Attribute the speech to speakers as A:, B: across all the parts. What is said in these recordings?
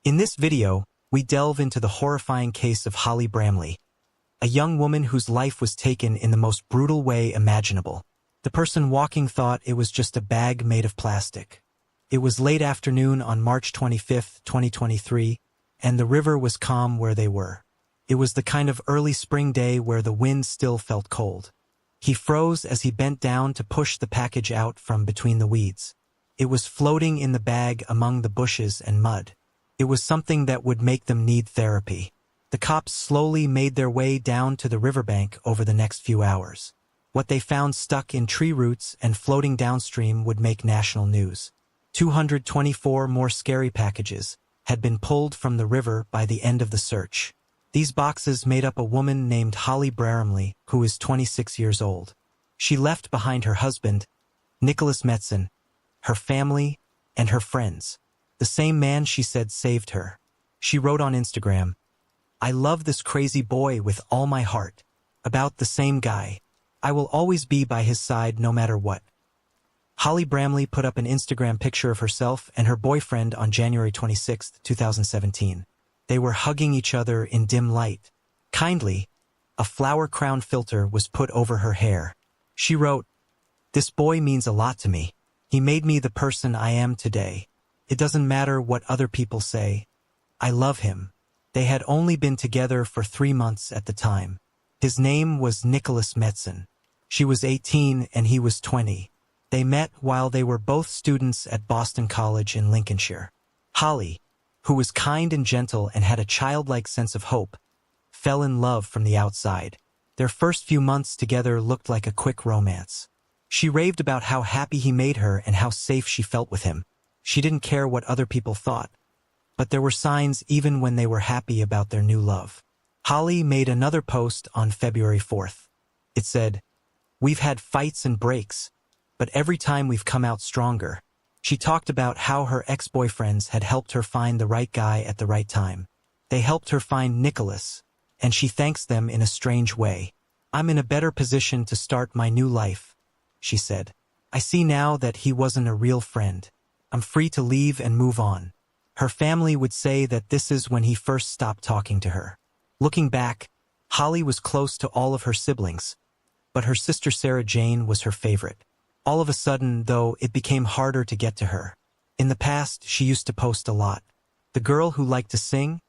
A: In this video, we delve into the horrifying case of Holly Bramley, a young woman whose life was taken in the most brutal way imaginable. The person walking thought it was just a bag made of plastic. It was late afternoon on March 25, 2023, and the river was calm where they were. It was the kind of early spring day where the wind still felt cold. He froze as he bent down to push the package out from between the weeds. It was floating in the bag among the bushes and mud. It was something that would make them need therapy. The cops slowly made their way down to the riverbank over the next few hours. What they found stuck in tree roots and floating downstream would make national news. 224 more scary packages had been pulled from the river by the end of the search. These boxes made up a woman named Holly Bramley, who is 26 years old. She left behind her husband, Nicholas Metzen, her family, and her friends. The same man she said saved her. She wrote on Instagram, "I love this crazy boy with all my heart. About the same guy. I will always be by his side no matter what." Holly Bramley put up an Instagram picture of herself and her boyfriend on January 26, 2017. They were hugging each other in dim light. Kindly, a flower crown filter was put over her hair. She wrote, "This boy means a lot to me. He made me the person I am today. It doesn't matter what other people say. I love him." They had only been together for 3 months at the time. His name was Nicholas Metzen. She was 18 and he was 20. They met while they were both students at Boston College in Lincolnshire. Holly, who was kind and gentle and had a childlike sense of hope, fell in love from the outside. Their first few months together looked like a quick romance. She raved about how happy he made her and how safe she felt with him. She didn't care what other people thought. But there were signs even when they were happy about their new love. Holly made another post on February 4th. It said, "We've had fights and breaks, but every time we've come out stronger." She talked about how her ex-boyfriends had helped her find the right guy at the right time. They helped her find Nicholas, and she thanks them in a strange way. "I'm in a better position to start my new life," she said. "I see now that he wasn't a real friend. I'm free to leave and move on." Her family would say that this is when he first stopped talking to her. Looking back, Holly was close to all of her siblings, but her sister Sarah Jane was her favorite. All of a sudden, though, it became harder to get to her. In the past, she used to post a lot. The girl who liked to sing,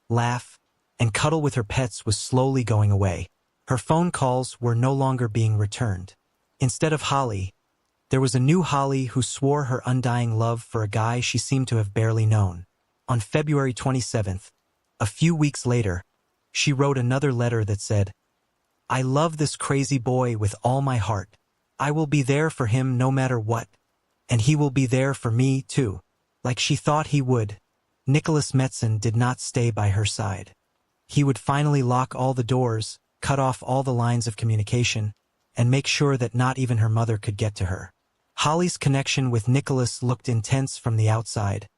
A: laugh, and cuddle with her pets was slowly going away. Her phone calls were no longer being returned. Instead of Holly, there was a new Holly who swore her undying love for a guy she seemed to have barely known. On February 27th, a few weeks later, she wrote another letter that said, "I love this crazy boy with all my heart. I will be there for him no matter what, and he will be there for me too." Like she thought he would, Nicholas Metzen did not stay by her side. He would finally lock all the doors, cut off all the lines of communication, and make sure that not even her mother could get to her. Holly's connection with Nicholas looked intense from the outside,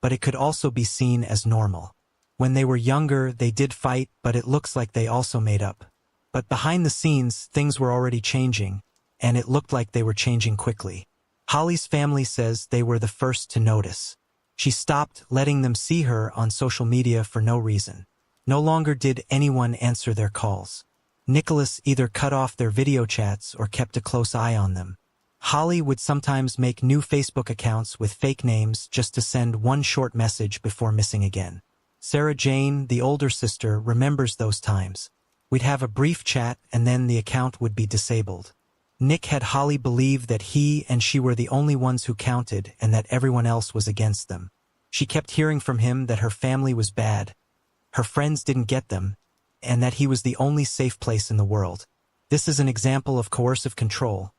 A: but it could also be seen as normal. When they were younger, they did fight, but it looks like they also made up. But behind the scenes, things were already changing, and it looked like they were changing quickly. Holly's family says they were the first to notice. She stopped letting them see her on social media for no reason. No longer did anyone answer their calls. Nicholas either cut off their video chats or kept a close eye on them. Holly would sometimes make new Facebook accounts with fake names just to send one short message before missing again. Sarah Jane, the older sister, remembers those times. We'd have a brief chat and then the account would be disabled. Nick had Holly believe that he and she were the only ones who counted and that everyone else was against them. She kept hearing from him that her family was bad, her friends didn't get them, and that he was the only safe place in the world. This is an example of coercive control,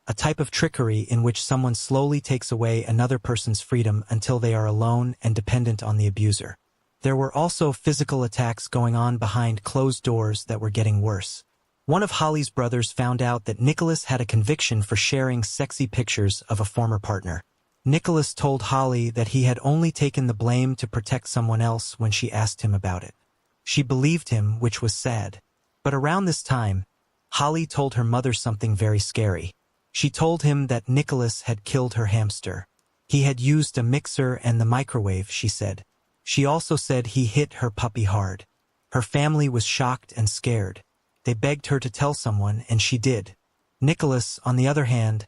A: a type of trickery in which someone slowly takes away another person's freedom until they are alone and dependent on the abuser. There were also physical attacks going on behind closed doors that were getting worse. One of Holly's brothers found out that Nicholas had a conviction for sharing sexy pictures of a former partner. Nicholas told Holly that he had only taken the blame to protect someone else when she asked him about it. She believed him, which was sad. But around this time, Holly told her mother something very scary. She told him that Nicholas had killed her hamster. He had used a mixer and the microwave, she said. She also said he hit her puppy hard. Her family was shocked and scared. They begged her to tell someone, and she did. Nicholas, on the other hand,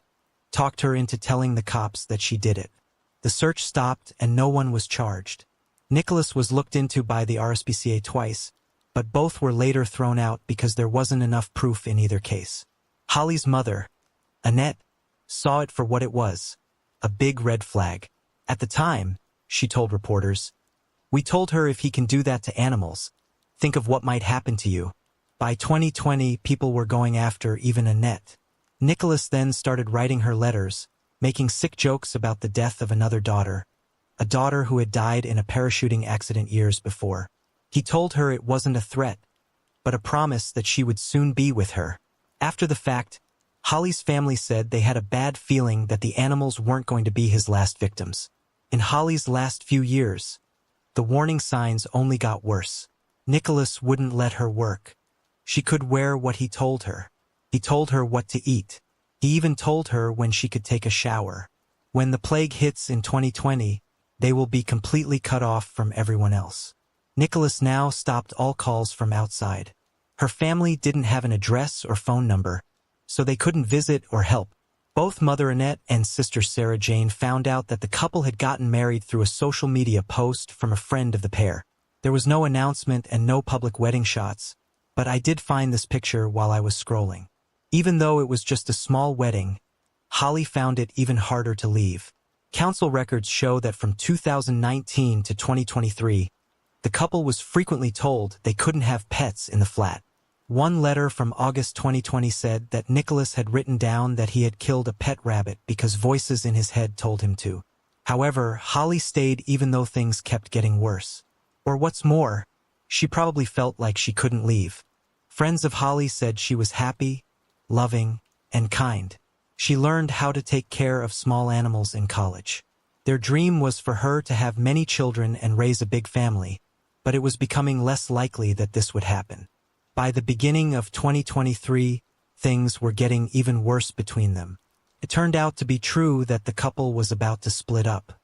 A: talked her into telling the cops that she did it. The search stopped and no one was charged. Nicholas was looked into by the RSPCA twice, but both were later thrown out because there wasn't enough proof in either case. Holly's mother, Annette, saw it for what it was, a big red flag. At the time, she told reporters, "We told her if he can do that to animals, think of what might happen to you." By 2020, people were going after even Annette. Nicholas then started writing her letters, making sick jokes about the death of another daughter, a daughter who had died in a parachuting accident years before. He told her it wasn't a threat, but a promise that she would soon be with her. After the fact, Holly's family said they had a bad feeling that the animals weren't going to be his last victims. In Holly's last few years, the warning signs only got worse. Nicholas wouldn't let her work. She could wear what he told her. He told her what to eat. He even told her when she could take a shower. When the plague hits in 2020, they will be completely cut off from everyone else. Nicholas now stopped all calls from outside. Her family didn't have an address or phone number, so they couldn't visit or help. Both Mother Annette and Sister Sarah Jane found out that the couple had gotten married through a social media post from a friend of the pair. There was no announcement and no public wedding shots, but I did find this picture while I was scrolling. Even though it was just a small wedding, Holly found it even harder to leave. Council records show that from 2019 to 2023, the couple was frequently told they couldn't have pets in the flat. One letter from August 2020 said that Nicholas had written down that he had killed a pet rabbit because voices in his head told him to. However, Holly stayed even though things kept getting worse. Or what's more, she probably felt like she couldn't leave. Friends of Holly said she was happy, loving, and kind. She learned how to take care of small animals in college. Their dream was for her to have many children and raise a big family, but it was becoming less likely that this would happen. By the beginning of 2023, things were getting even worse between them. It turned out to be true that the couple was about to split up.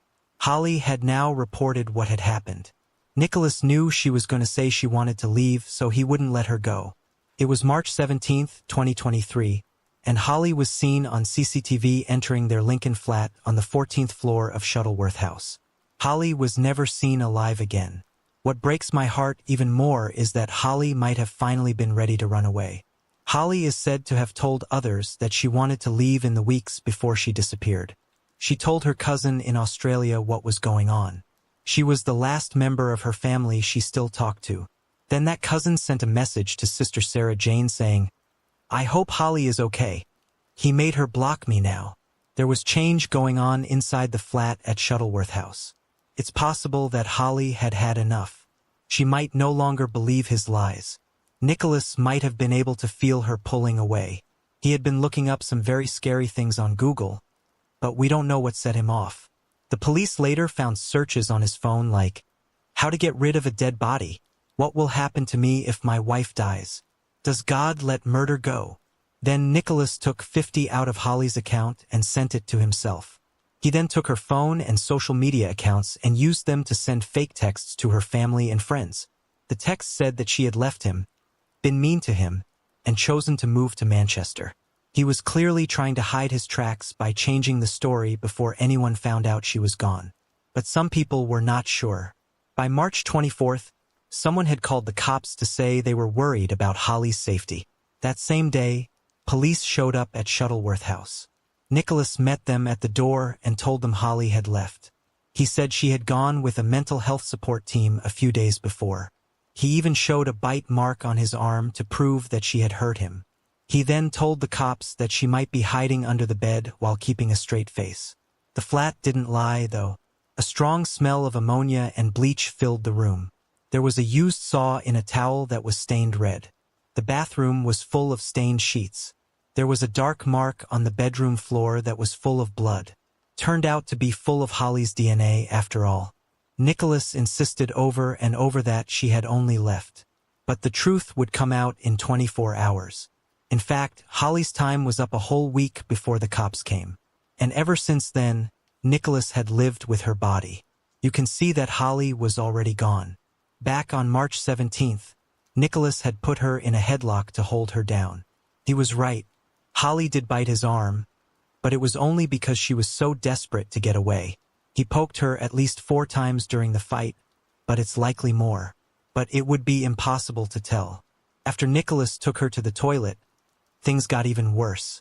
A: Holly had now reported what had happened. Nicholas knew she was going to say she wanted to leave, so he wouldn't let her go. It was March 17, 2023, and Holly was seen on CCTV entering their Lincoln flat on the 14th floor of Shuttleworth House. Holly was never seen alive again. What breaks my heart even more is that Holly might have finally been ready to run away. Holly is said to have told others that she wanted to leave in the weeks before she disappeared. She told her cousin in Australia what was going on. She was the last member of her family she still talked to. Then that cousin sent a message to Sister Sarah Jane saying, "I hope Holly is okay. He made her block me now." There was change going on inside the flat at Shuttleworth House. It's possible that Holly had had enough. She might no longer believe his lies. Nicholas might have been able to feel her pulling away. He had been looking up some very scary things on Google, but we don't know what set him off. The police later found searches on his phone like, "How to get rid of a dead body? What will happen to me if my wife dies? Does God let murder go?" Then Nicholas took 50 out of Holly's account and sent it to himself. He then took her phone and social media accounts and used them to send fake texts to her family and friends. The text said that she had left him, been mean to him, and chosen to move to Manchester. He was clearly trying to hide his tracks by changing the story before anyone found out she was gone. But some people were not sure. By March 24th, someone had called the cops to say they were worried about Holly's safety. That same day, police showed up at Shuttleworth House. Nicholas met them at the door and told them Holly had left. He said she had gone with a mental health support team a few days before. He even showed a bite mark on his arm to prove that she had hurt him. He then told the cops that she might be hiding under the bed while keeping a straight face. The flat didn't lie, though. A strong smell of ammonia and bleach filled the room. There was a used saw in a towel that was stained red. The bathroom was full of stained sheets. There was a dark mark on the bedroom floor that was full of blood. Turned out to be full of Holly's DNA after all. Nicholas insisted over and over that she had only left. But the truth would come out in 24 hours. In fact, Holly's time was up a whole week before the cops came. And ever since then, Nicholas had lived with her body. You can see that Holly was already gone. Back on March 17th, Nicholas had put her in a headlock to hold her down. He was right. Holly did bite his arm, but it was only because she was so desperate to get away. He poked her at least 4 times during the fight, but it's likely more. But it would be impossible to tell. After Nicholas took her to the toilet, things got even worse.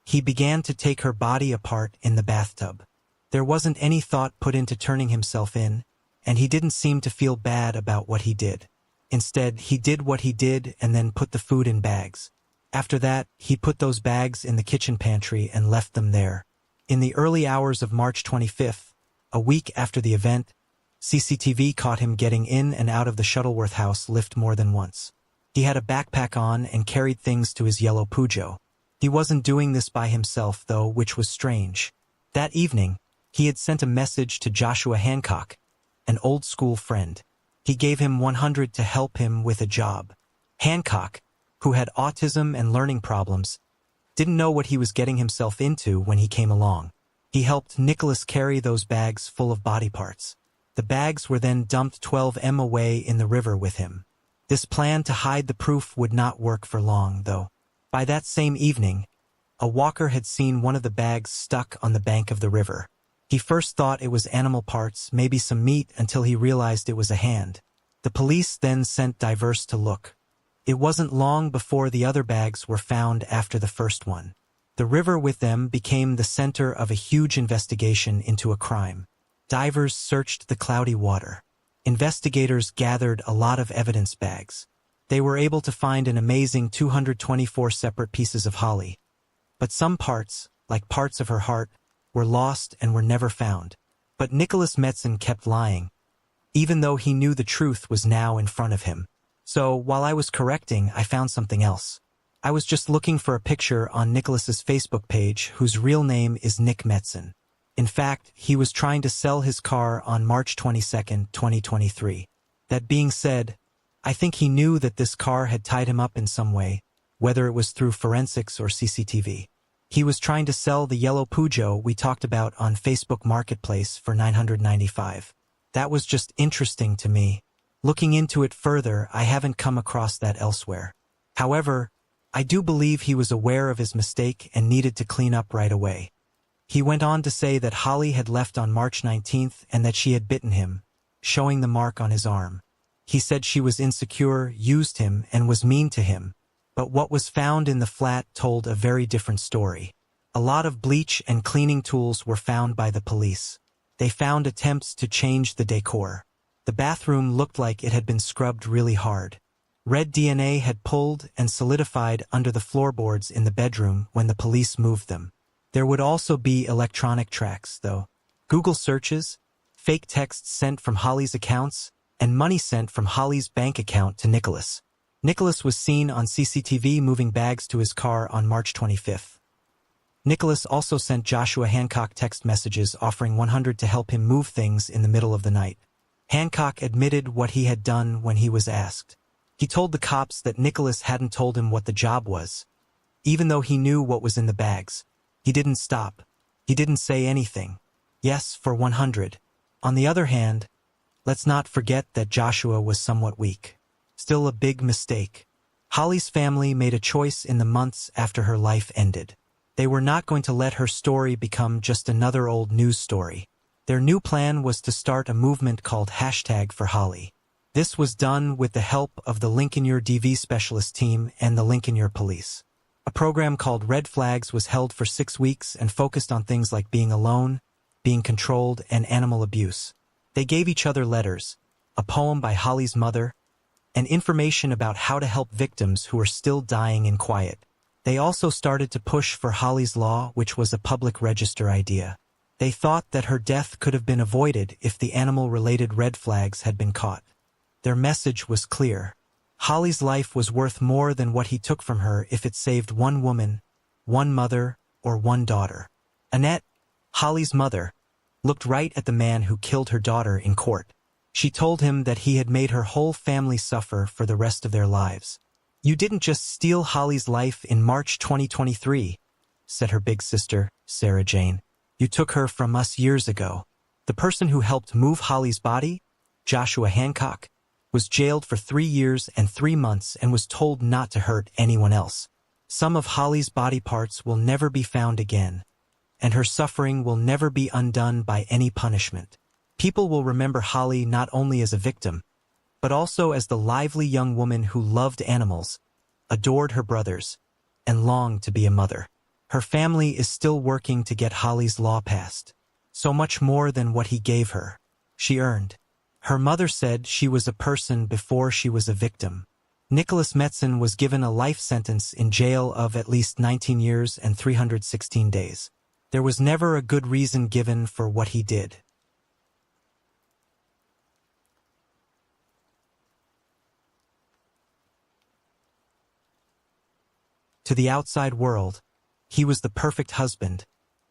A: He began to take her body apart in the bathtub. There wasn't any thought put into turning himself in, and he didn't seem to feel bad about what he did. Instead, he did what he did and then put the food in bags. After that, he put those bags in the kitchen pantry and left them there. In the early hours of March 25th, a week after the event, CCTV caught him getting in and out of the Shuttleworth house lift more than once. He had a backpack on and carried things to his yellow Peugeot. He wasn't doing this by himself, though, which was strange. That evening, he had sent a message to Joshua Hancock, an old-school friend. He gave him $100 to help him with a job. Hancock, who had autism and learning problems, didn't know what he was getting himself into when he came along. He helped Nicholas carry those bags full of body parts. The bags were then dumped 12 m away in the river with him. This plan to hide the proof would not work for long, though. By that same evening, a walker had seen one of the bags stuck on the bank of the river. He first thought it was animal parts, maybe some meat, until he realized it was a hand. The police then sent divers to look. It wasn't long before the other bags were found after the first one. The river with them became the center of a huge investigation into a crime. Divers searched the cloudy water. Investigators gathered a lot of evidence bags. They were able to find an amazing 224 separate pieces of Holly. But some parts, like parts of her heart, were lost and were never found. But Nicholas Metzen kept lying, even though he knew the truth was now in front of him. So, while I was correcting, I found something else. I was just looking for a picture on Nicholas's Facebook page whose real name is Nick Metzen. In fact, he was trying to sell his car on March 22, 2023. That being said, I think he knew that this car had tied him up in some way, whether it was through forensics or CCTV. He was trying to sell the yellow Peugeot we talked about on Facebook Marketplace for $995. That was just interesting to me. Looking into it further, I haven't come across that elsewhere. However, I do believe he was aware of his mistake and needed to clean up right away. He went on to say that Holly had left on March 19th and that she had bitten him, showing the mark on his arm. He said she was insecure, used him, and was mean to him. But what was found in the flat told a very different story. A lot of bleach and cleaning tools were found by the police. They found attempts to change the decor. The bathroom looked like it had been scrubbed really hard. Red DNA had pulled and solidified under the floorboards in the bedroom when the police moved them. There would also be electronic tracks, though. Google searches, fake texts sent from Holly's accounts, and money sent from Holly's bank account to Nicholas. Nicholas was seen on CCTV moving bags to his car on March 25th. Nicholas also sent Joshua Hancock text messages offering $100 to help him move things in the middle of the night. Hancock admitted what he had done when he was asked. He told the cops that Nicholas hadn't told him what the job was. Even though he knew what was in the bags, he didn't stop. He didn't say anything. Yes, for $100. On the other hand, let's not forget that Joshua was somewhat weak. Still a big mistake. Holly's family made a choice in the months after her life ended. They were not going to let her story become just another old news story. Their new plan was to start a movement called #ForHolly. This was done with the help of the Lincoln Your DV specialist team and the Lincoln Your police. A program called Red Flags was held for 6 weeks and focused on things like being alone, being controlled, and animal abuse. They gave each other letters, a poem by Holly's mother, and information about how to help victims who are still dying in quiet. They also started to push for Holly's Law, which was a public register idea. They thought that her death could have been avoided if the animal-related red flags had been caught. Their message was clear. Holly's life was worth more than what he took from her if it saved one woman, one mother, or one daughter. Annette, Holly's mother, looked right at the man who killed her daughter in court. She told him that he had made her whole family suffer for the rest of their lives. "You didn't just steal Holly's life in March 2023, said her big sister, Sarah Jane. "You took her from us years ago." The person who helped move Holly's body, Joshua Hancock, was jailed for 3 years and 3 months and was told not to hurt anyone else. Some of Holly's body parts will never be found again, and her suffering will never be undone by any punishment. People will remember Holly not only as a victim, but also as the lively young woman who loved animals, adored her brothers, and longed to be a mother. Her family is still working to get Holly's law passed. So much more than what he gave her, she earned. Her mother said she was a person before she was a victim. Nicholas Metzen was given a life sentence in jail of at least 19 years and 316 days. There was never a good reason given for what he did. To the outside world, he was the perfect husband,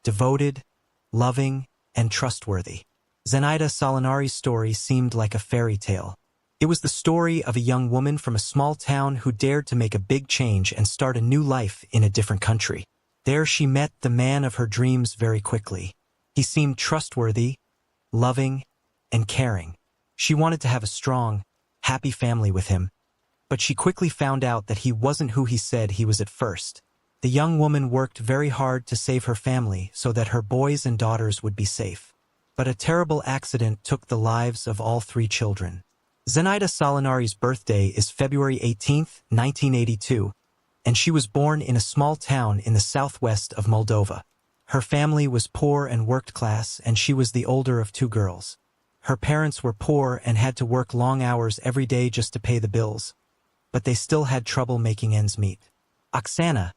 A: devoted, loving, and trustworthy. Zenaida Solinari's story seemed like a fairy tale. It was the story of a young woman from a small town who dared to make a big change and start a new life in a different country. There she met the man of her dreams very quickly. He seemed trustworthy, loving, and caring. She wanted to have a strong, happy family with him, but she quickly found out that he wasn't who he said he was at first. The young woman worked very hard to save her family so that her boys and daughters would be safe. But a terrible accident took the lives of all 3 children. Zenaida Solinari's birthday is February 18, 1982, and she was born in a small town in the southwest of Moldova. Her family was poor and worked class, and she was the older of 2 girls. Her parents were poor and had to work long hours every day just to pay the bills, but they still had trouble making ends meet. Oksana,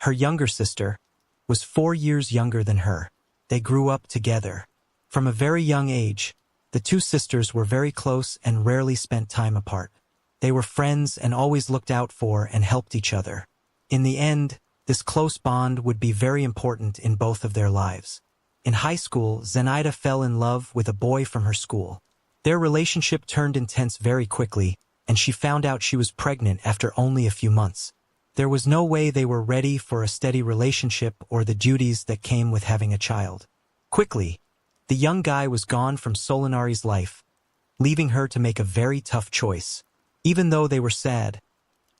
A: her younger sister, was 4 years younger than her. They grew up together. From a very young age, the 2 sisters were very close and rarely spent time apart. They were friends and always looked out for and helped each other. In the end, this close bond would be very important in both of their lives. In high school, Zenaida fell in love with a boy from her school. Their relationship turned intense very quickly, and she found out she was pregnant after only a few months. There was no way they were ready for a steady relationship or the duties that came with having a child. Quickly, the young guy was gone from Solinari's life, leaving her to make a very tough choice. Even though they were sad,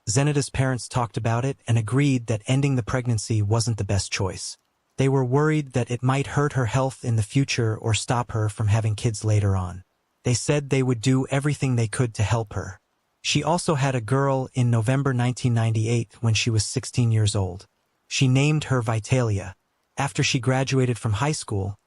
A: Zenaida's parents talked about it and agreed that ending the pregnancy wasn't the best choice. They were worried that it might hurt her health in the future or stop her from having kids later on. They said they would do everything they could to help her. She also had a girl in November 1998 when she was 16 years old. She named her Vitalia. After she graduated from high school,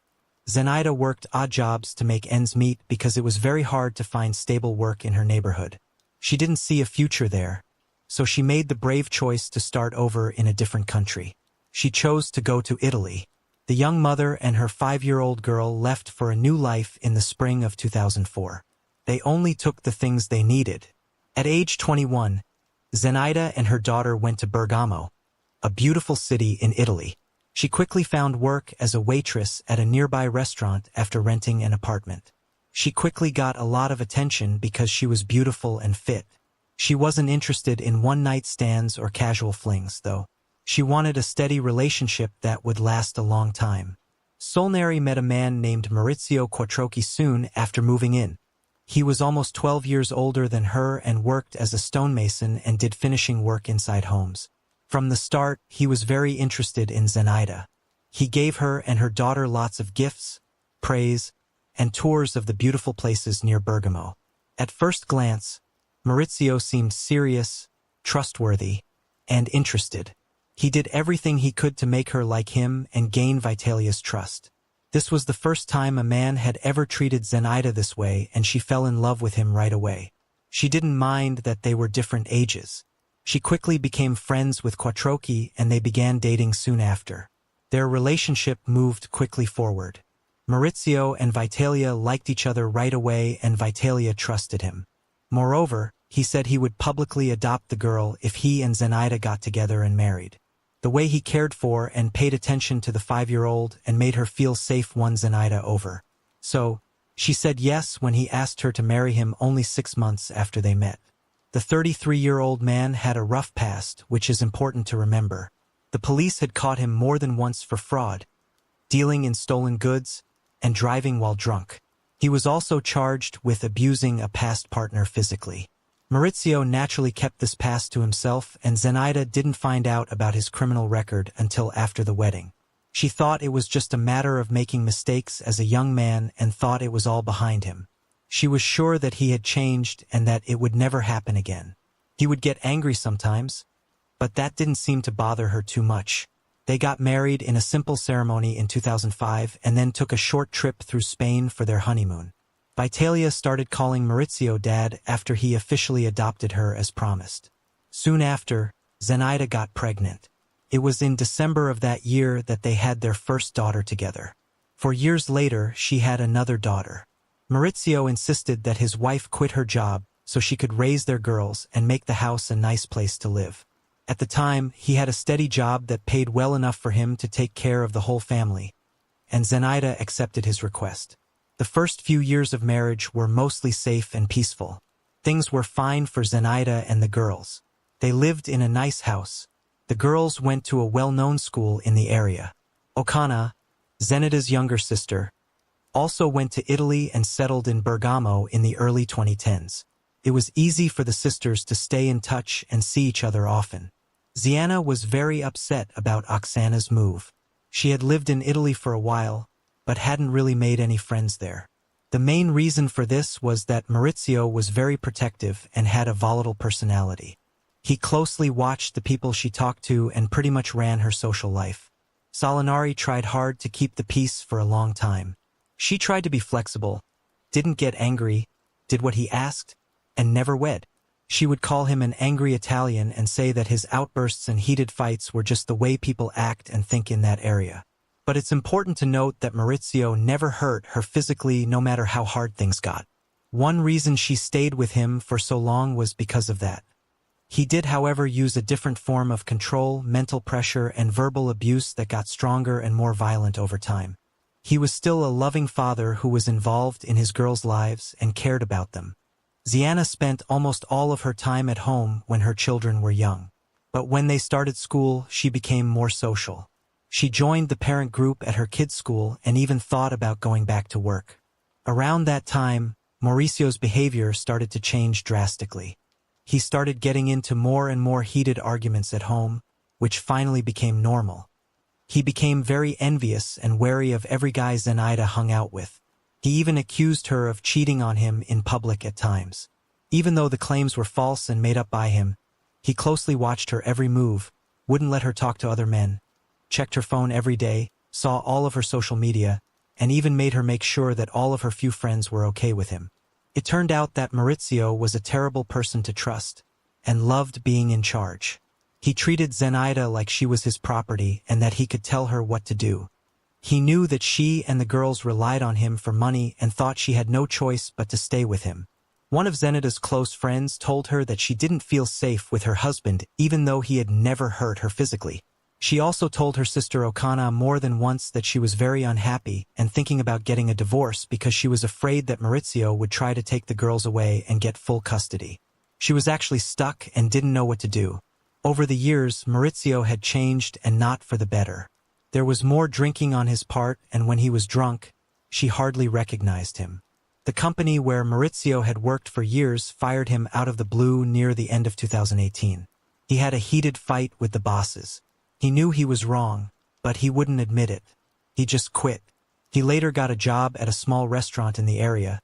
A: Zenaida worked odd jobs to make ends meet because it was very hard to find stable work in her neighborhood. She didn't see a future there, so she made the brave choice to start over in a different country. She chose to go to Italy. The young mother and her 5-year-old girl left for a new life in the spring of 2004. They only took the things they needed. At age 21, Zenaida and her daughter went to Bergamo, a beautiful city in Italy. She quickly found work as a waitress at a nearby restaurant after renting an apartment. She quickly got a lot of attention because she was beautiful and fit. She wasn't interested in one-night stands or casual flings, though. She wanted a steady relationship that would last a long time. Solinari met a man named Maurizio Quattrocchi soon after moving in. He was almost 12 years older than her and worked as a stonemason and did finishing work inside homes. From the start, he was very interested in Zenaida. He gave her and her daughter lots of gifts, praise, and tours of the beautiful places near Bergamo. At first glance, Maurizio seemed serious, trustworthy, and interested. He did everything he could to make her like him and gain Vitalia's trust. This was the first time a man had ever treated Zenaida this way, and she fell in love with him right away. She didn't mind that they were different ages. She quickly became friends with Quattrocchi and they began dating soon after. Their relationship moved quickly forward. Maurizio and Vitalia liked each other right away and Vitalia trusted him. Moreover, he said he would publicly adopt the girl if he and Zenaida got together and married. The way he cared for and paid attention to the 5-year-old and made her feel safe won Zenaida over. So, she said yes when he asked her to marry him only 6 months after they met. The 33-year-old man had a rough past, which is important to remember. The police had caught him more than once for fraud, dealing in stolen goods, and driving while drunk. He was also charged with abusing a past partner physically. Maurizio naturally kept this past to himself, and Zenaida didn't find out about his criminal record until after the wedding. She thought it was just a matter of making mistakes as a young man and thought it was all behind him. She was sure that he had changed and that it would never happen again. He would get angry sometimes, but that didn't seem to bother her too much. They got married in a simple ceremony in 2005 and then took a short trip through Spain for their honeymoon. Vitalia started calling Maurizio Dad after he officially adopted her as promised. Soon after, Zenaida got pregnant. It was in December of that year that they had their first daughter together. 4 years later, she had another daughter. Maurizio insisted that his wife quit her job so she could raise their girls and make the house a nice place to live. At the time, he had a steady job that paid well enough for him to take care of the whole family, and Zenaida accepted his request. The first few years of marriage were mostly safe and peaceful. Things were fine for Zenaida and the girls. They lived in a nice house. The girls went to a well-known school in the area. Okana, Zenaida's younger sister, also went to Italy and settled in Bergamo in the early 2010s. It was easy for the sisters to stay in touch and see each other often. Ziana was very upset about Oksana's move. She had lived in Italy for a while, but hadn't really made any friends there. The main reason for this was that Maurizio was very protective and had a volatile personality. He closely watched the people she talked to and pretty much ran her social life. Solinari tried hard to keep the peace for a long time. She tried to be flexible, didn't get angry, did what he asked, and never wed. She would call him an angry Italian and say that his outbursts and heated fights were just the way people act and think in that area. But it's important to note that Maurizio never hurt her physically no matter how hard things got. One reason she stayed with him for so long was because of that. He did, however, use a different form of control, mental pressure, and verbal abuse that got stronger and more violent over time. He was still a loving father who was involved in his girls' lives and cared about them. Ziana spent almost all of her time at home when her children were young. But when they started school, she became more social. She joined the parent group at her kids' school and even thought about going back to work. Around that time, Mauricio's behavior started to change drastically. He started getting into more and more heated arguments at home, which finally became normal. He became very envious and wary of every guy Zenaida hung out with. He even accused her of cheating on him in public at times. Even though the claims were false and made up by him, he closely watched her every move, wouldn't let her talk to other men, checked her phone every day, saw all of her social media, and even made her make sure that all of her few friends were okay with him. It turned out that Maurizio was a terrible person to trust, and loved being in charge. He treated Zenaida like she was his property and that he could tell her what to do. He knew that she and the girls relied on him for money and thought she had no choice but to stay with him. One of Zenaida's close friends told her that she didn't feel safe with her husband even though he had never hurt her physically. She also told her sister Okana more than once that she was very unhappy and thinking about getting a divorce because she was afraid that Maurizio would try to take the girls away and get full custody. She was actually stuck and didn't know what to do. Over the years, Maurizio had changed and not for the better. There was more drinking on his part, and when he was drunk, she hardly recognized him. The company where Maurizio had worked for years fired him out of the blue near the end of 2018. He had a heated fight with the bosses. He knew he was wrong, but he wouldn't admit it. He just quit. He later got a job at a small restaurant in the area,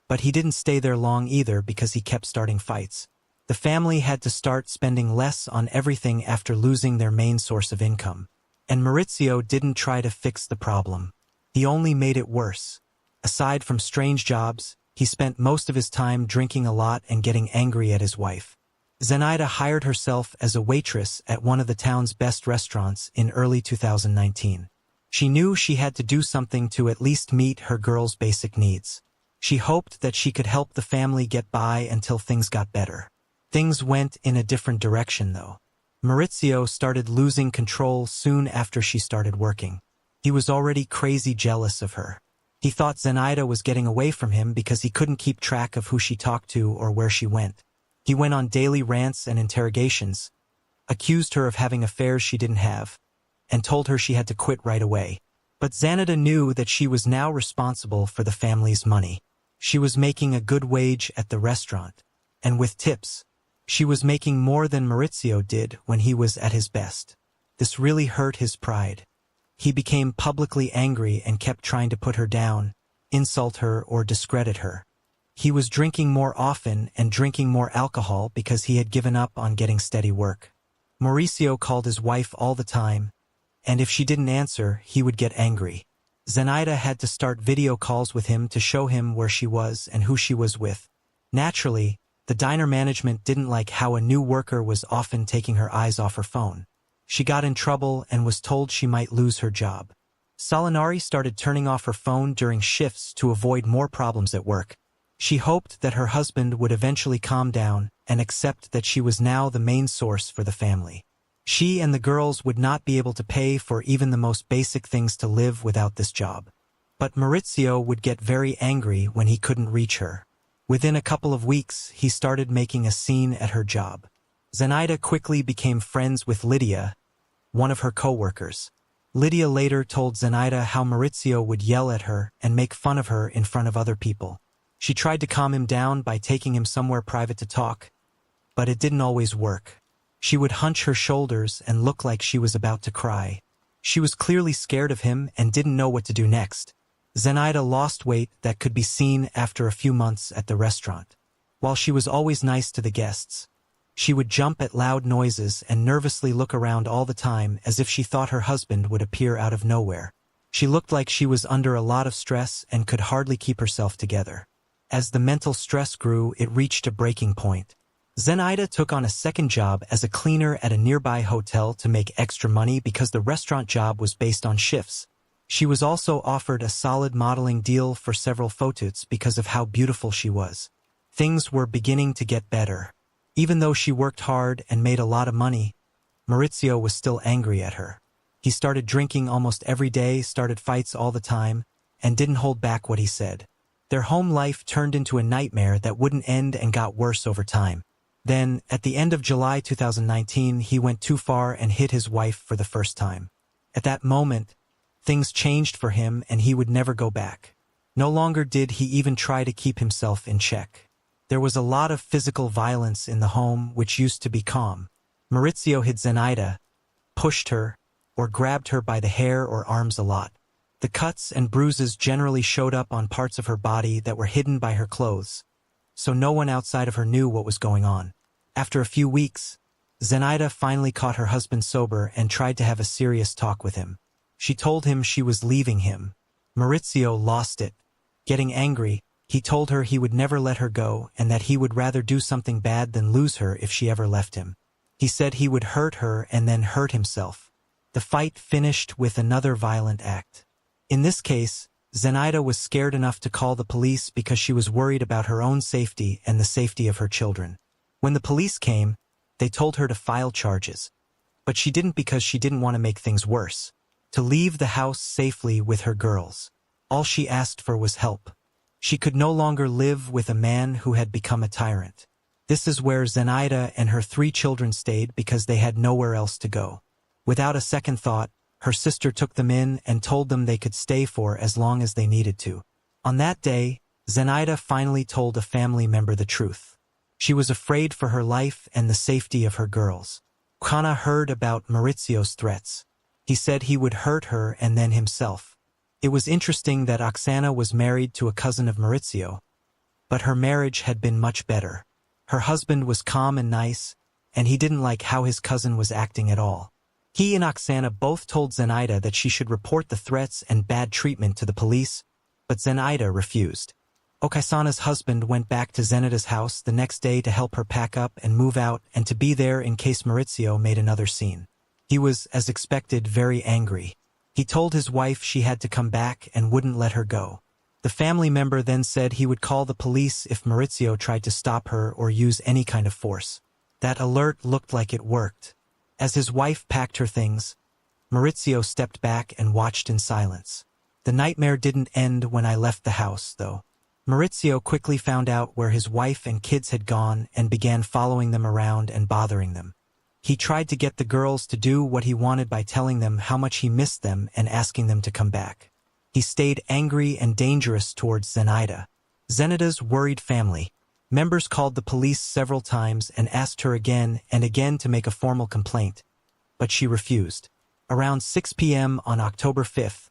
A: but he didn't stay there long either because he kept starting fights. The family had to start spending less on everything after losing their main source of income. And Maurizio didn't try to fix the problem. He only made it worse. Aside from strange jobs, he spent most of his time drinking a lot and getting angry at his wife. Zenaida hired herself as a waitress at one of the town's best restaurants in early 2019. She knew she had to do something to at least meet her girls' basic needs. She hoped that she could help the family get by until things got better. Things went in a different direction, though. Maurizio started losing control soon after she started working. He was already crazy jealous of her. He thought Zenaida was getting away from him because he couldn't keep track of who she talked to or where she went. He went on daily rants and interrogations, accused her of having affairs she didn't have, and told her she had to quit right away. But Xanada knew that she was now responsible for the family's money. She was making a good wage at the restaurant. And with tips, she was making more than Maurizio did when he was at his best. This really hurt his pride. He became publicly angry and kept trying to put her down, insult her or discredit her. He was drinking more often and drinking more alcohol because he had given up on getting steady work. Maurizio called his wife all the time, and if she didn't answer, he would get angry. Zenaida had to start video calls with him to show him where she was and who she was with. Naturally, the diner management didn't like how a new worker was often taking her eyes off her phone. She got in trouble and was told she might lose her job. Solinari started turning off her phone during shifts to avoid more problems at work. She hoped that her husband would eventually calm down and accept that she was now the main source for the family. She and the girls would not be able to pay for even the most basic things to live without this job. But Maurizio would get very angry when he couldn't reach her. Within a couple of weeks, he started making a scene at her job. Zenaida quickly became friends with Lydia, one of her co-workers. Lydia later told Zenaida how Maurizio would yell at her and make fun of her in front of other people. She tried to calm him down by taking him somewhere private to talk, but it didn't always work. She would hunch her shoulders and look like she was about to cry. She was clearly scared of him and didn't know what to do next. Zenaida lost weight that could be seen after a few months at the restaurant. While she was always nice to the guests, she would jump at loud noises and nervously look around all the time as if she thought her husband would appear out of nowhere. She looked like she was under a lot of stress and could hardly keep herself together. As the mental stress grew, it reached a breaking point. Zenaida took on a second job as a cleaner at a nearby hotel to make extra money because the restaurant job was based on shifts. She was also offered a solid modeling deal for several photos because of how beautiful she was. Things were beginning to get better. Even though she worked hard and made a lot of money, Maurizio was still angry at her. He started drinking almost every day, started fights all the time, and didn't hold back what he said. Their home life turned into a nightmare that wouldn't end and got worse over time. Then, at the end of July 2019, he went too far and hit his wife for the first time. At that moment, things changed for him and he would never go back. No longer did he even try to keep himself in check. There was a lot of physical violence in the home which used to be calm. Maurizio hit Zenaida, pushed her, or grabbed her by the hair or arms a lot. The cuts and bruises generally showed up on parts of her body that were hidden by her clothes, so no one outside of her knew what was going on. After a few weeks, Zenaida finally caught her husband sober and tried to have a serious talk with him. She told him she was leaving him. Maurizio lost it. Getting angry, he told her he would never let her go and that he would rather do something bad than lose her if she ever left him. He said he would hurt her and then hurt himself. The fight finished with another violent act. In this case, Zenaida was scared enough to call the police because she was worried about her own safety and the safety of her children. When the police came, they told her to file charges. But she didn't because she didn't want to make things worse. To leave the house safely with her girls. All she asked for was help. She could no longer live with a man who had become a tyrant. This is where Zenaida and her 3 children stayed because they had nowhere else to go. Without a second thought, her sister took them in and told them they could stay for as long as they needed to. On that day, Zenaida finally told a family member the truth. She was afraid for her life and the safety of her girls. Kana heard about Maurizio's threats. He said he would hurt her and then himself. It was interesting that Oksana was married to a cousin of Maurizio, but her marriage had been much better. Her husband was calm and nice, and he didn't like how his cousin was acting at all. He and Oksana both told Zenaida that she should report the threats and bad treatment to the police, but Zenaida refused. Oksana's husband went back to Zenaida's house the next day to help her pack up and move out and to be there in case Maurizio made another scene. He was, as expected, very angry. He told his wife she had to come back and wouldn't let her go. The family member then said he would call the police if Maurizio tried to stop her or use any kind of force. That alert looked like it worked. As his wife packed her things, Maurizio stepped back and watched in silence. The nightmare didn't end when I left the house, though. Maurizio quickly found out where his wife and kids had gone and began following them around and bothering them. He tried to get the girls to do what he wanted by telling them how much he missed them and asking them to come back. He stayed angry and dangerous towards Zenaida. Zenaida's worried family members called the police several times and asked her again and again to make a formal complaint, but she refused. Around 6 p.m. on October 5th,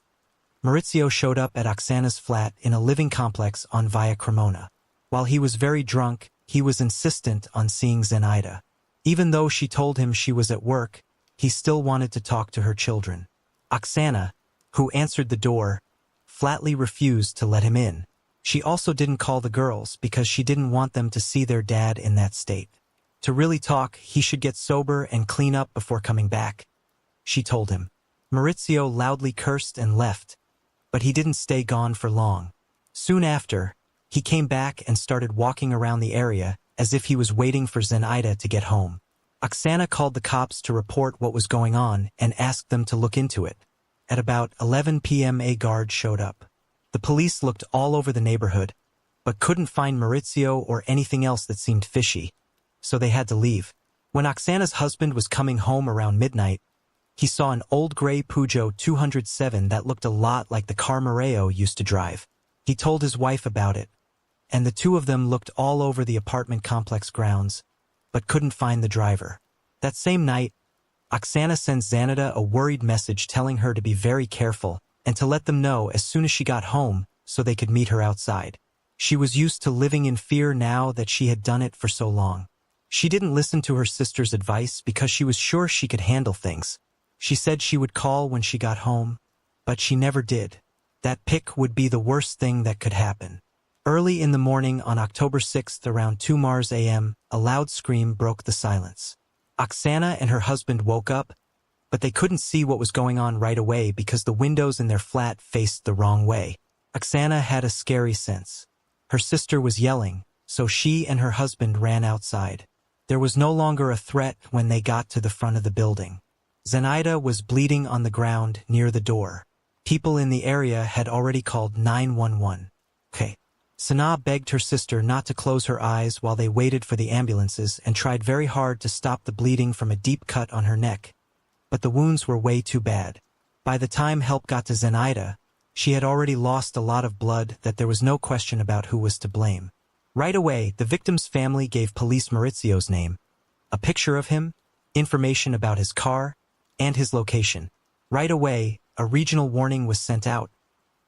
A: Maurizio showed up at Oksana's flat in a living complex on Via Cremona. While he was very drunk, he was insistent on seeing Zenaida. Even though she told him she was at work, he still wanted to talk to her children. Oksana, who answered the door, flatly refused to let him in. She also didn't call the girls because she didn't want them to see their dad in that state. To really talk, he should get sober and clean up before coming back, she told him. Maurizio loudly cursed and left, but he didn't stay gone for long. Soon after, he came back and started walking around the area as if he was waiting for Zenaida to get home. Oksana called the cops to report what was going on and asked them to look into it. At about 11 p.m. a guard showed up. The police looked all over the neighborhood, but couldn't find Maurizio or anything else that seemed fishy, so they had to leave. When Oksana's husband was coming home around midnight, he saw an old gray Peugeot 207 that looked a lot like the car Matteo used to drive. He told his wife about it, and the two of them looked all over the apartment complex grounds, but couldn't find the driver. That same night, Oksana sent Zenaida a worried message telling her to be very careful and to let them know as soon as she got home so they could meet her outside. She was used to living in fear now that she had done it for so long. She didn't listen to her sister's advice because she was sure she could handle things. She said she would call when she got home, but she never did. That pic would be the worst thing that could happen. Early in the morning on October 6th around 2 Mars a.m., a loud scream broke the silence. Oksana and her husband woke up, but they couldn't see what was going on right away because the windows in their flat faced the wrong way. Oksana had a scary sense. Her sister was yelling, so she and her husband ran outside. There was no longer a threat when they got to the front of the building. Zenaida was bleeding on the ground near the door. People in the area had already called 911. Sana begged her sister not to close her eyes while they waited for the ambulances and tried very hard to stop the bleeding from a deep cut on her neck. But the wounds were way too bad. By the time help got to Zenaida, she had already lost a lot of blood that there was no question about who was to blame. Right away, the victim's family gave police Maurizio's name, a picture of him, information about his car, and his location. Right away, a regional warning was sent out,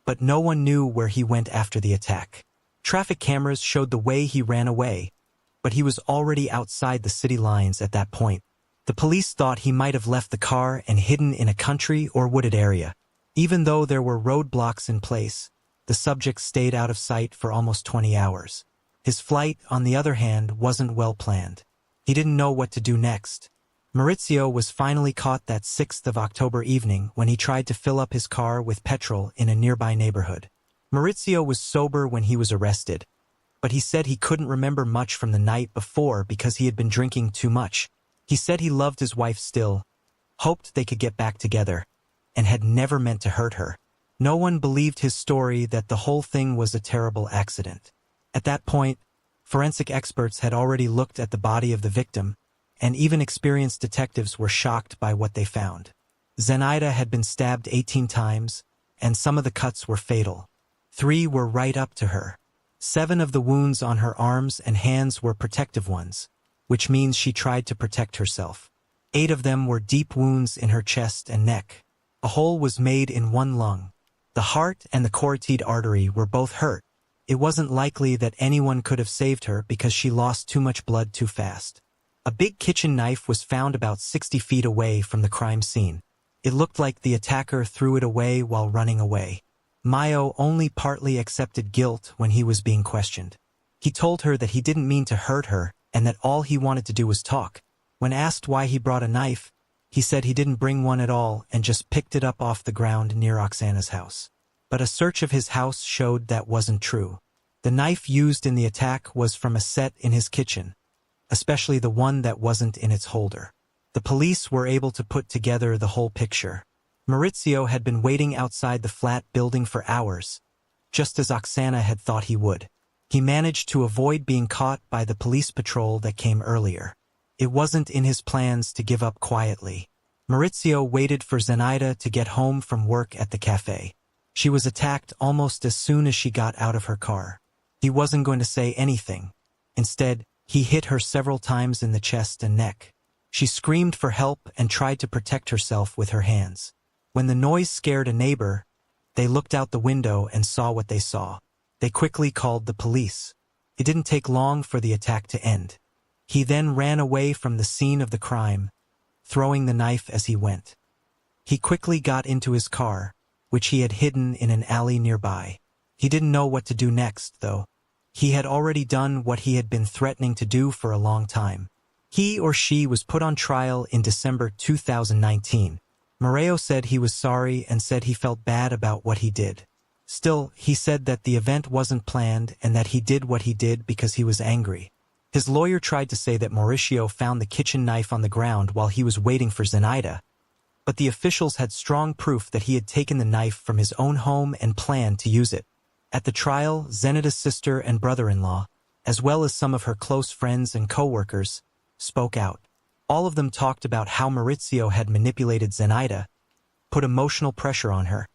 A: but no one knew where he went after the attack. Traffic cameras showed the way he ran away, but he was already outside the city lines at that point. The police thought he might have left the car and hidden in a country or wooded area. Even though there were roadblocks in place, the subject stayed out of sight for almost 20 hours. His flight, on the other hand, wasn't well planned. He didn't know what to do next. Maurizio was finally caught that 6th of October evening when he tried to fill up his car with petrol in a nearby neighborhood. Maurizio was sober when he was arrested, but he said he couldn't remember much from the night before because he had been drinking too much. He said he loved his wife still, hoped they could get back together, and had never meant to hurt her. No one believed his story that the whole thing was a terrible accident. At that point, forensic experts had already looked at the body of the victim, and even experienced detectives were shocked by what they found. Zenaida had been stabbed 18 times, and some of the cuts were fatal. 3 were right up to her. 7 of the wounds on her arms and hands were protective ones, which means she tried to protect herself. 8 of them were deep wounds in her chest and neck. A hole was made in one lung. The heart and the carotid artery were both hurt. It wasn't likely that anyone could have saved her because she lost too much blood too fast. A big kitchen knife was found about 60 feet away from the crime scene. It looked like the attacker threw it away while running away. Maio only partly accepted guilt when he was being questioned. He told her that he didn't mean to hurt her and that all he wanted to do was talk. When asked why he brought a knife, he said he didn't bring one at all and just picked it up off the ground near Oksana's house. But a search of his house showed that wasn't true. The knife used in the attack was from a set in his kitchen, especially the one that wasn't in its holder. The police were able to put together the whole picture. Maurizio had been waiting outside the flat building for hours, just as Oksana had thought he would. He managed to avoid being caught by the police patrol that came earlier. It wasn't in his plans to give up quietly. Maurizio waited for Zenaida to get home from work at the cafe. She was attacked almost as soon as she got out of her car. He wasn't going to say anything. Instead, he hit her several times in the chest and neck. She screamed for help and tried to protect herself with her hands. When the noise scared a neighbor, they looked out the window and saw what they saw. They quickly called the police. It didn't take long for the attack to end. He then ran away from the scene of the crime, throwing the knife as he went. He quickly got into his car, which he had hidden in an alley nearby. He didn't know what to do next, though. He had already done what he had been threatening to do for a long time. He or she was put on trial in December 2019. Moreo said he was sorry and said he felt bad about what he did. Still, he said that the event wasn't planned and that he did what he did because he was angry. His lawyer tried to say that Mauricio found the kitchen knife on the ground while he was waiting for Zenaida, but the officials had strong proof that he had taken the knife from his own home and planned to use it. At the trial, Zenaida's sister and brother-in-law, as well as some of her close friends and co-workers, spoke out. All of them talked about how Maurizio had manipulated Zenaida, put emotional pressure on her,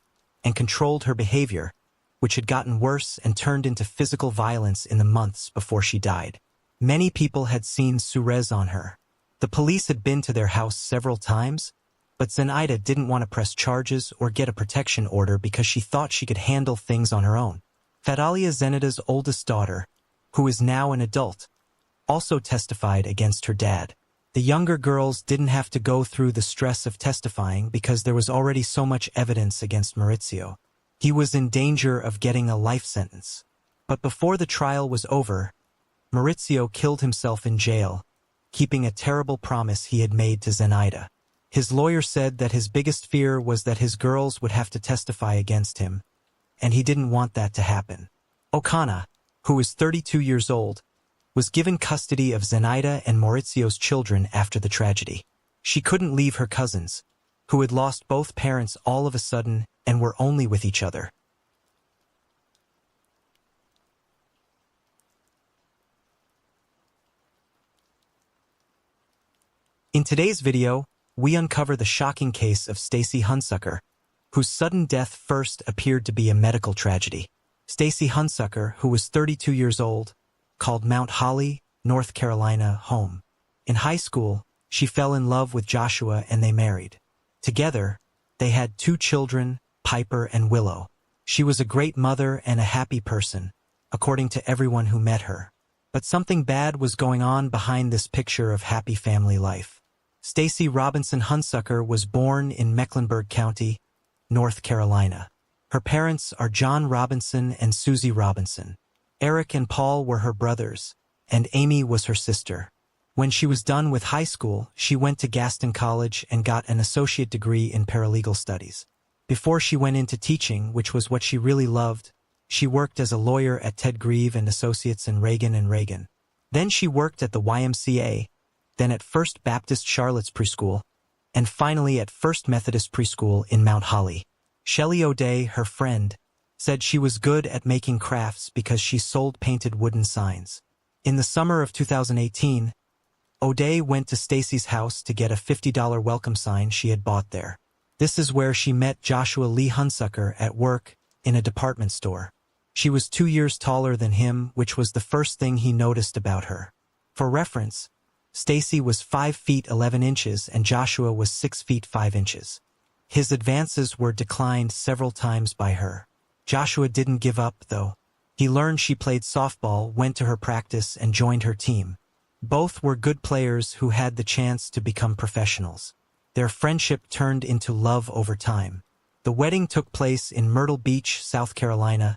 A: and controlled her behavior, which had gotten worse and turned into physical violence in the months before she died. Many people had seen Suarez on her. The police had been to their house several times, but Zenaida didn't want to press charges or get a protection order because she thought she could handle things on her own. Fadalia, Zenaida's oldest daughter, who is now an adult, also testified against her dad. The younger girls didn't have to go through the stress of testifying because there was already so much evidence against Maurizio. He was in danger of getting a life sentence. But before the trial was over, Maurizio killed himself in jail, keeping a terrible promise he had made to Zenaida. His lawyer said that his biggest fear was that his girls would have to testify against him, and he didn't want that to happen. Okana, who is 32 years old, was given custody of Zenaida and Maurizio's children after the tragedy. She couldn't leave her cousins, who had lost both parents all of a sudden and were only with each other. In today's video, we uncover the shocking case of Stacy Hunsucker, whose sudden death first appeared to be a medical tragedy. Stacy Hunsucker, who was 32 years old, called Mount Holly, North Carolina, home. In high school, she fell in love with Joshua and they married. Together, they had 2 children, Piper and Willow. She was a great mother and a happy person, according to everyone who met her. But something bad was going on behind this picture of happy family life. Stacy Robinson Hunsucker was born in Mecklenburg County, North Carolina. Her parents are John Robinson and Susie Robinson. Eric and Paul were her brothers, and Amy was her sister. When she was done with high school, she went to Gaston College and got an associate degree in paralegal studies. Before she went into teaching, which was what she really loved, she worked as a lawyer at Ted Grieve and Associates and Reagan. Then she worked at the YMCA, then at First Baptist Charlotte's Preschool, and finally at First Methodist Preschool in Mount Holly. Shelley O'Day, her friend, said she was good at making crafts because she sold painted wooden signs. In the summer of 2018, O'Day went to Stacy's house to get a $50 welcome sign she had bought there. This is where she met Joshua Lee Hunsucker at work in a department store. She was 2 years taller than him, which was the first thing he noticed about her. For reference, Stacy was 5 feet 11 inches and Joshua was 6 feet 5 inches. His advances were declined several times by her. Joshua didn't give up, though. He learned she played softball, went to her practice, and joined her team. Both were good players who had the chance to become professionals. Their friendship turned into love over time. The wedding took place in Myrtle Beach, South Carolina,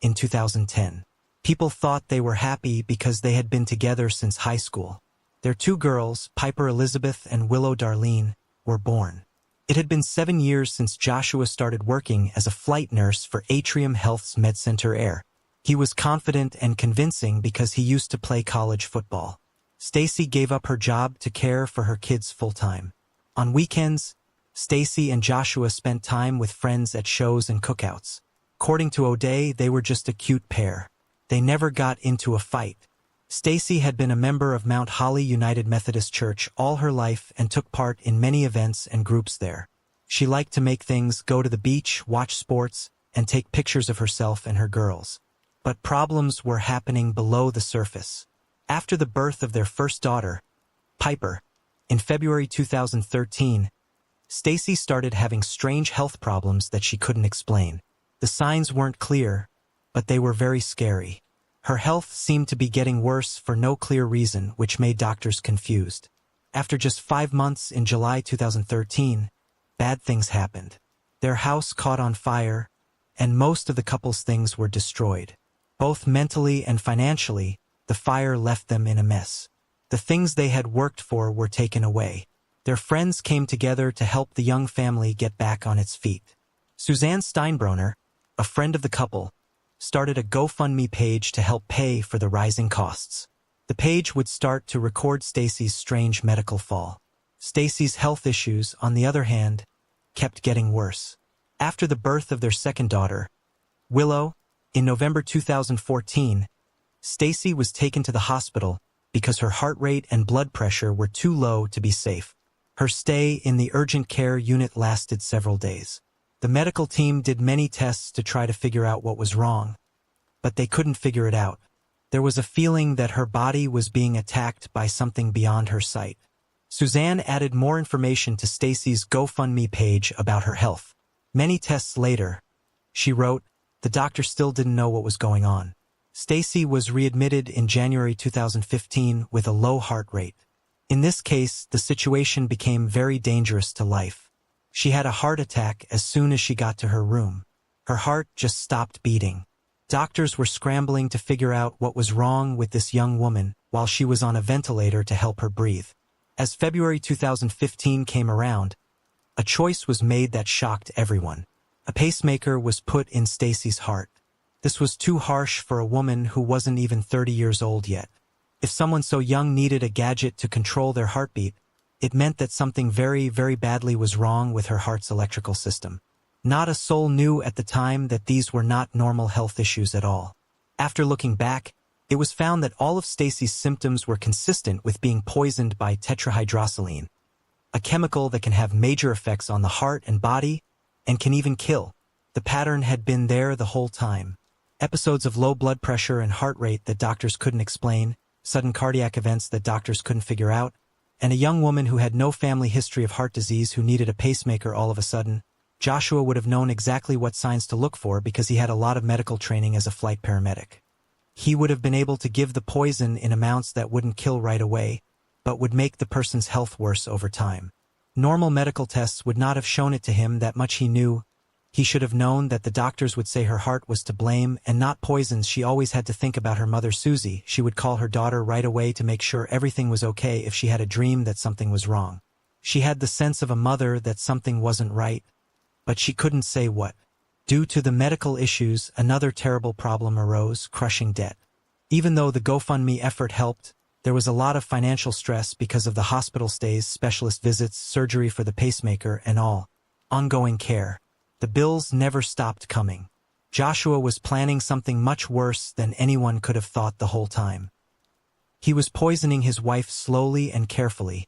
A: in 2010. People thought they were happy because they had been together since high school. Their 2 girls, Piper Elizabeth and Willow Darlene, were born. It had been 7 years since Joshua started working as a flight nurse for Atrium Health's MedCenter Air. He was confident and convincing because he used to play college football. Stacy gave up her job to care for her kids full-time. On weekends, Stacy and Joshua spent time with friends at shows and cookouts. According to O'Day, they were just a cute pair. They never got into a fight. Stacy had been a member of Mount Holly United Methodist Church all her life and took part in many events and groups there. She liked to make things, go to the beach, watch sports, and take pictures of herself and her girls. But problems were happening below the surface. After the birth of their first daughter, Piper, in February 2013, Stacy started having strange health problems that she couldn't explain. The signs weren't clear, but they were very scary. Her health seemed to be getting worse for no clear reason, which made doctors confused. After just 5 months in July 2013, bad things happened. Their house caught on fire, and most of the couple's things were destroyed. Both mentally and financially, the fire left them in a mess. The things they had worked for were taken away. Their friends came together to help the young family get back on its feet. Suzanne Steinbronner, a friend of the couple, started a GoFundMe page to help pay for the rising costs. The page would start to record Stacy's strange medical fall. Stacy's health issues, on the other hand, kept getting worse. After the birth of their second daughter, Willow, in November 2014, Stacy was taken to the hospital because her heart rate and blood pressure were too low to be safe. Her stay in the urgent care unit lasted several days. The medical team did many tests to try to figure out what was wrong, but they couldn't figure it out. There was a feeling that her body was being attacked by something beyond her sight. Suzanne added more information to Stacy's GoFundMe page about her health. Many tests later, she wrote, the doctor still didn't know what was going on. Stacy was readmitted in January 2015 with a low heart rate. In this case, the situation became very dangerous to life. She had a heart attack as soon as she got to her room. Her heart just stopped beating. Doctors were scrambling to figure out what was wrong with this young woman while she was on a ventilator to help her breathe. As February 2015 came around, a choice was made that shocked everyone. A pacemaker was put in Stacy's heart. This was too harsh for a woman who wasn't even 30 years old yet. If someone so young needed a gadget to control their heartbeat, it meant that something very, very badly was wrong with her heart's electrical system. Not a soul knew at the time that these were not normal health issues at all. After looking back, it was found that all of Stacy's symptoms were consistent with being poisoned by tetrahydrosaline, a chemical that can have major effects on the heart and body and can even kill. The pattern had been there the whole time. Episodes of low blood pressure and heart rate that doctors couldn't explain, sudden cardiac events that doctors couldn't figure out, and a young woman who had no family history of heart disease who needed a pacemaker all of a sudden. Joshua would have known exactly what signs to look for because he had a lot of medical training as a flight paramedic. He would have been able to give the poison in amounts that wouldn't kill right away, but would make the person's health worse over time. Normal medical tests would not have shown it to him that much. He knew. He should have known that the doctors would say her heart was to blame and not poisons. She always had to think about her mother Susie. She would call her daughter right away to make sure everything was okay if she had a dream that something was wrong. She had the sense of a mother that something wasn't right, but she couldn't say what. Due to the medical issues, another terrible problem arose, crushing debt. Even though the GoFundMe effort helped, there was a lot of financial stress because of the hospital stays, specialist visits, surgery for the pacemaker, and all ongoing care. The bills never stopped coming. Joshua was planning something much worse than anyone could have thought the whole time. He was poisoning his wife slowly and carefully,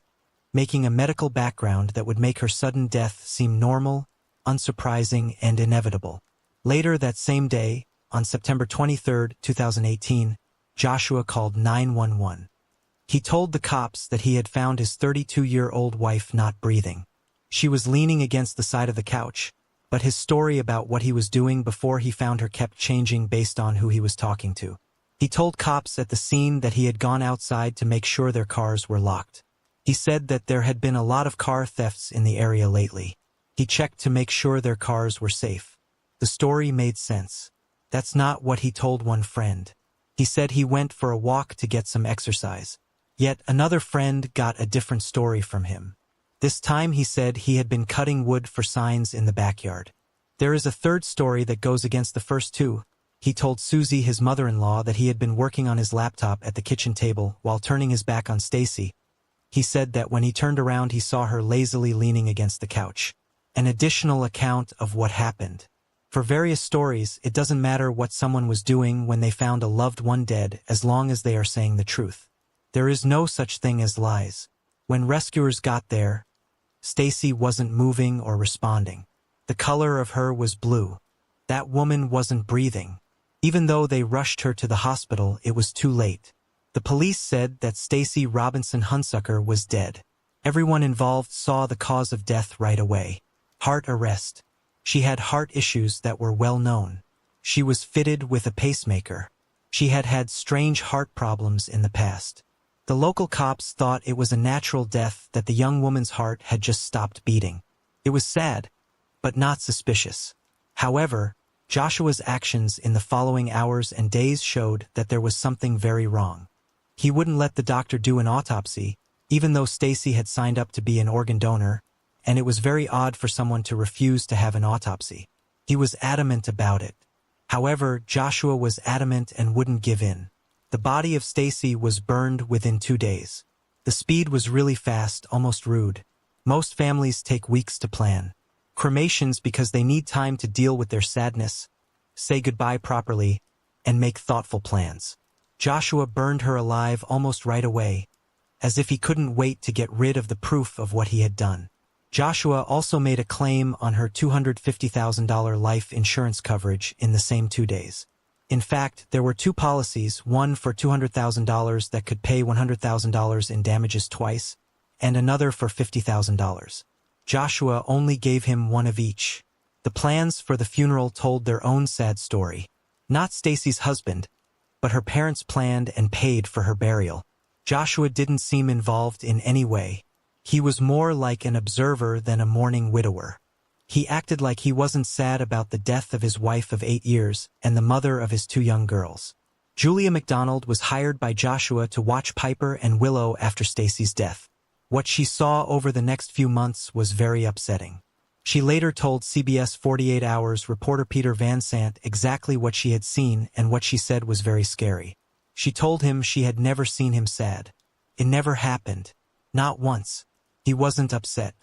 A: making a medical background that would make her sudden death seem normal, unsurprising, and inevitable. Later that same day, on September 23, 2018, Joshua called 911. He told the cops that he had found his 32-year-old wife not breathing. She was leaning against the side of the couch, but his story about what he was doing before he found her kept changing based on who he was talking to. He told cops at the scene that he had gone outside to make sure their cars were locked. He said that there had been a lot of car thefts in the area lately. He checked to make sure their cars were safe. The story made sense. That's not what he told one friend. He said he went for a walk to get some exercise. Yet another friend got a different story from him. This time he said he had been cutting wood for signs in the backyard. There is a third story that goes against the first two. He told Susie, his mother-in-law, that he had been working on his laptop at the kitchen table while turning his back on Stacy. He said that when he turned around he saw her lazily leaning against the couch. An additional account of what happened. For various stories, it doesn't matter what someone was doing when they found a loved one dead as long as they are saying the truth. There is no such thing as lies. When rescuers got there, Stacy wasn't moving or responding. The color of her was blue. That woman wasn't breathing. Even though they rushed her to the hospital, it was too late. The police said that Stacy Robinson Hunsucker was dead. Everyone involved saw the cause of death right away. Heart arrest. She had heart issues that were well known. She was fitted with a pacemaker. She had had strange heart problems in the past. The local cops thought it was a natural death, that the young woman's heart had just stopped beating. It was sad, but not suspicious. However, Joshua's actions in the following hours and days showed that there was something very wrong. He wouldn't let the doctor do an autopsy, even though Stacy had signed up to be an organ donor, and it was very odd for someone to refuse to have an autopsy. He was adamant about it. However, Joshua was adamant and wouldn't give in. The body of Stacy was burned within 2 days. The speed was really fast, almost rude. Most families take weeks to plan cremations because they need time to deal with their sadness, say goodbye properly, and make thoughtful plans. Joshua burned her alive almost right away, as if he couldn't wait to get rid of the proof of what he had done. Joshua also made a claim on her $250,000 life insurance coverage in the same 2 days. In fact, there were 2 policies, one for $200,000 that could pay $100,000 in damages twice, and another for $50,000. Joshua only gave him one of each. The plans for the funeral told their own sad story. Not Stacy's husband, but her parents planned and paid for her burial. Joshua didn't seem involved in any way. He was more like an observer than a mourning widower. He acted like he wasn't sad about the death of his wife of 8 years and the mother of his 2 young girls. Julia McDonald was hired by Joshua to watch Piper and Willow after Stacy's death. What she saw over the next few months was very upsetting. She later told CBS 48 Hours reporter Peter Van Sant exactly what she had seen, and what she said was very scary. She told him she had never seen him sad. It never happened. Not once. He wasn't upset.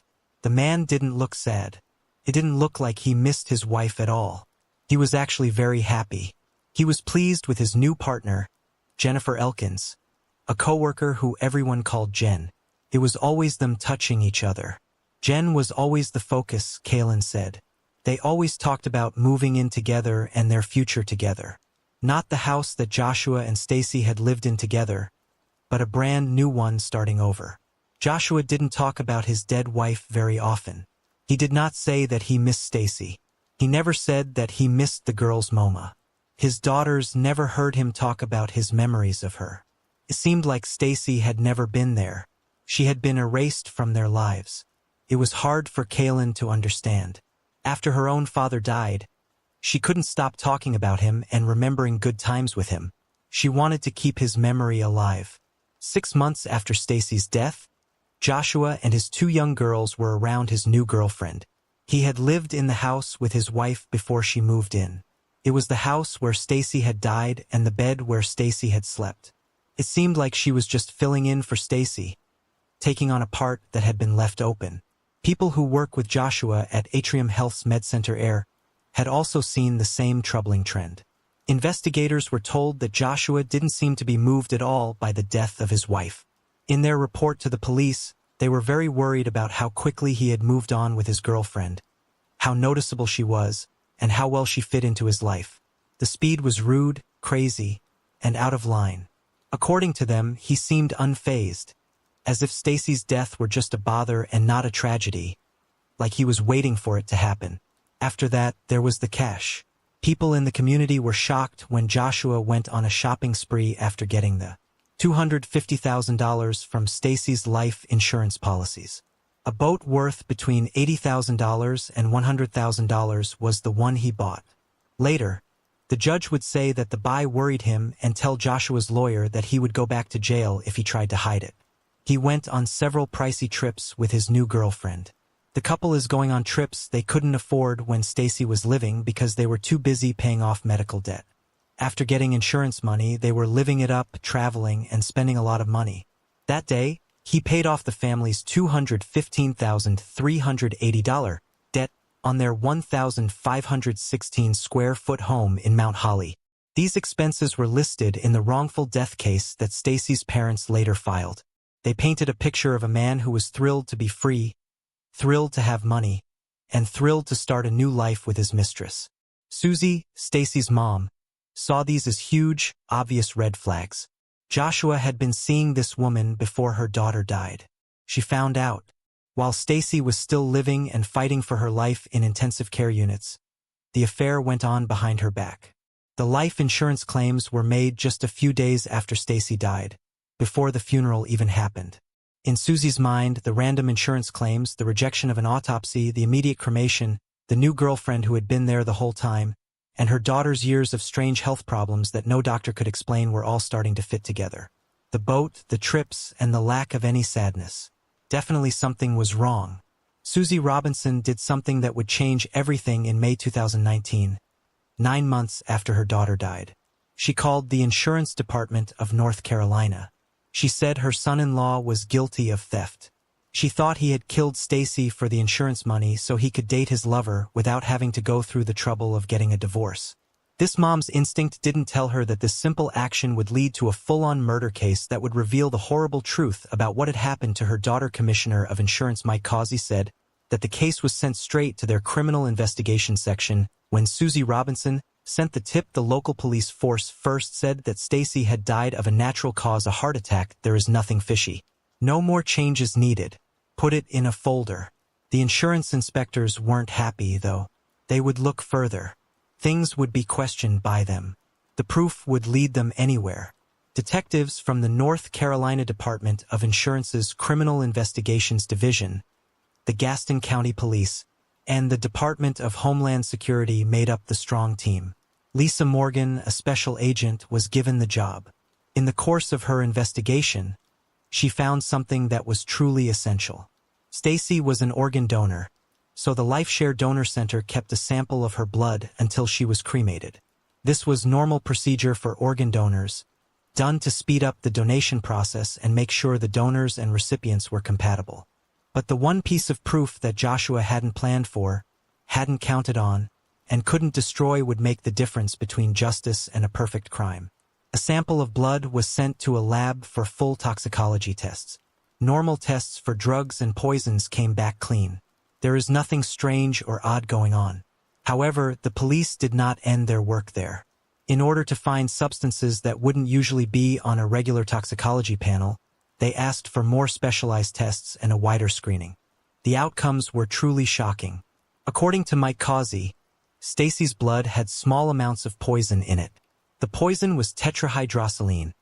A: The man didn't look sad. It didn't look like he missed his wife at all. He was actually very happy. He was pleased with his new partner, Jennifer Elkins, a coworker who everyone called Jen. It was always them touching each other. Jen was always the focus, Kaylin said. They always talked about moving in together and their future together. Not the house that Joshua and Stacy had lived in together, but a brand new one starting over. Joshua didn't talk about his dead wife very often. He did not say that he missed Stacy. He never said that he missed the girl's MoMA. His daughters never heard him talk about his memories of her. It seemed like Stacy had never been there. She had been erased from their lives. It was hard for Kaylin to understand. After her own father died, she couldn't stop talking about him and remembering good times with him. She wanted to keep his memory alive. 6 months after Stacy's death, Joshua and his 2 young girls were around his new girlfriend. He had lived in the house with his wife before she moved in. It was the house where Stacy had died and the bed where Stacy had slept. It seemed like she was just filling in for Stacy, taking on a part that had been left open. People who work with Joshua at Atrium Health's MedCenter Air had also seen the same troubling trend. Investigators were told that Joshua didn't seem to be moved at all by the death of his wife. In their report to the police, they were very worried about how quickly he had moved on with his girlfriend, how noticeable she was, and how well she fit into his life. The speed was rude, crazy, and out of line. According to them, he seemed unfazed, as if Stacy's death were just a bother and not a tragedy, like he was waiting for it to happen. After that, there was the cash. People in the community were shocked when Joshua went on a shopping spree after getting the $250,000 from Stacy's life insurance policies. A boat worth between $80,000 and $100,000 was the one he bought. Later, the judge would say that the buy worried him and tell Joshua's lawyer that he would go back to jail if he tried to hide it. He went on several pricey trips with his new girlfriend. The couple is going on trips they couldn't afford when Stacy was living because they were too busy paying off medical debt. After getting insurance money, they were living it up, traveling, and spending a lot of money. That day, he paid off the family's $215,380 debt on their 1,516-square-foot home in Mount Holly. These expenses were listed in the wrongful death case that Stacy's parents later filed. They painted a picture of a man who was thrilled to be free, thrilled to have money, and thrilled to start a new life with his mistress. Susie, Stacy's mom, saw these as huge, obvious red flags. Joshua had been seeing this woman before her daughter died. She found out, while Stacy was still living and fighting for her life in intensive care units, the affair went on behind her back. The life insurance claims were made just a few days after Stacy died, before the funeral even happened. In Susie's mind, the random insurance claims, the rejection of an autopsy, the immediate cremation, the new girlfriend who had been there the whole time, and her daughter's years of strange health problems that no doctor could explain were all starting to fit together. The boat, the trips, and the lack of any sadness. Definitely something was wrong. Susie Robinson did something that would change everything in May 2019, 9 months after her daughter died. She called the insurance department of North Carolina. She said her son-in-law was guilty of theft. She thought he had killed Stacy for the insurance money so he could date his lover without having to go through the trouble of getting a divorce. This mom's instinct didn't tell her that this simple action would lead to a full-on murder case that would reveal the horrible truth about what had happened to her daughter. Commissioner of Insurance Mike Causey said that the case was sent straight to their criminal investigation section. When Susie Robinson sent the tip, the local police force first said that Stacy had died of a natural cause, a heart attack. There is nothing fishy. No more changes needed. Put it in a folder. The insurance inspectors weren't happy, though. They would look further. Things would be questioned by them. The proof would lead them anywhere. Detectives from the North Carolina Department of Insurance's Criminal Investigations Division, the Gaston County Police, and the Department of Homeland Security made up the strong team. Lisa Morgan, a special agent, was given the job. In the course of her investigation, she found something that was truly essential. Stacy was an organ donor, so the LifeShare Donor Center kept a sample of her blood until she was cremated. This was normal procedure for organ donors, done to speed up the donation process and make sure the donors and recipients were compatible. But the one piece of proof that Joshua hadn't planned for, hadn't counted on, and couldn't destroy would make the difference between justice and a perfect crime. A sample of blood was sent to a lab for full toxicology tests. Normal tests for drugs and poisons came back clean. There is nothing strange or odd going on. However, the police did not end their work there. In order to find substances that wouldn't usually be on a regular toxicology panel, they asked for more specialized tests and a wider screening. The outcomes were truly shocking. According to Mike Causey, Stacy's blood had small amounts of poison in it. The poison was tetrahydrosaline,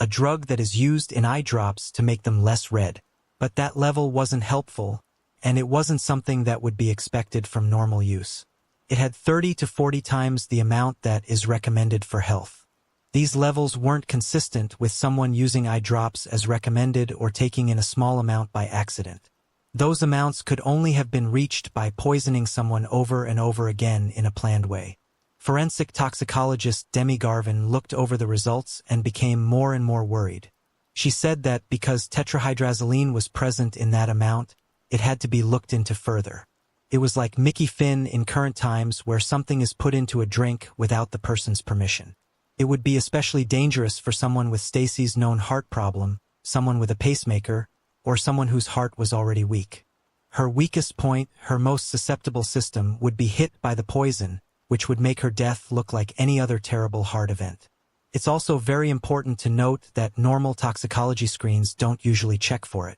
A: a drug that is used in eye drops to make them less red. But that level wasn't helpful, and it wasn't something that would be expected from normal use. It had 30 to 40 times the amount that is recommended for health. These levels weren't consistent with someone using eye drops as recommended or taking in a small amount by accident. Those amounts could only have been reached by poisoning someone over and over again in a planned way. Forensic toxicologist Demi Garvin looked over the results and became more and more worried. She said that because tetrahydrosaline was present in that amount, it had to be looked into further. It was like Mickey Finn in current times, where something is put into a drink without the person's permission. It would be especially dangerous for someone with Stacy's known heart problem, someone with a pacemaker, or someone whose heart was already weak. Her weakest point, her most susceptible system, would be hit by the poison, which would make her death look like any other terrible heart event. It's also very important to note that normal toxicology screens don't usually check for it.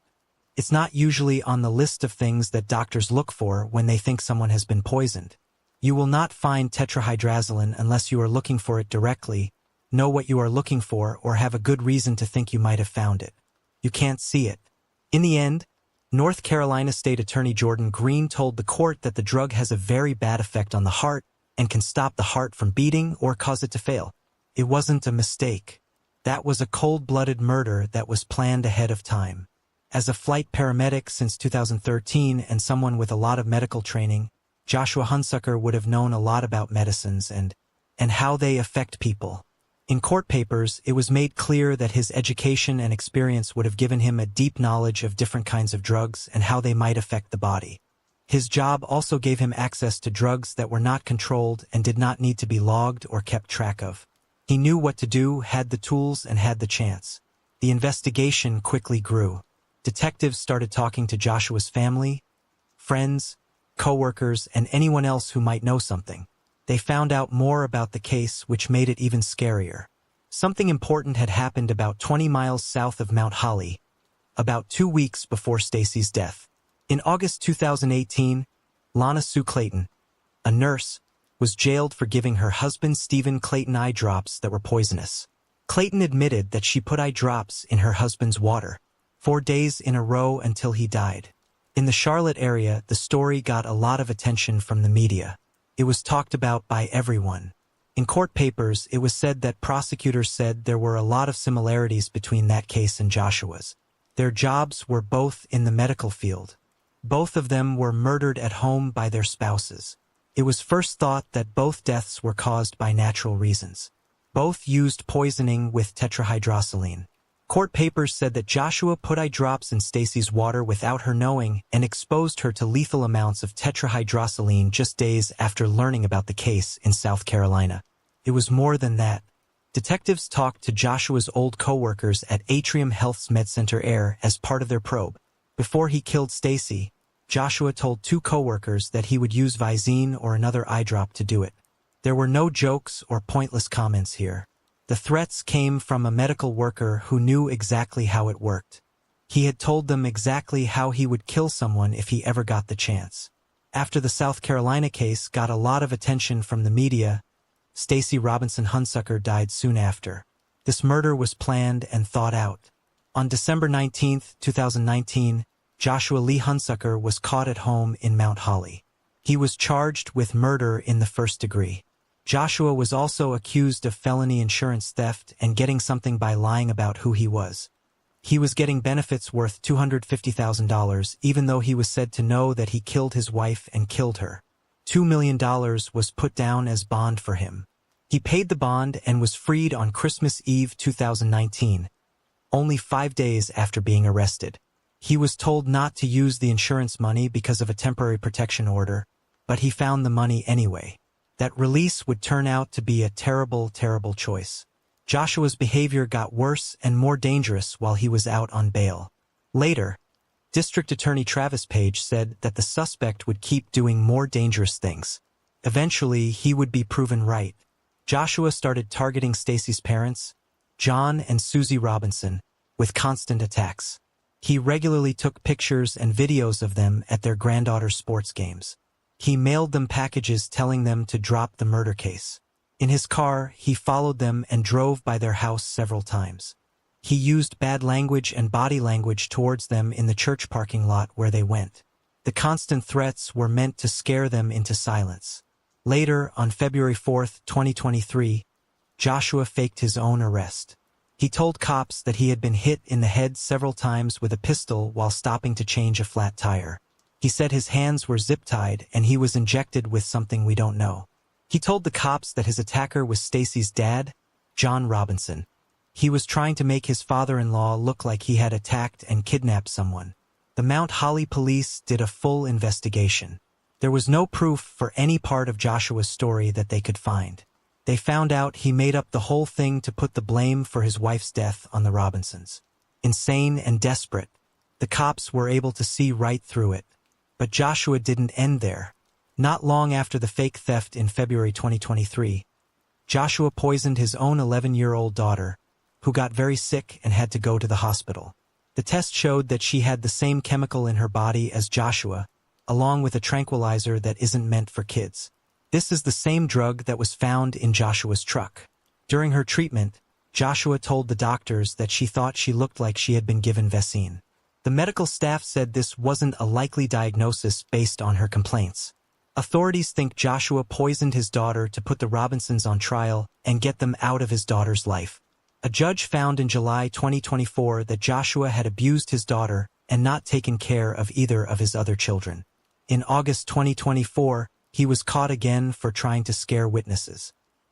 A: It's not usually on the list of things that doctors look for when they think someone has been poisoned. You will not find tetrahydrosaline unless you are looking for it directly, know what you are looking for, or have a good reason to think you might have found it. You can't see it. In the end, North Carolina State Attorney Jordan Green told the court that the drug has a very bad effect on the heart and can stop the heart from beating or cause it to fail. It wasn't a mistake. That was a cold-blooded murder that was planned ahead of time. As a flight paramedic since 2013 and someone with a lot of medical training, Joshua Hunsucker would have known a lot about medicines and how they affect people. In court papers, it was made clear that his education and experience would have given him a deep knowledge of different kinds of drugs and how they might affect the body. His job also gave him access to drugs that were not controlled and did not need to be logged or kept track of. He knew what to do, had the tools, and had the chance. The investigation quickly grew. Detectives started talking to Joshua's family, friends, co-workers, and anyone else who might know something. They found out more about the case, which made it even scarier. Something important had happened about 20 miles south of Mount Holly, about 2 weeks before Stacy's death. In August 2018, Lana Sue Clayton, a nurse, was jailed for giving her husband Stephen Clayton eye drops that were poisonous. Clayton admitted that she put eye drops in her husband's water 4 days in a row until he died. In the Charlotte area, the story got a lot of attention from the media. It was talked about by everyone. In court papers, it was said that prosecutors said there were a lot of similarities between that case and Joshua's. Their jobs were both in the medical field. Both of them were murdered at home by their spouses. It was first thought that both deaths were caused by natural reasons. Both used poisoning with tetrahydrosaline. Court papers said that Joshua put eye drops in Stacy's water without her knowing and exposed her to lethal amounts of tetrahydrosaline just days after learning about the case in South Carolina. It was more than that. Detectives talked to Joshua's old co-workers at Atrium Health's MedCenter Air as part of their probe. Before he killed Stacy, Joshua told 2 co-workers that he would use Visine or another eye drop to do it. There were no jokes or pointless comments here. The threats came from a medical worker who knew exactly how it worked. He had told them exactly how he would kill someone if he ever got the chance. After the South Carolina case got a lot of attention from the media, Stacy Robinson Hunsucker died soon after. This murder was planned and thought out. On December 19, 2019, Joshua Lee Hunsucker was caught at home in Mount Holly. He was charged with murder in the first degree. Joshua was also accused of felony insurance theft and getting something by lying about who he was. He was getting benefits worth $250,000, even though he was said to know that he killed his wife and killed her. $2 million was put down as bond for him. He paid the bond and was freed on Christmas Eve 2019, only 5 days after being arrested. He was told not to use the insurance money because of a temporary protection order, but he found the money anyway. That release would turn out to be a terrible, terrible choice. Joshua's behavior got worse and more dangerous while he was out on bail. Later, District Attorney Travis Page said that the suspect would keep doing more dangerous things. Eventually, he would be proven right. Joshua started targeting Stacy's parents, John and Susie Robinson, with constant attacks. He regularly took pictures and videos of them at their granddaughter's sports games. He mailed them packages telling them to drop the murder case. In his car, he followed them and drove by their house several times. He used bad language and body language towards them in the church parking lot where they went. The constant threats were meant to scare them into silence. Later, on February 4, 2023, Joshua faked his own arrest. He told cops that he had been hit in the head several times with a pistol while stopping to change a flat tire. He said his hands were zip-tied and he was injected with something we don't know. He told the cops that his attacker was Stacy's dad, John Robinson. He was trying to make his father-in-law look like he had attacked and kidnapped someone. The Mount Holly police did a full investigation. There was no proof for any part of Joshua's story that they could find. They found out he made up the whole thing to put the blame for his wife's death on the Robinsons. Insane and desperate, the cops were able to see right through it. But Joshua didn't end there. Not long after the fake theft in February 2023, Joshua poisoned his own 11-year-old daughter, who got very sick and had to go to the hospital. The test showed that she had the same chemical in her body as Joshua, along with a tranquilizer that isn't meant for kids. This is the same drug that was found in Joshua's truck. During her treatment, Joshua told the doctors that she thought she looked like she had been given Visine. The medical staff said this wasn't a likely diagnosis based on her complaints. Authorities think Joshua poisoned his daughter to put the Robinsons on trial and get them out of his daughter's life. A judge found in July 2024 that Joshua had abused his daughter and not taken care of either of his other children. In August 2024, he was caught again for trying to scare witnesses.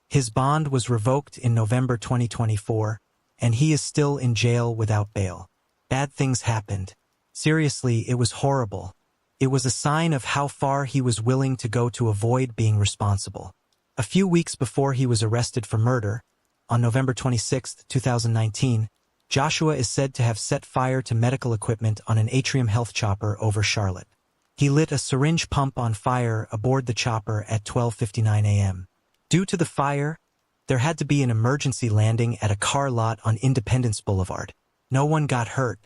A: His bond was revoked in November 2024, and he is still in jail without bail. Bad things happened. Seriously, it was horrible. It was a sign of how far he was willing to go to avoid being responsible. A few weeks before he was arrested for murder, on November 26, 2019, Joshua is said to have set fire to medical equipment on an Atrium Health chopper over Charlotte. He lit a syringe pump on fire aboard the chopper at 12:59 a.m. Due to the fire, there had to be an emergency landing at a car lot on Independence Boulevard. No one got hurt.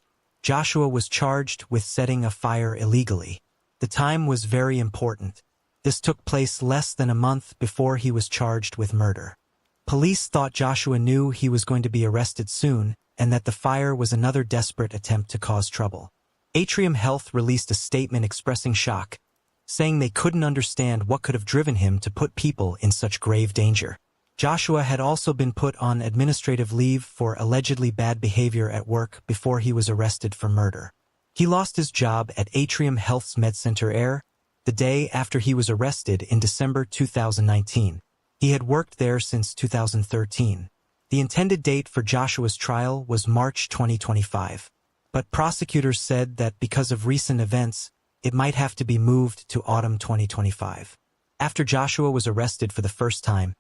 A: Joshua was charged with setting a fire illegally. The time was very important. This took place less than a month before he was charged with murder. Police thought Joshua knew he was going to be arrested soon and that the fire was another desperate attempt to cause trouble. Atrium Health released a statement expressing shock, saying they couldn't understand what could have driven him to put people in such grave danger. Joshua had also been put on administrative leave for allegedly bad behavior at work before he was arrested for murder. He lost his job at Atrium Health's MedCenter Air the day after he was arrested in December 2019. He had worked there since 2013. The intended date for Joshua's trial was March 2025, but prosecutors said that because of recent events, it might have to be moved to autumn 2025. After Joshua was arrested for the first time,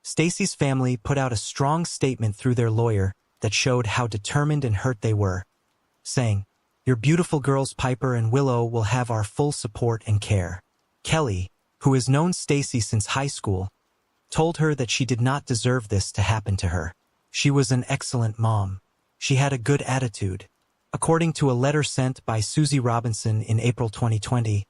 A: Stacy's family put out a strong statement through their lawyer that showed how determined and hurt they were, saying, "Your beautiful girls Piper and Willow will have our full support and care." Kelly, who has known Stacy since high school, told her that she did not deserve this to happen to her. She was an excellent mom. She had a good attitude. According to a letter sent by Susie Robinson in April 2020,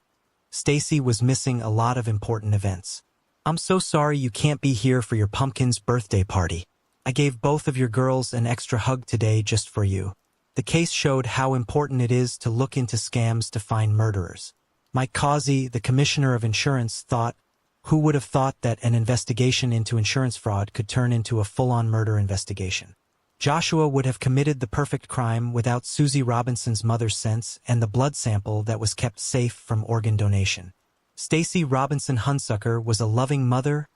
A: Stacy was missing a lot of important events. "I'm so sorry you can't be here for your pumpkin's birthday party. I gave both of your girls an extra hug today just for you." The case showed how important it is to look into scams to find murderers. Mike Causey, the commissioner of insurance, thought, "Who would have thought that an investigation into insurance fraud could turn into a full-on murder investigation?" Joshua would have committed the perfect crime without Susie Robinson's mother's sense and the blood sample that was kept safe from organ donation. Stacy Robinson Hunsucker was a loving mother,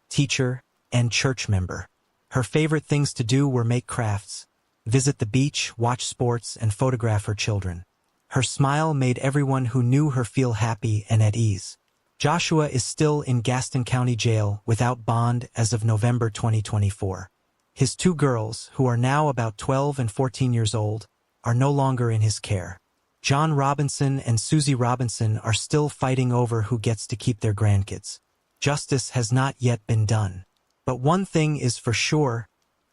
A: teacher, and church member. Her favorite things to do were make crafts, visit the beach, watch sports, and photograph her children. Her smile made everyone who knew her feel happy and at ease. Joshua is still in Gaston County Jail without bond as of November 2024. His two girls, who are now about 12 and 14 years old, are no longer in his care. John Robinson and Susie Robinson are still fighting over who gets to keep their grandkids. Justice has not yet been done. But one thing is for sure,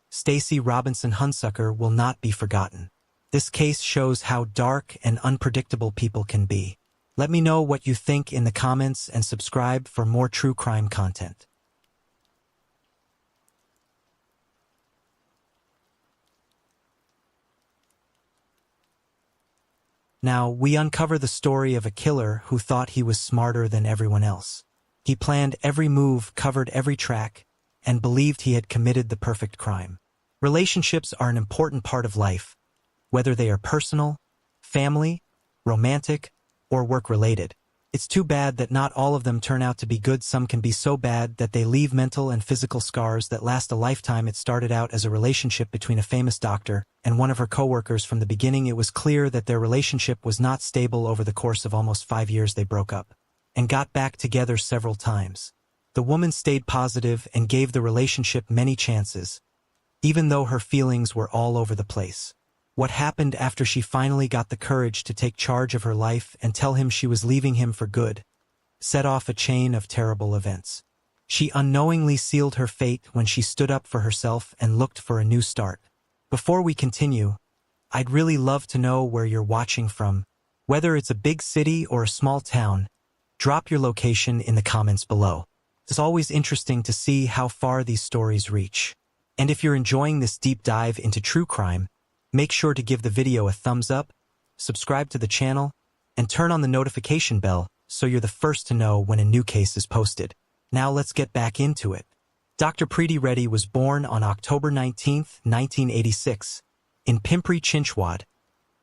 A: Stacy Robinson Hunsucker will not be forgotten. This case shows how dark and unpredictable people can be. Let me know what you think in the comments and subscribe for more true crime content. Now, we uncover the story of a killer who thought he was smarter than everyone else. He planned every move, covered every track, and believed he had committed the perfect crime. Relationships are an important part of life, whether they are personal, family, romantic, or work-related. It's too bad that not all of them turn out to be good. Some can be so bad that they leave mental and physical scars that last a lifetime. It started out as a relationship between a famous doctor and one of her coworkers. From the beginning, it was clear that their relationship was not stable. Over the course of almost 5 years, they broke up and got back together several times. The woman stayed positive and gave the relationship many chances, even though her feelings were all over the place. What happened after she finally got the courage to take charge of her life and tell him she was leaving him for good set off a chain of terrible events. She unknowingly sealed her fate when she stood up for herself and looked for a new start. Before we continue, I'd really love to know where you're watching from. Whether it's a big city or a small town, drop your location in the comments below. It's always interesting to see how far these stories reach. And if you're enjoying this deep dive into true crime, make sure to give the video a thumbs up, subscribe to the channel, and turn on the notification bell so you're the first to know when a new case is posted. Now let's get back into it. Dr. Preeti Reddy was born on October 19, 1986, in Pimpri Chinchwad,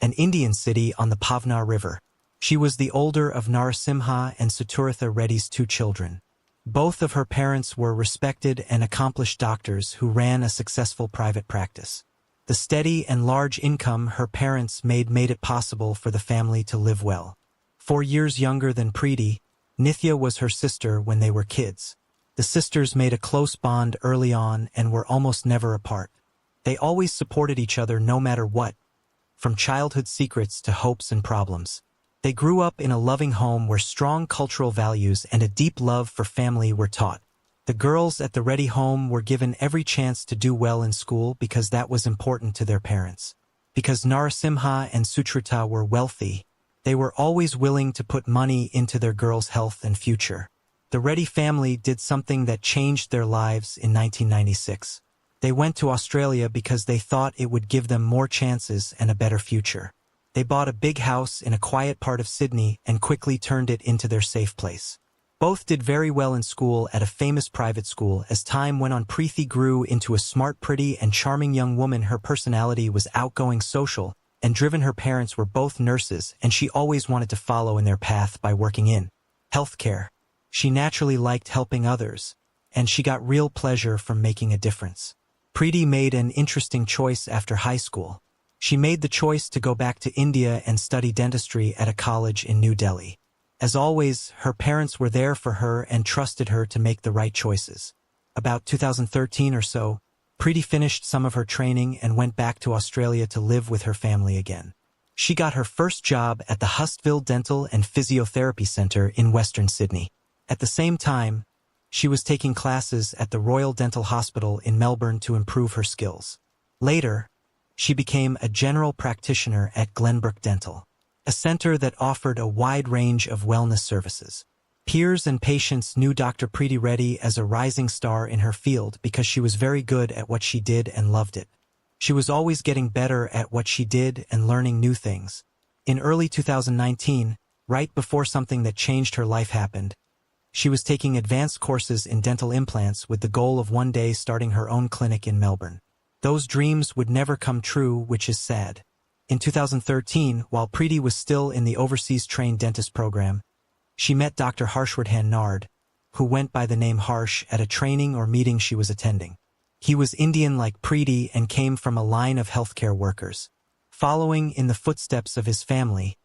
A: an Indian city on the Pavnar River. She was the older of Narasimha and Suturatha Reddy's two children. Both of her parents were respected and accomplished doctors who ran a successful private practice. The steady and large income her parents made it possible for the family to live well. 4 years younger than Preeti, Nithya was her sister when they were kids. The sisters made a close bond early on and were almost never apart. They always supported each other no matter what, from childhood secrets to hopes and problems. They grew up in a loving home where strong cultural values and a deep love for family were taught. The girls at the Reddy home were given every chance to do well in school because that was important to their parents. Because Narasimha and Suchrita were wealthy, they were always willing to put money into their girls' health and future. The Reddy family did something that changed their lives in 1996. They went to Australia because they thought it would give them more chances and a better future. They bought a big house in a quiet part of Sydney and quickly turned it into their safe place. Both did very well in school at a famous private school. As time went on, Preeti grew into a smart, pretty, and charming young woman. Her personality was outgoing, social, and driven. Her parents were both nurses, and she always wanted to follow in their path by working in healthcare. She naturally liked helping others, and she got real pleasure from making a difference. Preeti made an interesting choice after high school. She made the choice to go back to India and study dentistry at a college in New Delhi. As always, her parents were there for her and trusted her to make the right choices. About 2013 or so, Preeti finished some of her training and went back to Australia to live with her family again. She got her first job at the Hustville Dental and Physiotherapy Centre in Western Sydney. At the same time, she was taking classes at the Royal Dental Hospital in Melbourne to improve her skills. Later, she became a general practitioner at Glenbrook Dental, a centre that offered a wide range of wellness services. Peers and patients knew Dr. Preeti Reddy as a rising star in her field because she was very good at what she did and loved it. She was always getting better at what she did and learning new things. In early 2019, right before something that changed her life happened, she was taking advanced courses in dental implants with the goal of one day starting her own clinic in Melbourne. Those dreams would never come true, which is sad. In 2013, while Preeti was still in the overseas trained dentist program, she met Dr. Harshwardhan Nard, who went by the name Harsh, at a training or meeting she was attending. He was Indian like Preeti and came from a line of healthcare workers. Following in the footsteps of his family,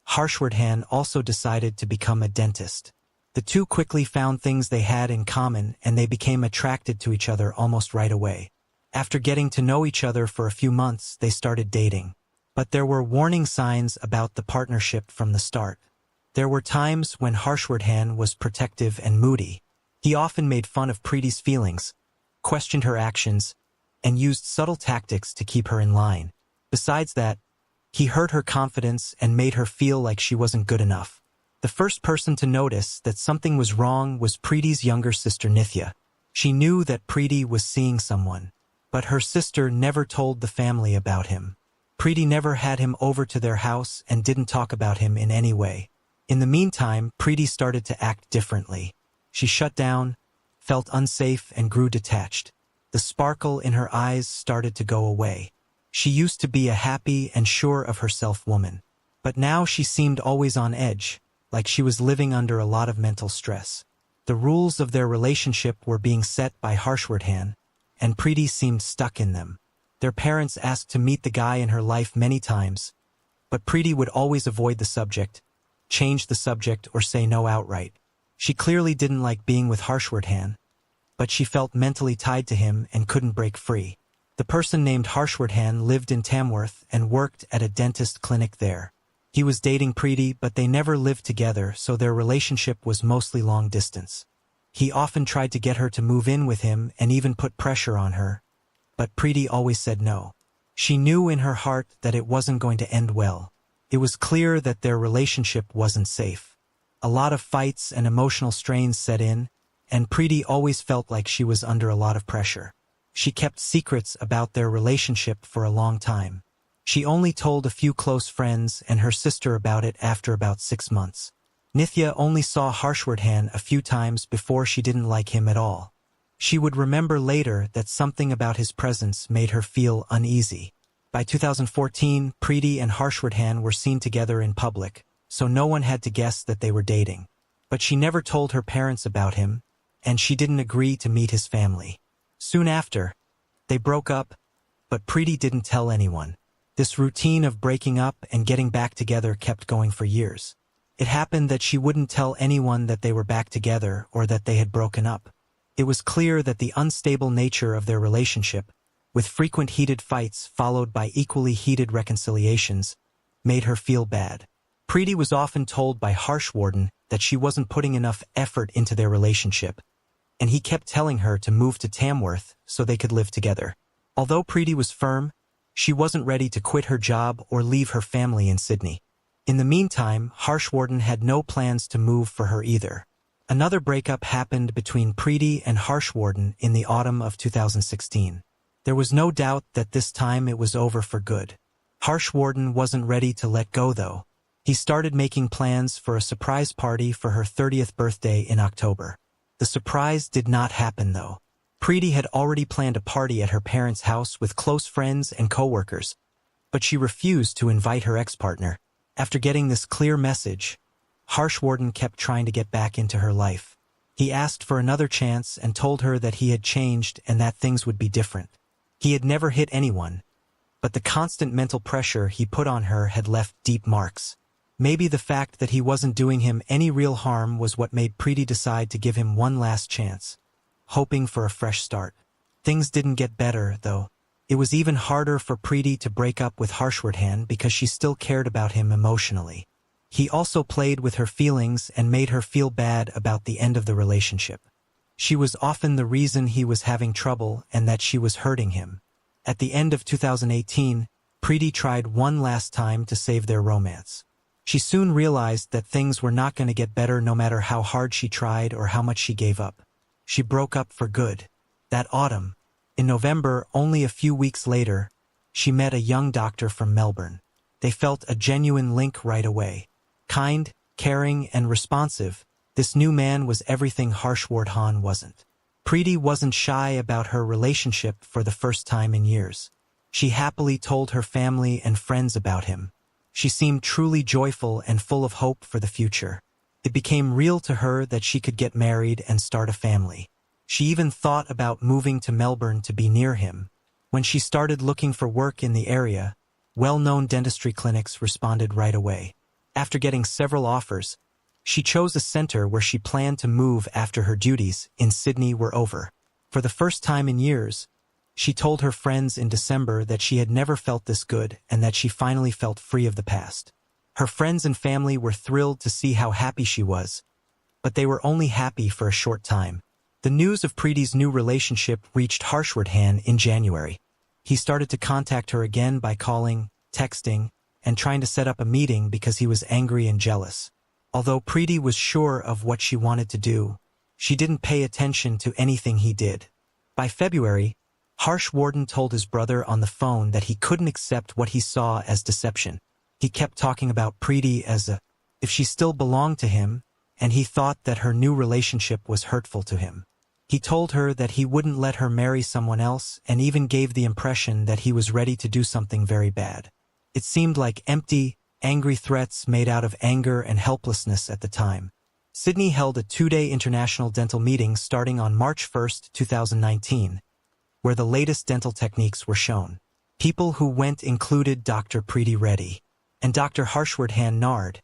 A: Harshwardhan also decided to become a dentist. The two quickly found things they had in common and they became attracted to each other almost right away. After getting to know each other for a few months, they started dating. But there were warning signs about the partnership from the start. There were times when Harshwardhan was protective and moody. He often made fun of Preeti's feelings, questioned her actions, and used subtle tactics to keep her in line. Besides that, he hurt her confidence and made her feel like she wasn't good enough. The first person to notice that something was wrong was Preeti's younger sister Nithya. She knew that Preeti was seeing someone, but her sister never told the family about him. Preeti never had him over to their house and didn't talk about him in any way. In the meantime, Preeti started to act differently. She shut down, felt unsafe, and grew detached. The sparkle in her eyes started to go away. She used to be a happy and sure of herself woman. But now she seemed always on edge, like she was living under a lot of mental stress. The rules of their relationship were being set by Harshwardhan, and Preeti seemed stuck in them. Their parents asked to meet the guy in her life many times, but Preeti would always avoid the subject, change the subject, or say no outright. She clearly didn't like being with Harshwardhan, but she felt mentally tied to him and couldn't break free. The person named Harshwardhan lived in Tamworth and worked at a dentist clinic there. He was dating Preeti, but they never lived together, so their relationship was mostly long distance. He often tried to get her to move in with him and even put pressure on her, but Preeti always said no. She knew in her heart that it wasn't going to end well. It was clear that their relationship wasn't safe. A lot of fights and emotional strains set in, and Preeti always felt like she was under a lot of pressure. She kept secrets about their relationship for a long time. She only told a few close friends and her sister about it after about 6 months. Nithya only saw Harshwardhan a few times before she didn't like him at all. She would remember later that something about his presence made her feel uneasy. By 2014, Preeti and Harshwardhan were seen together in public, so no one had to guess that they were dating. But she never told her parents about him, and she didn't agree to meet his family. Soon after, they broke up, but Preeti didn't tell anyone. This routine of breaking up and getting back together kept going for years. It happened that she wouldn't tell anyone that they were back together or that they had broken up. It was clear that the unstable nature of their relationship, with frequent heated fights followed by equally heated reconciliations, made her feel bad. Preeti was often told by Harshwarden that she wasn't putting enough effort into their relationship, and he kept telling her to move to Tamworth so they could live together. Although Preeti was firm, she wasn't ready to quit her job or leave her family in Sydney. In the meantime, Harshwarden had no plans to move for her either. Another breakup happened between Preeti and Harshwarden in the autumn of 2016. There was no doubt that this time it was over for good. Harshwarden wasn't ready to let go though. He started making plans for a surprise party for her 30th birthday in October. The surprise did not happen though. Preeti had already planned a party at her parents' house with close friends and co-workers, but she refused to invite her ex-partner. After getting this clear message, Harshwarden kept trying to get back into her life. He asked for another chance and told her that he had changed and that things would be different. He had never hit anyone, but the constant mental pressure he put on her had left deep marks. Maybe the fact that he wasn't doing him any real harm was what made Preeti decide to give him one last chance, hoping for a fresh start. Things didn't get better, though. It was even harder for Preeti to break up with Harshwarden because she still cared about him emotionally. He also played with her feelings and made her feel bad about the end of the relationship. She was often the reason he was having trouble and that she was hurting him. At the end of 2018, Preeti tried one last time to save their romance. She soon realized that things were not going to get better no matter how hard she tried or how much she gave up. She broke up for good. That autumn, in November, only a few weeks later, she met a young doctor from Melbourne. They felt a genuine link right away. Kind, caring, and responsive, this new man was everything Harshwarden wasn't. Preeti wasn't shy about her relationship for the first time in years. She happily told her family and friends about him. She seemed truly joyful and full of hope for the future. It became real to her that she could get married and start a family. She even thought about moving to Melbourne to be near him. When she started looking for work in the area, well-known dentistry clinics responded right away. After getting several offers, she chose a center where she planned to move after her duties in Sydney were over. For the first time in years, she told her friends in December that she had never felt this good and that she finally felt free of the past. Her friends and family were thrilled to see how happy she was, but they were only happy for a short time. The news of Preeti's new relationship reached Harshwarden in January. He started to contact her again by calling, texting, and trying to set up a meeting because he was angry and jealous. Although Preeti was sure of what she wanted to do, she didn't pay attention to anything he did. By February, Harshwarden told his brother on the phone that he couldn't accept what he saw as deception. He kept talking about Preeti as if she still belonged to him, and he thought that her new relationship was hurtful to him. He told her that he wouldn't let her marry someone else and even gave the impression that he was ready to do something very bad. It seemed like empty, angry threats made out of anger and helplessness at the time. Sydney held a 2-day international dental meeting starting on March 1, 2019, where the latest dental techniques were shown. People who went included Dr. Preeti Reddy and Dr. Harshwarden Nard,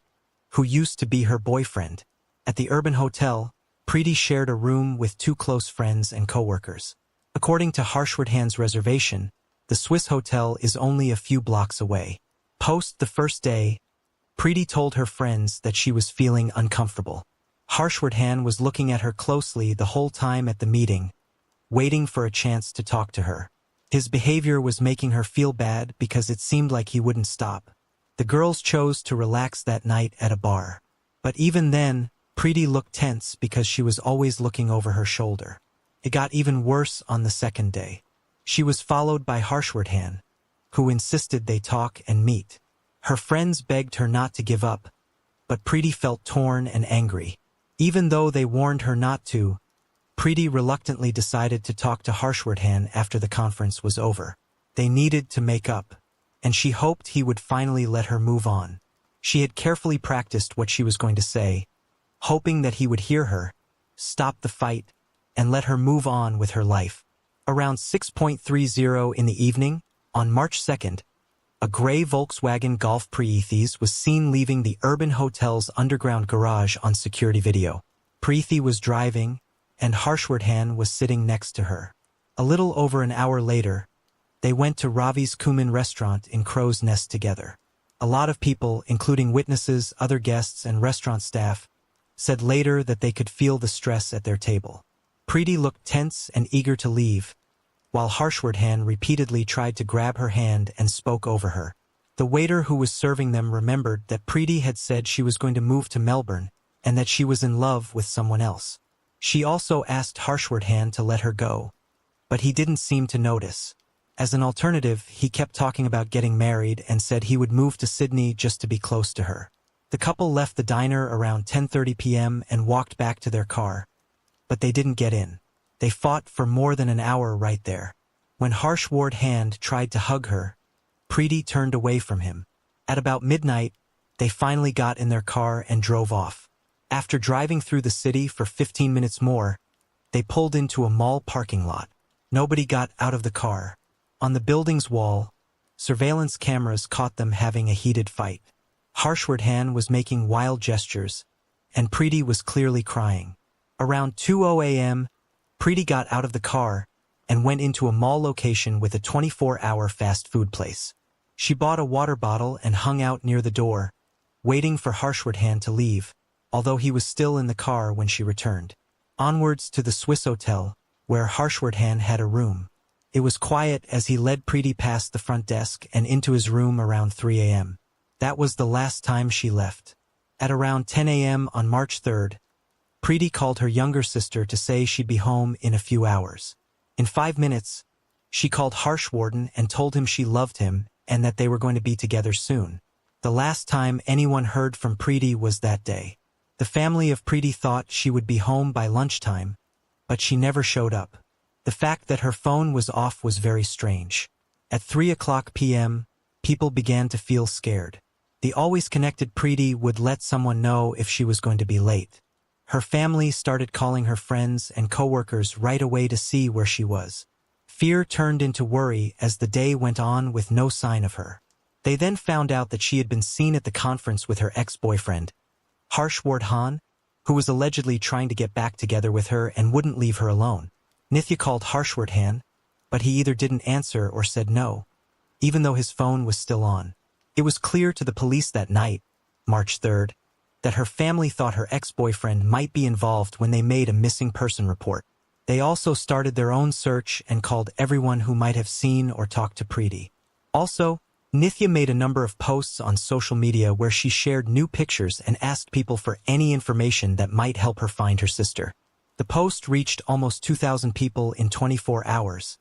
A: who used to be her boyfriend. At the Urban Hotel, Preeti shared a room with 2 close friends and co-workers. According to Harshwarden's reservation, the Swiss hotel is only a few blocks away. Post the first day, Preeti told her friends that she was feeling uncomfortable. Harshwarden was looking at her closely the whole time at the meeting, waiting for a chance to talk to her. His behavior was making her feel bad because it seemed like he wouldn't stop. The girls chose to relax that night at a bar. But even then, Preeti looked tense because she was always looking over her shoulder. It got even worse on the second day. She was followed by Harshwarden, who insisted they talk and meet. Her friends begged her not to give up, but Preeti felt torn and angry. Even though they warned her not to, Preeti reluctantly decided to talk to Harshwarden after the conference was over. They needed to make up, and she hoped he would finally let her move on. She had carefully practiced what she was going to say, hoping that he would hear her, stop the fight, and let her move on with her life. Around 6:30 in the evening, on March 2nd, A gray Volkswagen Golf Preethes was seen leaving the Urban Hotel's underground garage on security video. Preethi was driving, and Harshwardhan was sitting next to her. A little over an hour later, they went to Ravi's Kumin restaurant in Crow's Nest together. A lot of people, including witnesses, other guests, and restaurant staff, said later that they could feel the stress at their table. Preeti looked tense and eager to leave, while Harshwardhan repeatedly tried to grab her hand and spoke over her. The waiter who was serving them remembered that Preeti had said she was going to move to Melbourne and that she was in love with someone else. She also asked Harshwardhan to let her go, but he didn't seem to notice. As an alternative, he kept talking about getting married and said he would move to Sydney just to be close to her. The couple left the diner around 10:30 p.m. and walked back to their car, but they didn't get in. They fought for more than an hour right there. When Harshwardhan tried to hug her, Preeti turned away from him. At about midnight, they finally got in their car and drove off. After driving through the city for 15 minutes more, they pulled into a mall parking lot. Nobody got out of the car. On the building's wall, surveillance cameras caught them having a heated fight. Harshwardhan was making wild gestures, and Preeti was clearly crying. Around 2:00 a.m., Preeti got out of the car and went into a mall location with a 24-hour fast food place. She bought a water bottle and hung out near the door, waiting for Harshwardhan to leave, although he was still in the car when she returned. Onwards to the Swiss hotel, where Harshwardhan had a room. It was quiet as he led Preeti past the front desk and into his room around 3 a.m. That was the last time she left. At around 10 a.m. on March 3rd, Preeti called her younger sister to say she'd be home in a few hours. In 5 minutes, she called Harshwardhan and told him she loved him and that they were going to be together soon. The last time anyone heard from Preeti was that day. The family of Preeti thought she would be home by lunchtime, but she never showed up. The fact that her phone was off was very strange. At 3:00 p.m., people began to feel scared. The always connected Preeti would let someone know if she was going to be late. Her family started calling her friends and coworkers right away to see where she was. Fear turned into worry as the day went on with no sign of her. They then found out that she had been seen at the conference with her ex-boyfriend, Harshwardhan, who was allegedly trying to get back together with her and wouldn't leave her alone. Nithya called Harshwardhan, but he either didn't answer or said no, even though his phone was still on. It was clear to the police that night, March 3rd, that her family thought her ex-boyfriend might be involved when they made a missing person report. They also started their own search and called everyone who might have seen or talked to Preeti. Also, Nithya made a number of posts on social media where she shared new pictures and asked people for any information that might help her find her sister. The post reached almost 2,000 people in 24 hours,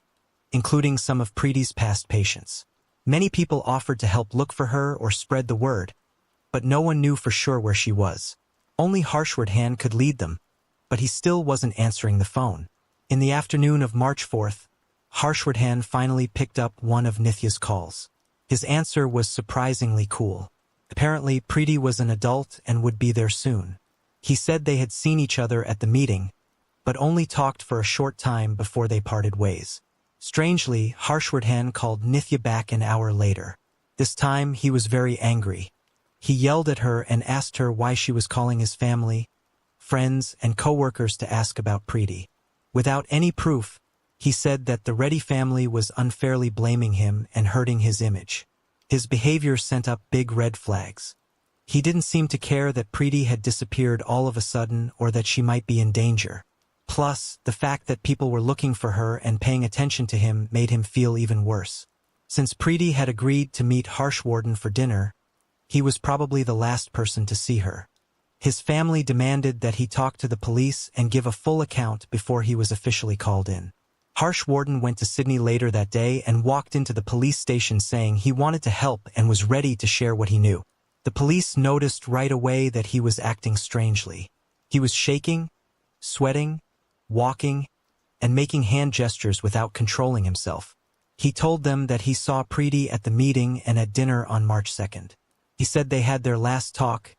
A: including some of Preeti's past patients. Many people offered to help look for her or spread the word, but no one knew for sure where she was. Only Harshwardhan could lead them, but he still wasn't answering the phone. In the afternoon of March 4th, Harshwardhan finally picked up one of Nithya's calls. His answer was surprisingly cool. Apparently, Preeti was an adult and would be there soon. He said they had seen each other at the meeting, but only talked for a short time before they parted ways. Strangely, Harshwardhan called Nithya back an hour later. This time, he was very angry. He yelled at her and asked her why she was calling his family, friends, and co-workers to ask about Preeti. Without any proof, he said that the Reddy family was unfairly blaming him and hurting his image. His behavior sent up big red flags. He didn't seem to care that Preeti had disappeared all of a sudden or that she might be in danger. Plus, the fact that people were looking for her and paying attention to him made him feel even worse. Since Preeti had agreed to meet Harshwardhan for dinner, he was probably the last person to see her. His family demanded that he talk to the police and give a full account before he was officially called in. Harshwardhan went to Sydney later that day and walked into the police station saying he wanted to help and was ready to share what he knew. The police noticed right away that he was acting strangely. He was shaking, sweating, walking, and making hand gestures without controlling himself. He told them that he saw Preeti at the meeting and at dinner on March 2nd. He said they had their last talk,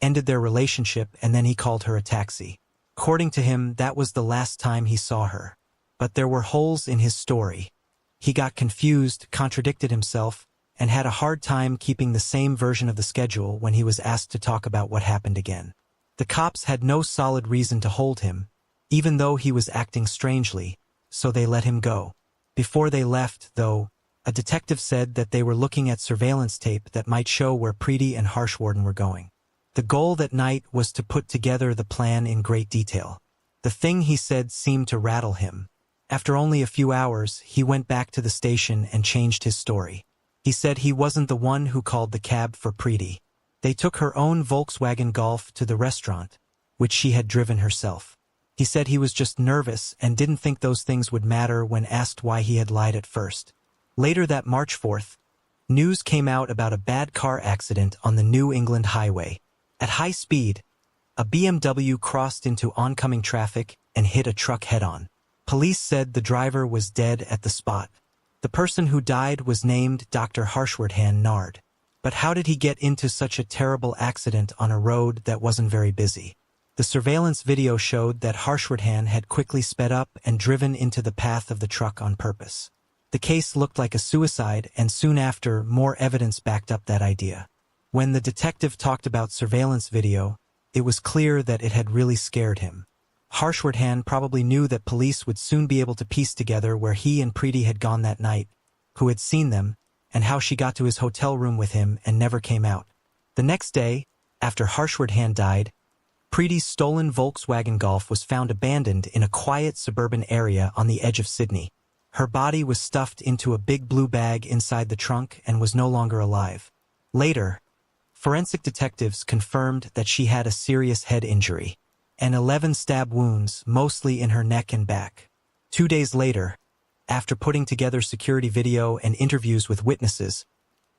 A: ended their relationship, and then he called her a taxi. According to him, that was the last time he saw her. But there were holes in his story. He got confused, contradicted himself, and had a hard time keeping the same version of the schedule when he was asked to talk about what happened again. The cops had no solid reason to hold him, even though he was acting strangely, so they let him go. Before they left, though, a detective said that they were looking at surveillance tape that might show where Preety and Harshwarden were going. The goal that night was to put together the plan in great detail. The thing he said seemed to rattle him. After only a few hours, he went back to the station and changed his story. He said he wasn't the one who called the cab for Preety. They took her own Volkswagen Golf to the restaurant, which she had driven herself. He said he was just nervous and didn't think those things would matter when asked why he had lied at first. Later that March 4th, news came out about a bad car accident on the New England highway. At high speed, a BMW crossed into oncoming traffic and hit a truck head-on. Police said the driver was dead at the spot. The person who died was named Dr. Harshwarden Nard. But how did he get into such a terrible accident on a road that wasn't very busy? The surveillance video showed that Harshwarden had quickly sped up and driven into the path of the truck on purpose. The case looked like a suicide, and soon after, more evidence backed up that idea. When the detective talked about surveillance video, it was clear that it had really scared him. Harshwarden probably knew that police would soon be able to piece together where he and Preety had gone that night, who had seen them, and how she got to his hotel room with him and never came out. The next day, after Harshwarden died, Preety's stolen Volkswagen Golf was found abandoned in a quiet suburban area on the edge of Sydney. Her body was stuffed into a big blue bag inside the trunk and was no longer alive. Later, forensic detectives confirmed that she had a serious head injury and 11 stab wounds, mostly in her neck and back. 2 days later, after putting together security video and interviews with witnesses,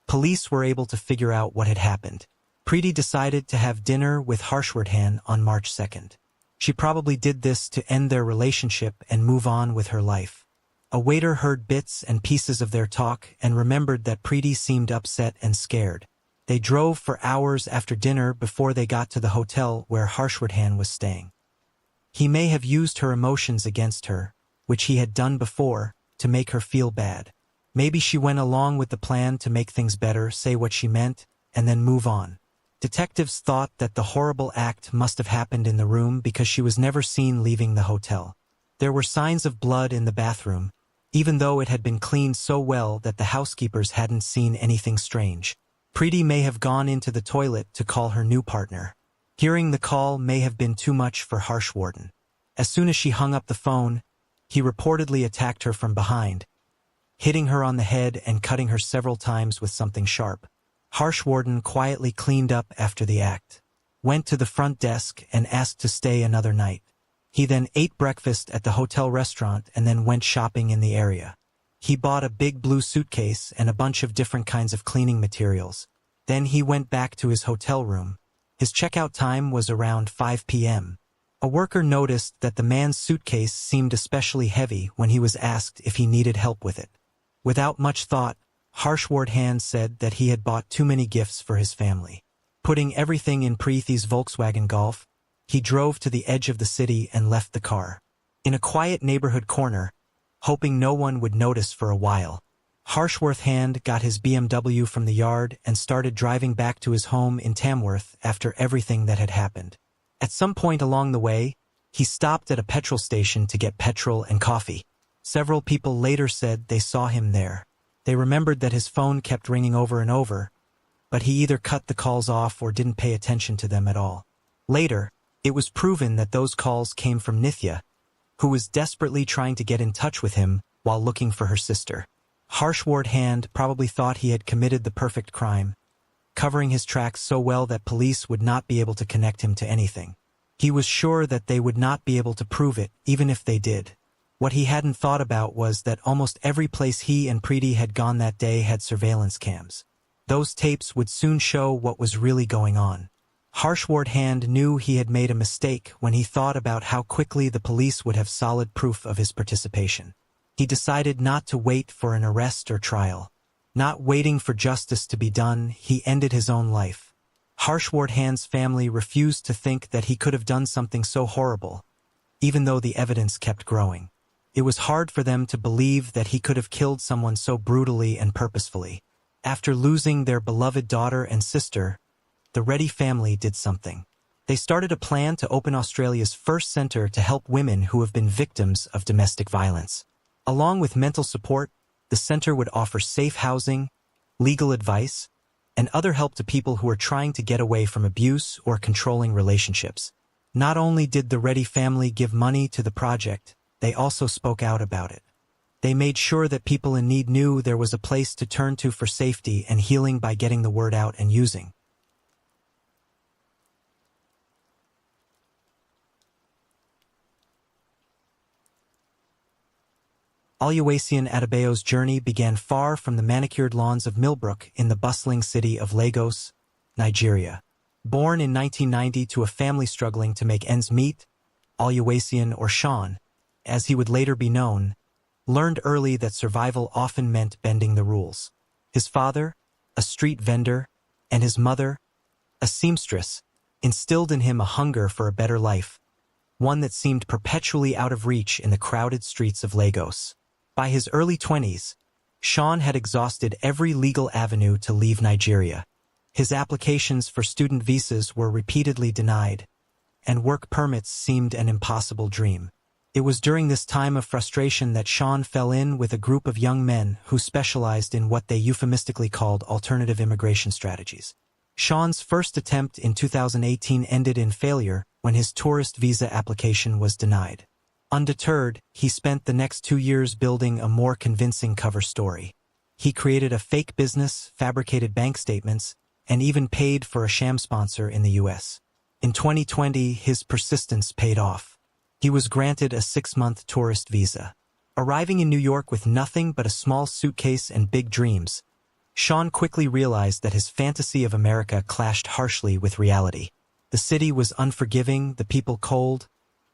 A: police were able to figure out what had happened. Preety decided to have dinner with Harshwarden on March 2nd. She probably did this to end their relationship and move on with her life. A waiter heard bits and pieces of their talk and remembered that Preety seemed upset and scared. They drove for hours after dinner before they got to the hotel where Harshwarden was staying. He may have used her emotions against her, which he had done before, to make her feel bad. Maybe she went along with the plan to make things better, say what she meant, and then move on. Detectives thought that the horrible act must have happened in the room because she was never seen leaving the hotel. There were signs of blood in the bathroom, even though it had been cleaned so well that the housekeepers hadn't seen anything strange. Preety may have gone into the toilet to call her new partner. Hearing the call may have been too much for Harshwarden. As soon as she hung up the phone, he reportedly attacked her from behind, hitting her on the head and cutting her several times with something sharp. Harshwarden quietly cleaned up after the act, went to the front desk and asked to stay another night. He then ate breakfast at the hotel restaurant and then went shopping in the area. He bought a big blue suitcase and a bunch of different kinds of cleaning materials. Then he went back to his hotel room. His checkout time was around 5 p.m. A worker noticed that the man's suitcase seemed especially heavy when he was asked if he needed help with it. Without much thought, Harshwarden said that he had bought too many gifts for his family. Putting everything in Preethy's Volkswagen Golf, he drove to the edge of the city and left the car. In a quiet neighborhood corner, hoping no one would notice for a while, Harshwarden got his BMW from the yard and started driving back to his home in Tamworth after everything that had happened. At some point along the way, he stopped at a petrol station to get petrol and coffee. Several people later said they saw him there. They remembered that his phone kept ringing over and over, but he either cut the calls off or didn't pay attention to them at all. Later, it was proven that those calls came from Nithya, who was desperately trying to get in touch with him while looking for her sister. Harshwarden probably thought he had committed the perfect crime, covering his tracks so well that police would not be able to connect him to anything. He was sure that they would not be able to prove it, even if they did. What he hadn't thought about was that almost every place he and Preety had gone that day had surveillance cams. Those tapes would soon show what was really going on. Harshwarden knew he had made a mistake when he thought about how quickly the police would have solid proof of his participation. He decided not to wait for an arrest or trial. Not waiting for justice to be done, he ended his own life. Harshwarden's family refused to think that he could have done something so horrible, even though the evidence kept growing. It was hard for them to believe that he could have killed someone so brutally and purposefully. After losing their beloved daughter and sister, the Reddy family did something. They started a plan to open Australia's first centre to help women who have been victims of domestic violence. Along with mental support, the centre would offer safe housing, legal advice, and other help to people who are trying to get away from abuse or controlling relationships. Not only did the Reddy family give money to the project, they also spoke out about it. They made sure that people in need knew there was a place to turn to for safety and healing by getting the word out and using Oluwaseun Adebayo's journey began far from the manicured lawns of Millbrook in the bustling city of Lagos, Nigeria. Born in 1990 to a family struggling to make ends meet, Oluwaseun, or Sean, as he would later be known, learned early that survival often meant bending the rules. His father, a street vendor, and his mother, a seamstress, instilled in him a hunger for a better life, one that seemed perpetually out of reach in the crowded streets of Lagos. By his early 20s, Sean had exhausted every legal avenue to leave Nigeria. His applications for student visas were repeatedly denied, and work permits seemed an impossible dream. It was during this time of frustration that Sean fell in with a group of young men who specialized in what they euphemistically called alternative immigration strategies. Sean's first attempt in 2018 ended in failure when his tourist visa application was denied. Undeterred, he spent the next 2 years building a more convincing cover story. He created a fake business, fabricated bank statements, and even paid for a sham sponsor in the U.S. In 2020, his persistence paid off. He was granted a 6-month tourist visa. Arriving in New York with nothing but a small suitcase and big dreams, Sean quickly realized that his fantasy of America clashed harshly with reality. The city was unforgiving, the people cold,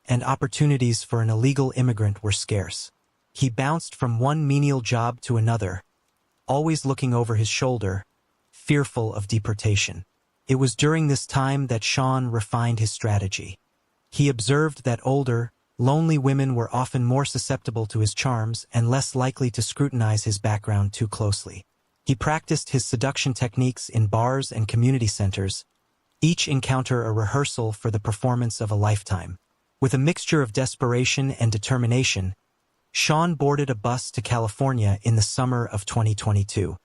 A: and opportunities for an illegal immigrant were scarce. He bounced from one menial job to another, always looking over his shoulder, fearful of deportation. It was during this time that Sean refined his strategy. He observed that older, lonely women were often more susceptible to his charms and less likely to scrutinize his background too closely. He practiced his seduction techniques in bars and community centers, each encounter a rehearsal for the performance of a lifetime. With a mixture of desperation and determination, Sean boarded a bus to California in the summer of 2022.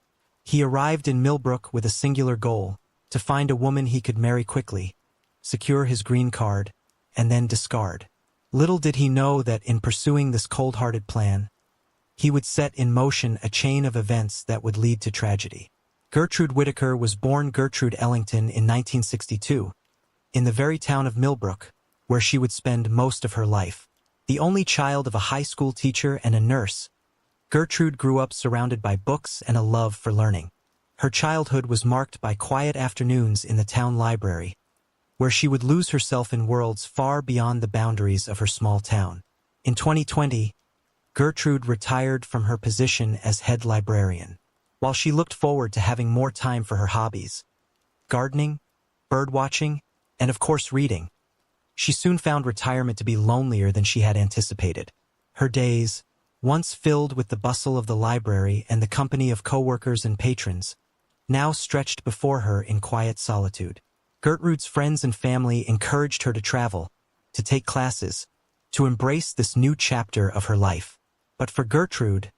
A: He arrived in Millbrook with a singular goal: to find a woman he could marry quickly, secure his green card, and then discard. Little did he know that in pursuing this cold-hearted plan, he would set in motion a chain of events that would lead to tragedy. Gertrude Whitaker was born Gertrude Ellington in 1962, in the very town of Millbrook, where she would spend most of her life. The only child of a high school teacher and a nurse, Gertrude grew up surrounded by books and a love for learning. Her childhood was marked by quiet afternoons in the town library, where she would lose herself in worlds far beyond the boundaries of her small town. In 2020, Gertrude retired from her position as head librarian. While she looked forward to having more time for her hobbies, gardening, birdwatching, and of course reading, she soon found retirement to be lonelier than she had anticipated. Her days, once filled with the bustle of the library and the company of coworkers and patrons, now stretched before her in quiet solitude. Gertrude's friends and family encouraged her to travel, to take classes, to embrace this new chapter of her life. But for Gertrude,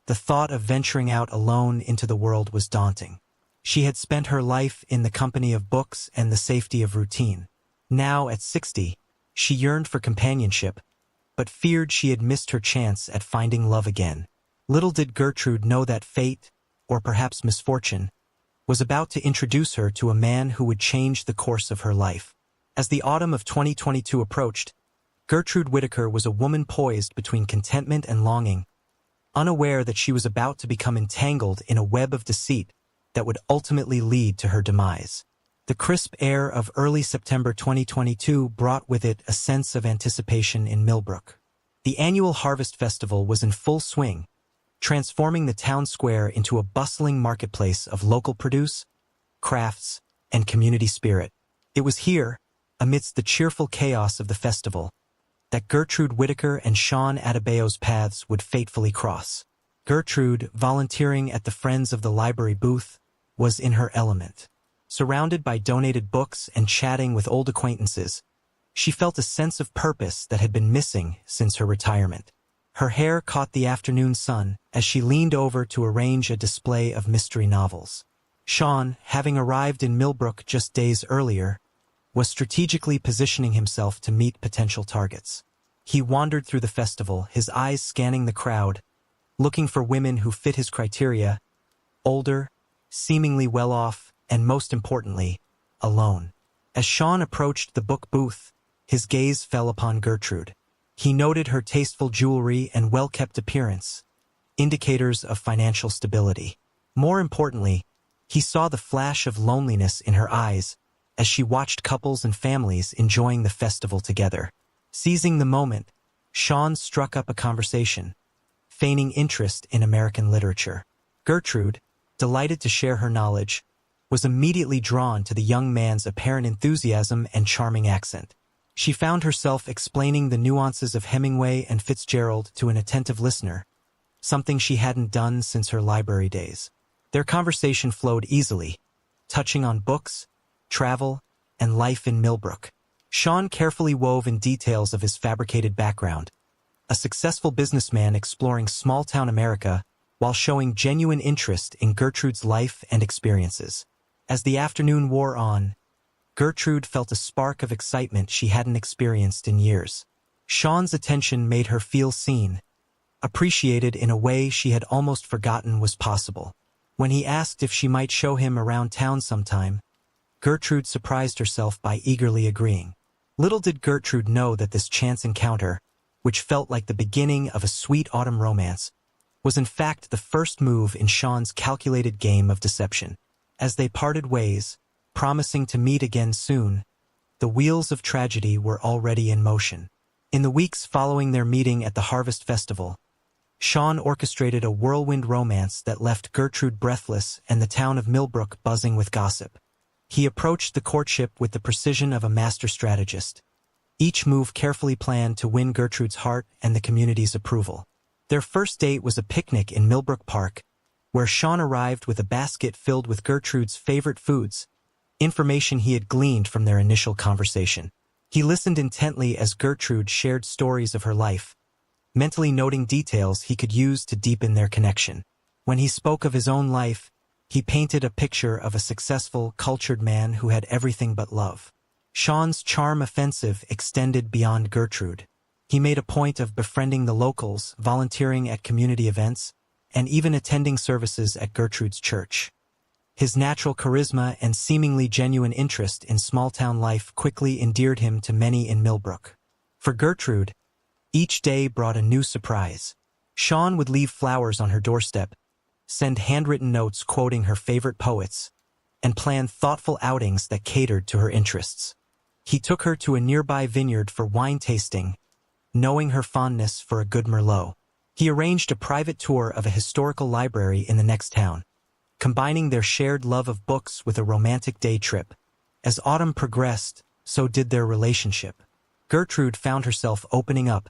A: the thought of venturing out alone into the world was daunting. She had spent her life in the company of books and the safety of routine. Now, at 60, she yearned for companionship, but feared she had missed her chance at finding love again. Little did Gertrude know that fate, or perhaps misfortune, was about to introduce her to a man who would change the course of her life. As the autumn of 2022 approached, Gertrude Whitaker was a woman poised between contentment and longing, unaware that she was about to become entangled in a web of deceit that would ultimately lead to her demise. The crisp air of early September 2022 brought with it a sense of anticipation in Millbrook. The annual Harvest Festival was in full swing, transforming the town square into a bustling marketplace of local produce, crafts, and community spirit. It was here, amidst the cheerful chaos of the festival, that Gertrude Whitaker and Sean Adebayo's paths would fatefully cross. Gertrude, volunteering at the Friends of the Library booth, was in her element. Surrounded by donated books and chatting with old acquaintances, she felt a sense of purpose that had been missing since her retirement. Her hair caught the afternoon sun as she leaned over to arrange a display of mystery novels. Sean, having arrived in Millbrook just days earlier, was strategically positioning himself to meet potential targets. He wandered through the festival, his eyes scanning the crowd, looking for women who fit his criteria: older, seemingly well-off, and most importantly, alone. As Sean approached the book booth, his gaze fell upon Gertrude. He noted her tasteful jewelry and well-kept appearance, indicators of financial stability. More importantly, he saw the flash of loneliness in her eyes as she watched couples and families enjoying the festival together. Seizing the moment, Sean struck up a conversation, feigning interest in American literature. Gertrude, delighted to share her knowledge, was immediately drawn to the young man's apparent enthusiasm and charming accent. She found herself explaining the nuances of Hemingway and Fitzgerald to an attentive listener, something she hadn't done since her library days. Their conversation flowed easily, touching on books, travel, and life in Millbrook. Sean carefully wove in details of his fabricated background, a successful businessman exploring small-town America while showing genuine interest in Gertrude's life and experiences. As the afternoon wore on, Gertrude felt a spark of excitement she hadn't experienced in years. Sean's attention made her feel seen, appreciated in a way she had almost forgotten was possible. When he asked if she might show him around town sometime, Gertrude surprised herself by eagerly agreeing. Little did Gertrude know that this chance encounter, which felt like the beginning of a sweet autumn romance, was in fact the first move in Sean's calculated game of deception. As they parted ways, promising to meet again soon, the wheels of tragedy were already in motion. In the weeks following their meeting at the Harvest Festival, Sean orchestrated a whirlwind romance that left Gertrude breathless and the town of Millbrook buzzing with gossip. He approached the courtship with the precision of a master strategist, each move carefully planned to win Gertrude's heart and the community's approval. Their first date was a picnic in Millbrook Park, where Sean arrived with a basket filled with Gertrude's favorite foods, information he had gleaned from their initial conversation. He listened intently as Gertrude shared stories of her life, mentally noting details he could use to deepen their connection. When he spoke of his own life, he painted a picture of a successful, cultured man who had everything but love. Sean's charm offensive extended beyond Gertrude. He made a point of befriending the locals, volunteering at community events, and even attending services at Gertrude's church. His natural charisma and seemingly genuine interest in small-town life quickly endeared him to many in Millbrook. For Gertrude, each day brought a new surprise. Sean would leave flowers on her doorstep, send handwritten notes quoting her favorite poets, and plan thoughtful outings that catered to her interests. He took her to a nearby vineyard for wine tasting, knowing her fondness for a good Merlot. He arranged a private tour of a historical library in the next town, combining their shared love of books with a romantic day trip. As autumn progressed, so did their relationship. Gertrude found herself opening up,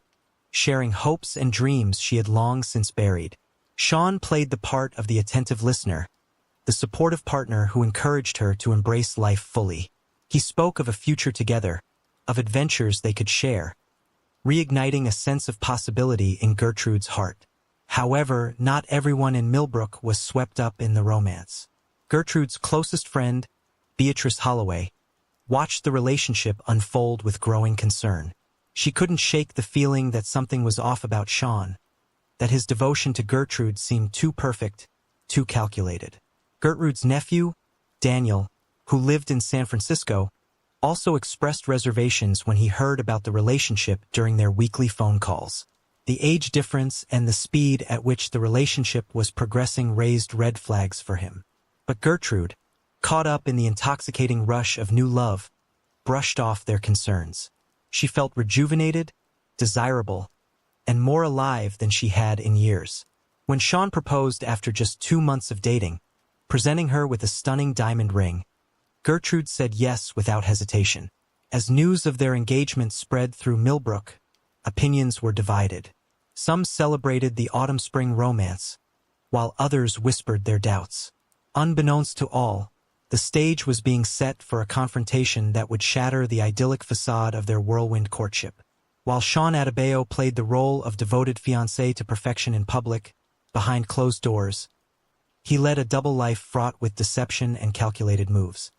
A: sharing hopes and dreams she had long since buried. Sean played the part of the attentive listener, the supportive partner who encouraged her to embrace life fully. He spoke of a future together, of adventures they could share, reigniting a sense of possibility in Gertrude's heart. However, not everyone in Millbrook was swept up in the romance. Gertrude's closest friend, Beatrice Holloway, watched the relationship unfold with growing concern. She couldn't shake the feeling that something was off about Sean, that his devotion to Gertrude seemed too perfect, too calculated. Gertrude's nephew, Daniel, who lived in San Francisco, also expressed reservations when he heard about the relationship during their weekly phone calls. The age difference and the speed at which the relationship was progressing raised red flags for him. But Gertrude, caught up in the intoxicating rush of new love, brushed off their concerns. She felt rejuvenated, desirable, and more alive than she had in years. When Sean proposed after just 2 months of dating, presenting her with a stunning diamond ring, Gertrude said yes without hesitation. As news of their engagement spread through Millbrook, opinions were divided. Some celebrated the autumn-spring romance, while others whispered their doubts. Unbeknownst to all, the stage was being set for a confrontation that would shatter the idyllic facade of their whirlwind courtship. While Sean Adebayo played the role of devoted fiancé to perfection in public, behind closed doors, he led a double life fraught with deception and calculated moves.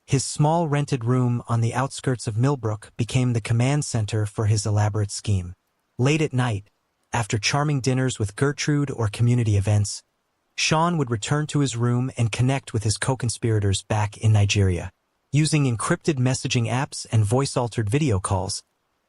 A: His small rented room on the outskirts of Millbrook became the command center for his elaborate scheme. Late at night, after charming dinners with Gertrude or community events, Sean would return to his room and connect with his co-conspirators back in Nigeria. Using encrypted messaging apps and voice-altered video calls,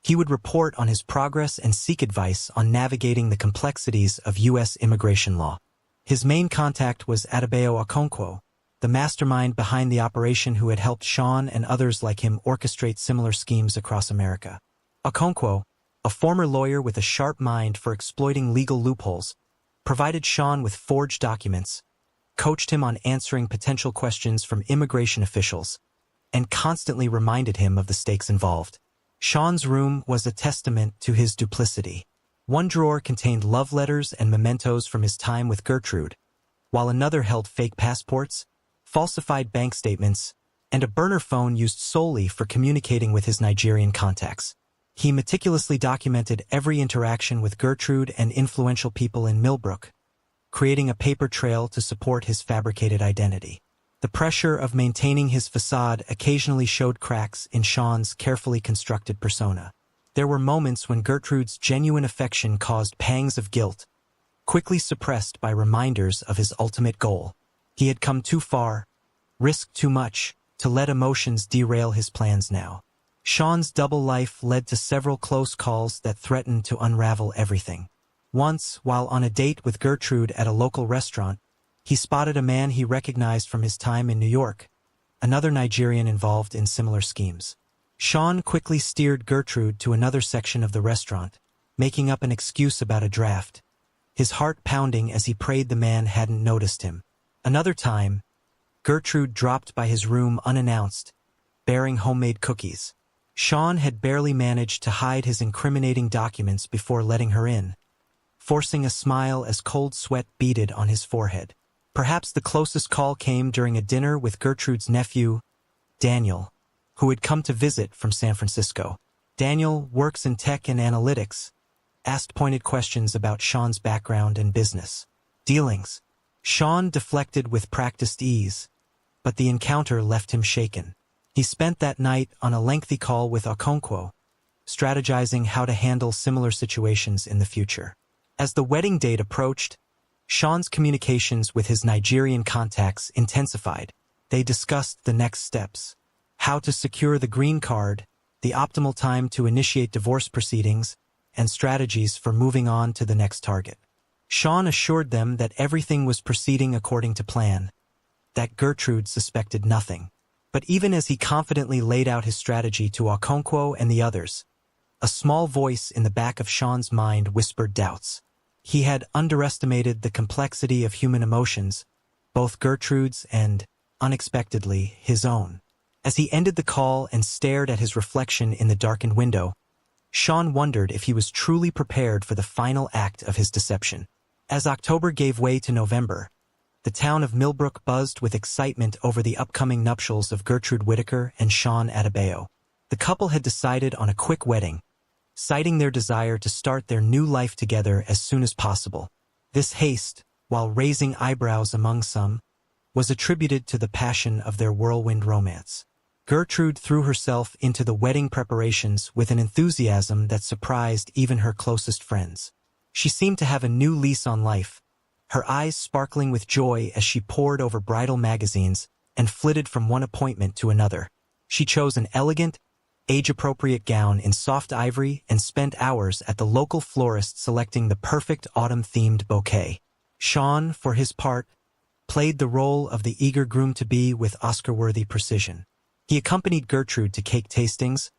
A: he would report on his progress and seek advice on navigating the complexities of U.S. immigration law. His main contact was Adebayo Okonkwo, the mastermind behind the operation who had helped Sean and others like him orchestrate similar schemes across America. Okonkwo, a former lawyer with a sharp mind for exploiting legal loopholes, provided Sean with forged documents, coached him on answering potential questions from immigration officials, and constantly reminded him of the stakes involved. Sean's room was a testament to his duplicity. One drawer contained love letters and mementos from his time with Gertrude, while another held fake passports, falsified bank statements, and a burner phone used solely for communicating with his Nigerian contacts. He meticulously documented every interaction with Gertrude and influential people in Millbrook, creating a paper trail to support his fabricated identity. The pressure of maintaining his facade occasionally showed cracks in Sean's carefully constructed persona. There were moments when Gertrude's genuine affection caused pangs of guilt, quickly suppressed by reminders of his ultimate goal. He had come too far, risked too much, to let emotions derail his plans now. Sean's double life led to several close calls that threatened to unravel everything. Once, while on a date with Gertrude at a local restaurant, he spotted a man he recognized from his time in New York, another Nigerian involved in similar schemes. Sean quickly steered Gertrude to another section of the restaurant, making up an excuse about a draft, his heart pounding as he prayed the man hadn't noticed him. Another time, Gertrude dropped by his room unannounced, bearing homemade cookies. Sean had barely managed to hide his incriminating documents before letting her in, forcing a smile as cold sweat beaded on his forehead. Perhaps the closest call came during a dinner with Gertrude's nephew, Daniel, who had come to visit from San Francisco. Daniel works in tech and analytics, asked pointed questions about Sean's background and business dealings. Sean deflected with practiced ease, but the encounter left him shaken. He spent that night on a lengthy call with Okonkwo, strategizing how to handle similar situations in the future. As the wedding date approached, Sean's communications with his Nigerian contacts intensified. They discussed the next steps, how to secure the green card, the optimal time to initiate divorce proceedings, and strategies for moving on to the next target. Sean assured them that everything was proceeding according to plan, that Gertrude suspected nothing. But even as he confidently laid out his strategy to Okonkwo and the others, a small voice in the back of Sean's mind whispered doubts. He had underestimated the complexity of human emotions, both Gertrude's and, unexpectedly, his own. As he ended the call and stared at his reflection in the darkened window, Sean wondered if he was truly prepared for the final act of his deception. As October gave way to November, the town of Millbrook buzzed with excitement over the upcoming nuptials of Gertrude Whitaker and Sean Adebayo. The couple had decided on a quick wedding, citing their desire to start their new life together as soon as possible. This haste, while raising eyebrows among some, was attributed to the passion of their whirlwind romance. Gertrude threw herself into the wedding preparations with an enthusiasm that surprised even her closest friends. She seemed to have a new lease on life, her eyes sparkling with joy as she pored over bridal magazines and flitted from one appointment to another. She chose an elegant, age-appropriate gown in soft ivory and spent hours at the local florist selecting the perfect autumn-themed bouquet. Sean, for his part, played the role of the eager groom-to-be with Oscar-worthy precision. He accompanied Gertrude to cake tastings,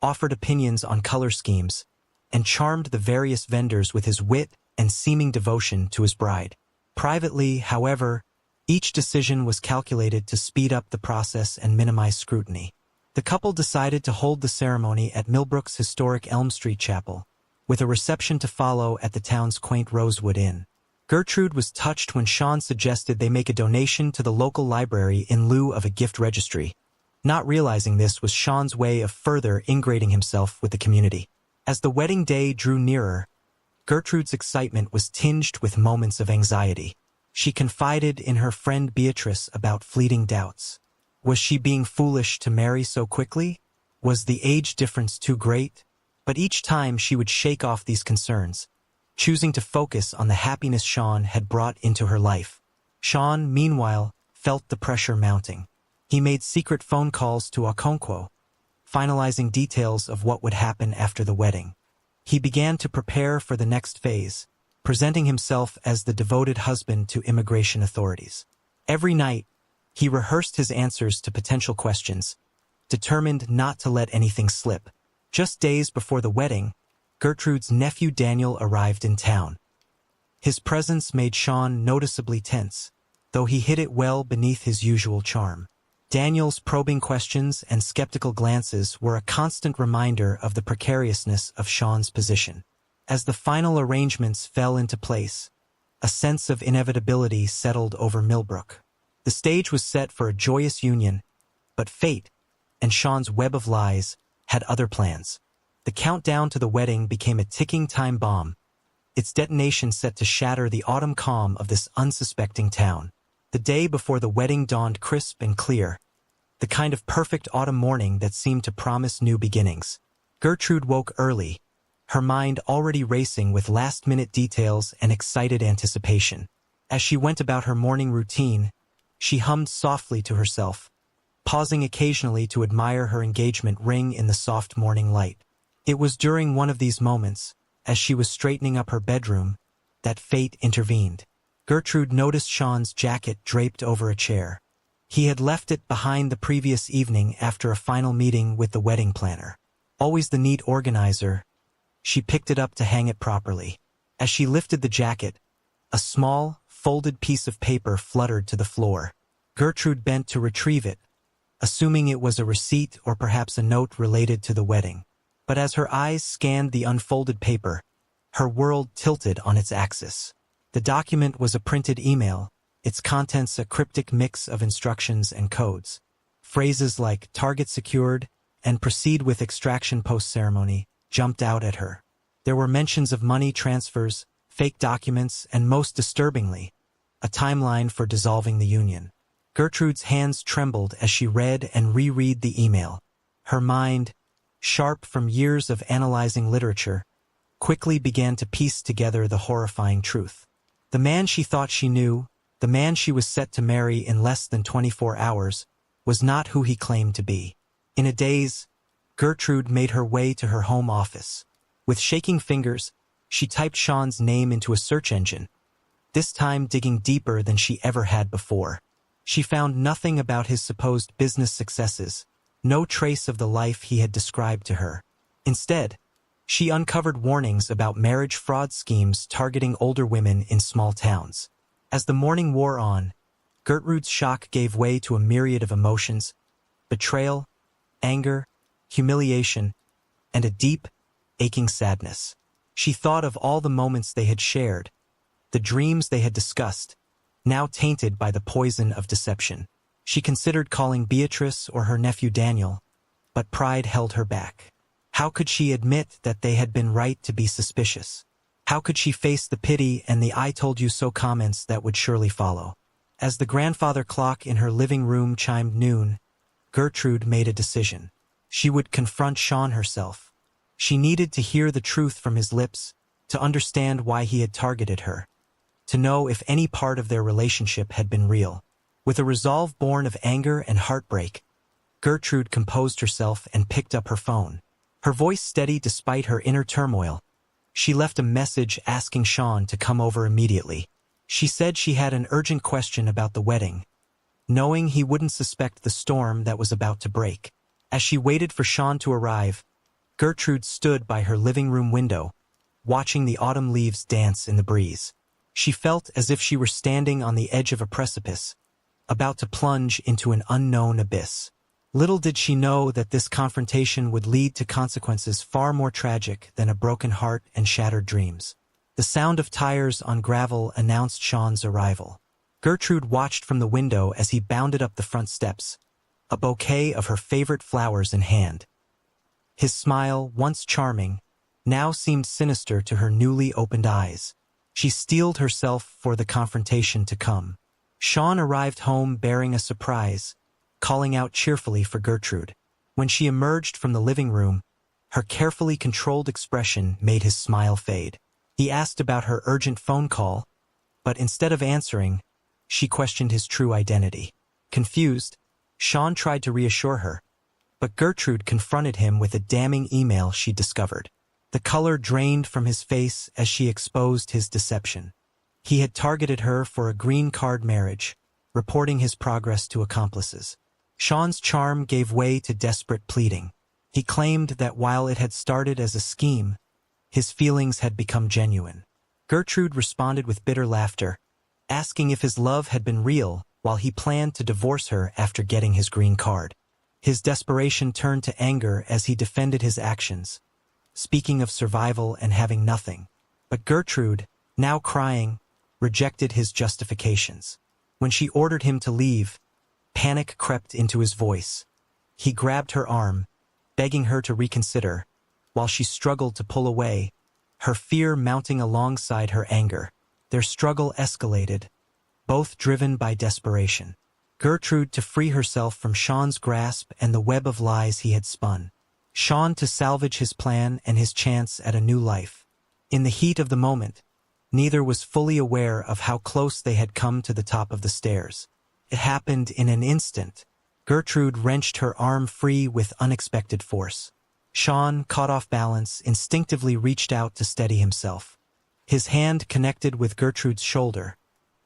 A: offered opinions on color schemes, and charmed the various vendors with his wit and seeming devotion to his bride. Privately, however, each decision was calculated to speed up the process and minimize scrutiny. The couple decided to hold the ceremony at Millbrook's historic Elm Street Chapel, with a reception to follow at the town's quaint Rosewood Inn. Gertrude was touched when Sean suggested they make a donation to the local library in lieu of a gift registry. Not realizing this was Sean's way of further ingratiating himself with the community. As the wedding day drew nearer, Gertrude's excitement was tinged with moments of anxiety. She confided in her friend Beatrice about fleeting doubts. Was she being foolish to marry so quickly? Was the age difference too great? But each time she would shake off these concerns, choosing to focus on the happiness Sean had brought into her life. Sean, meanwhile, felt the pressure mounting. He made secret phone calls to Okonkwo, finalizing details of what would happen after the wedding. He began to prepare for the next phase, presenting himself as the devoted husband to immigration authorities. Every night, he rehearsed his answers to potential questions, determined not to let anything slip. Just days before the wedding, Gertrude's nephew Daniel arrived in town. His presence made Sean noticeably tense, though he hid it well beneath his usual charm. Daniel's probing questions and skeptical glances were a constant reminder of the precariousness of Sean's position. As the final arrangements fell into place, a sense of inevitability settled over Millbrook. The stage was set for a joyous union, but fate, and Sean's web of lies, had other plans. The countdown to the wedding became a ticking time bomb, its detonation set to shatter the autumn calm of this unsuspecting town. The day before the wedding dawned crisp and clear, the kind of perfect autumn morning that seemed to promise new beginnings. Gertrude woke early, her mind already racing with last-minute details and excited anticipation. As she went about her morning routine, she hummed softly to herself, pausing occasionally to admire her engagement ring in the soft morning light. It was during one of these moments, as she was straightening up her bedroom, that fate intervened. Gertrude noticed Sean's jacket draped over a chair. He had left it behind the previous evening after a final meeting with the wedding planner. Always the neat organizer, she picked it up to hang it properly. As she lifted the jacket, a small, folded piece of paper fluttered to the floor. Gertrude bent to retrieve it, assuming it was a receipt or perhaps a note related to the wedding. But as her eyes scanned the unfolded paper, her world tilted on its axis. The document was a printed email, its contents a cryptic mix of instructions and codes. Phrases like "target secured" and "proceed with extraction post-ceremony" jumped out at her. There were mentions of money transfers, fake documents, and most disturbingly, a timeline for dissolving the union. Gertrude's hands trembled as she read and reread the email. Her mind, sharp from years of analyzing literature, quickly began to piece together the horrifying truth. The man she thought she knew, the man she was set to marry in less than 24 hours, was not who he claimed to be. In a daze, Gertrude made her way to her home office. With shaking fingers, she typed Sean's name into a search engine, this time digging deeper than she ever had before. She found nothing about his supposed business successes, no trace of the life he had described to her. Instead, she uncovered warnings about marriage fraud schemes targeting older women in small towns. As the morning wore on, Gertrude's shock gave way to a myriad of emotions: betrayal, anger, humiliation, and a deep, aching sadness. She thought of all the moments they had shared, the dreams they had discussed, now tainted by the poison of deception. She considered calling Beatrice or her nephew Daniel, but pride held her back. How could she admit that they had been right to be suspicious? How could she face the pity and the "I told you so" comments that would surely follow? As the grandfather clock in her living room chimed noon, Gertrude made a decision. She would confront Sean herself. She needed to hear the truth from his lips, to understand why he had targeted her, to know if any part of their relationship had been real. With a resolve born of anger and heartbreak, Gertrude composed herself and picked up her phone. Her voice steady despite her inner turmoil, she left a message asking Sean to come over immediately. She said she had an urgent question about the wedding, knowing he wouldn't suspect the storm that was about to break. As she waited for Sean to arrive, Gertrude stood by her living room window, watching the autumn leaves dance in the breeze. She felt as if she were standing on the edge of a precipice, about to plunge into an unknown abyss. Little did she know that this confrontation would lead to consequences far more tragic than a broken heart and shattered dreams. The sound of tires on gravel announced Sean's arrival. Gertrude watched from the window as he bounded up the front steps, a bouquet of her favorite flowers in hand. His smile, once charming, now seemed sinister to her newly opened eyes. She steeled herself for the confrontation to come. Sean arrived home bearing a surprise, calling out cheerfully for Gertrude. When she emerged from the living room, her carefully controlled expression made his smile fade. He asked about her urgent phone call, but instead of answering, she questioned his true identity. Confused, Sean tried to reassure her, but Gertrude confronted him with a damning email she'd discovered. The color drained from his face as she exposed his deception. He had targeted her for a green card marriage, reporting his progress to accomplices. Sean's charm gave way to desperate pleading. He claimed that while it had started as a scheme, his feelings had become genuine. Gertrude responded with bitter laughter, asking if his love had been real while he planned to divorce her after getting his green card. His desperation turned to anger as he defended his actions, speaking of survival and having nothing. But Gertrude, now crying, rejected his justifications. When she ordered him to leave, panic crept into his voice. He grabbed her arm, begging her to reconsider, while she struggled to pull away, her fear mounting alongside her anger. Their struggle escalated, both driven by desperation. Gertrude to free herself from Sean's grasp and the web of lies he had spun. Sean to salvage his plan and his chance at a new life. In the heat of the moment, neither was fully aware of how close they had come to the top of the stairs. It happened in an instant. Gertrude wrenched her arm free with unexpected force. Sean, caught off balance, instinctively reached out to steady himself. His hand connected with Gertrude's shoulder,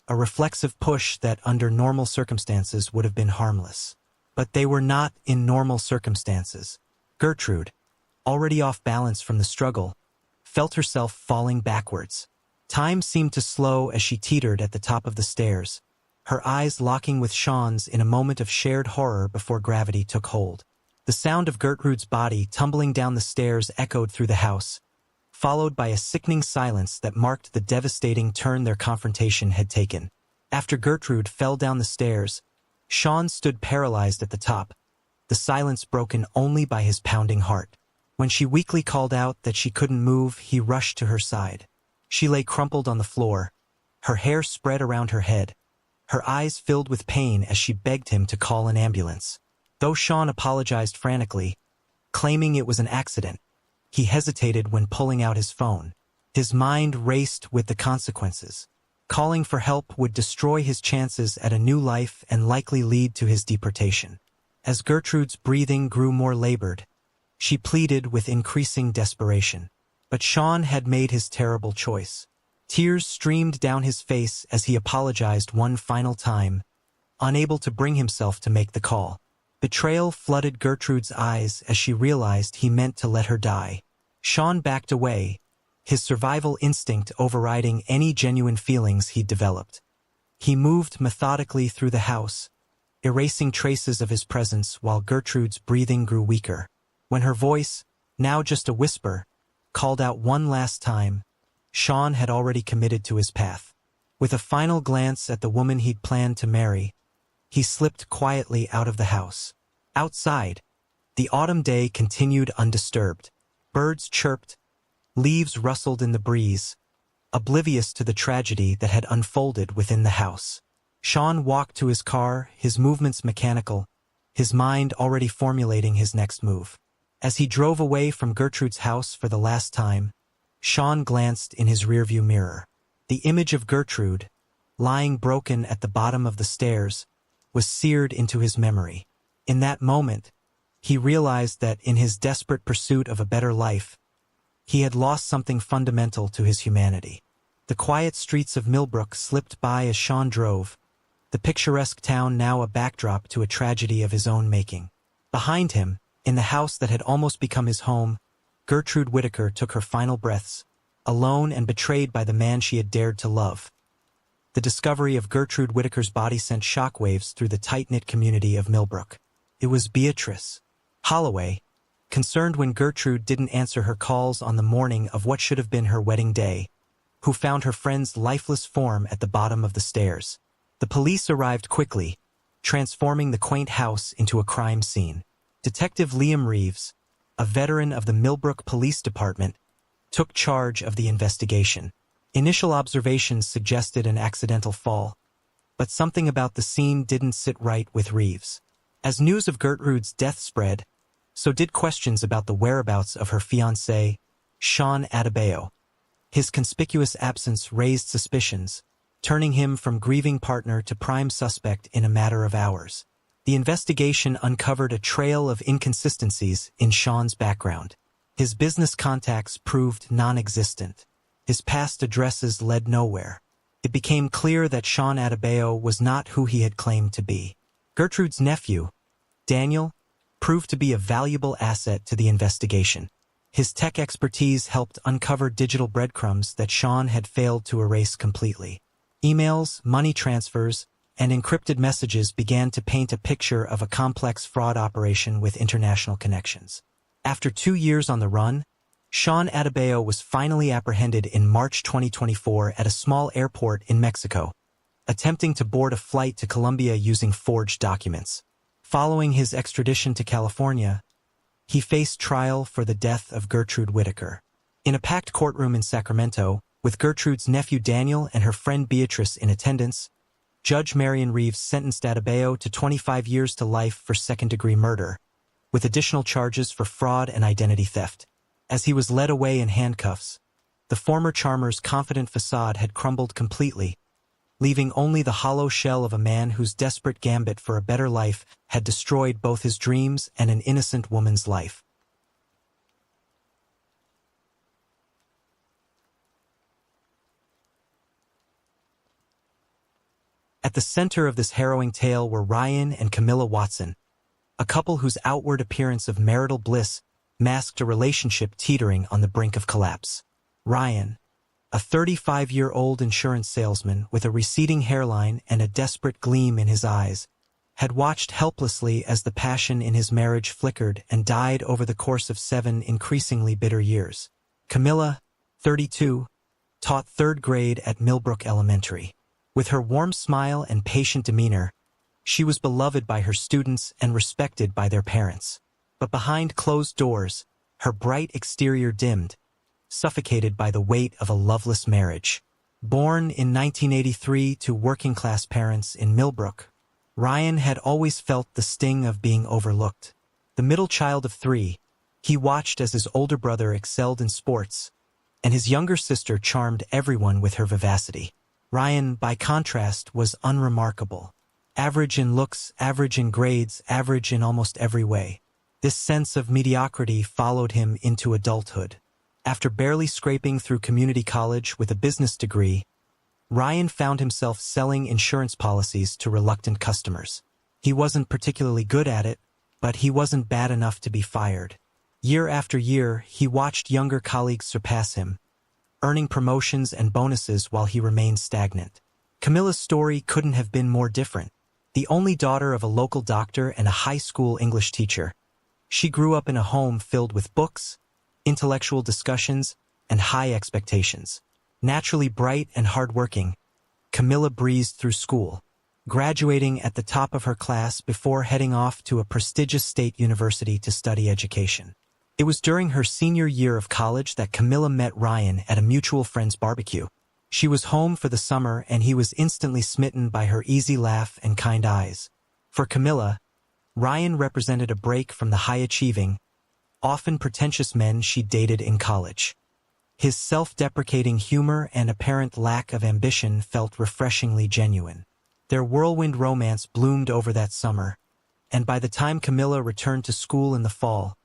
A: a reflexive push that under normal circumstances would have been harmless. But they were not in normal circumstances. Gertrude, already off balance from the struggle, felt herself falling backwards. Time seemed to slow as she teetered at the top of the stairs, her eyes locking with Sean's in a moment of shared horror before gravity took hold. The sound of Gertrude's body tumbling down the stairs echoed through the house, followed by a sickening silence that marked the devastating turn their confrontation had taken. After Gertrude fell down the stairs, Sean stood paralyzed at the top, the silence broken only by his pounding heart. When she weakly called out that she couldn't move, he rushed to her side. She lay crumpled on the floor, her hair spread around her head, her eyes filled with pain as she begged him to call an ambulance. Though Sean apologized frantically, claiming it was an accident, he hesitated when pulling out his phone. His mind raced with the consequences. Calling for help would destroy his chances at a new life and likely lead to his deportation. As Gertrude's breathing grew more labored, she pleaded with increasing desperation. But Sean had made his terrible choice. Tears streamed down his face as he apologized one final time, unable to bring himself to make the call. Betrayal flooded Gertrude's eyes as she realized he meant to let her die. Sean backed away, his survival instinct overriding any genuine feelings he'd developed. He moved methodically through the house, erasing traces of his presence while Gertrude's breathing grew weaker. When her voice, now just a whisper, called out one last time, Sean had already committed to his path. With a final glance at the woman he'd planned to marry, he slipped quietly out of the house. Outside, the autumn day continued undisturbed. Birds chirped, leaves rustled in the breeze, oblivious to the tragedy that had unfolded within the house. Sean walked to his car, his movements mechanical, his mind already formulating his next move. As he drove away from Gertrude's house for the last time, Sean glanced in his rearview mirror. The image of Gertrude, lying broken at the bottom of the stairs, was seared into his memory. In that moment, he realized that in his desperate pursuit of a better life, he had lost something fundamental to his humanity. The quiet streets of Millbrook slipped by as Sean drove, the picturesque town now a backdrop to a tragedy of his own making. Behind him, in the house that had almost become his home, Gertrude Whittaker took her final breaths, alone and betrayed by the man she had dared to love. The discovery of Gertrude Whittaker's body sent shockwaves through the tight-knit community of Millbrook. It was Beatrice Holloway, concerned when Gertrude didn't answer her calls on the morning of what should have been her wedding day, who found her friend's lifeless form at the bottom of the stairs. The police arrived quickly, transforming the quaint house into a crime scene. Detective Liam Reeves, a veteran of the Millbrook Police Department, took charge of the investigation. Initial observations suggested an accidental fall, but something about the scene didn't sit right with Reeves. As news of Gertrude's death spread, so did questions about the whereabouts of her fiancé, Sean Adebayo. His conspicuous absence raised suspicions, turning him from grieving partner to prime suspect in a matter of hours. The investigation uncovered a trail of inconsistencies in Sean's background. His business contacts proved non-existent. His past addresses led nowhere. It became clear that Sean Adebayo was not who he had claimed to be. Gertrude's nephew, Daniel, proved to be a valuable asset to the investigation. His tech expertise helped uncover digital breadcrumbs that Sean had failed to erase completely. Emails, money transfers, and encrypted messages began to paint a picture of a complex fraud operation with international connections. After 2 years on the run, Sean Adebayo was finally apprehended in March 2024 at a small airport in Mexico, attempting to board a flight to Colombia using forged documents. Following his extradition to California, he faced trial for the death of Gertrude Whitaker. In a packed courtroom in Sacramento, with Gertrude's nephew Daniel and her friend Beatrice in attendance, Judge Marion Reeves sentenced Adebayo to 25 years to life for second-degree murder, with additional charges for fraud and identity theft. As he was led away in handcuffs, the former charmer's confident facade had crumbled completely, leaving only the hollow shell of a man whose desperate gambit for a better life had destroyed both his dreams and an innocent woman's life. At the center of this harrowing tale were Ryan and Camilla Watson, a couple whose outward appearance of marital bliss masked a relationship teetering on the brink of collapse. Ryan, a 35-year-old insurance salesman with a receding hairline and a desperate gleam in his eyes, had watched helplessly as the passion in his marriage flickered and died over the course of 7 increasingly bitter years. Camilla, 32, taught 3rd grade at Millbrook Elementary. With her warm smile and patient demeanor, she was beloved by her students and respected by their parents. But behind closed doors, her bright exterior dimmed, suffocated by the weight of a loveless marriage. Born in 1983 to working-class parents in Millbrook, Ryan had always felt the sting of being overlooked. The middle child of 3, he watched as his older brother excelled in sports, and his younger sister charmed everyone with her vivacity. Ryan, by contrast, was unremarkable. Average in looks, average in grades, average in almost every way. This sense of mediocrity followed him into adulthood. After barely scraping through community college with a business degree, Ryan found himself selling insurance policies to reluctant customers. He wasn't particularly good at it, but he wasn't bad enough to be fired. Year after year, he watched younger colleagues surpass him, earning promotions and bonuses while he remained stagnant. Camilla's story couldn't have been more different. The only daughter of a local doctor and a high school English teacher, she grew up in a home filled with books, intellectual discussions, and high expectations. Naturally bright and hardworking, Camilla breezed through school, graduating at the top of her class before heading off to a prestigious state university to study education. It was during her senior year of college that Camilla met Ryan at a mutual friend's barbecue. She was home for the summer and he was instantly smitten by her easy laugh and kind eyes. For Camilla, Ryan represented a break from the high-achieving, often pretentious men she dated in college. His self-deprecating humor and apparent lack of ambition felt refreshingly genuine. Their whirlwind romance bloomed over that summer, and by the time Camilla returned to school in the fall,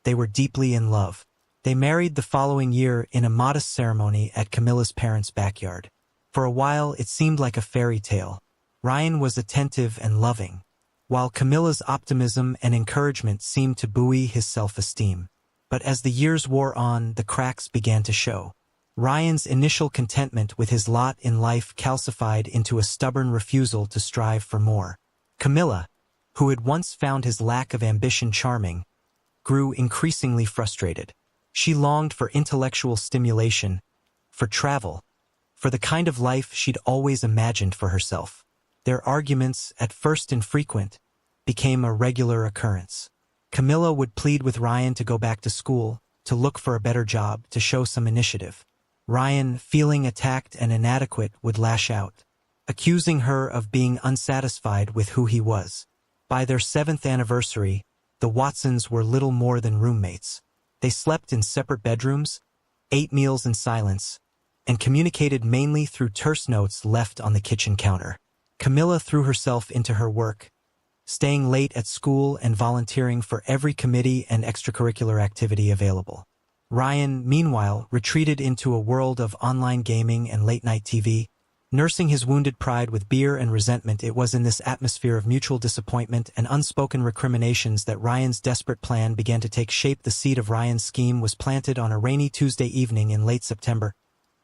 A: they were deeply in love. They married the following year in a modest ceremony at Camilla's parents' backyard. For a while, it seemed like a fairy tale. Ryan was attentive and loving, while Camilla's optimism and encouragement seemed to buoy his self-esteem. But as the years wore on, the cracks began to show. Ryan's initial contentment with his lot in life calcified into a stubborn refusal to strive for more. Camilla, who had once found his lack of ambition charming, grew increasingly frustrated. She longed for intellectual stimulation, for travel, for the kind of life she'd always imagined for herself. Their arguments, at first infrequent, became a regular occurrence. Camilla would plead with Ryan to go back to school, to look for a better job, to show some initiative. Ryan, feeling attacked and inadequate, would lash out, accusing her of being unsatisfied with who he was. By their 7th anniversary, the Watsons were little more than roommates. They slept in separate bedrooms, ate meals in silence, and communicated mainly through terse notes left on the kitchen counter. Camilla threw herself into her work, staying late at school and volunteering for every committee and extracurricular activity available. Ryan, meanwhile, retreated into a world of online gaming and late-night TV, nursing his wounded pride with beer and resentment. It was in this atmosphere of mutual disappointment and unspoken recriminations that Ryan's desperate plan began to take shape. The seed of Ryan's scheme was planted on a rainy Tuesday evening in late September.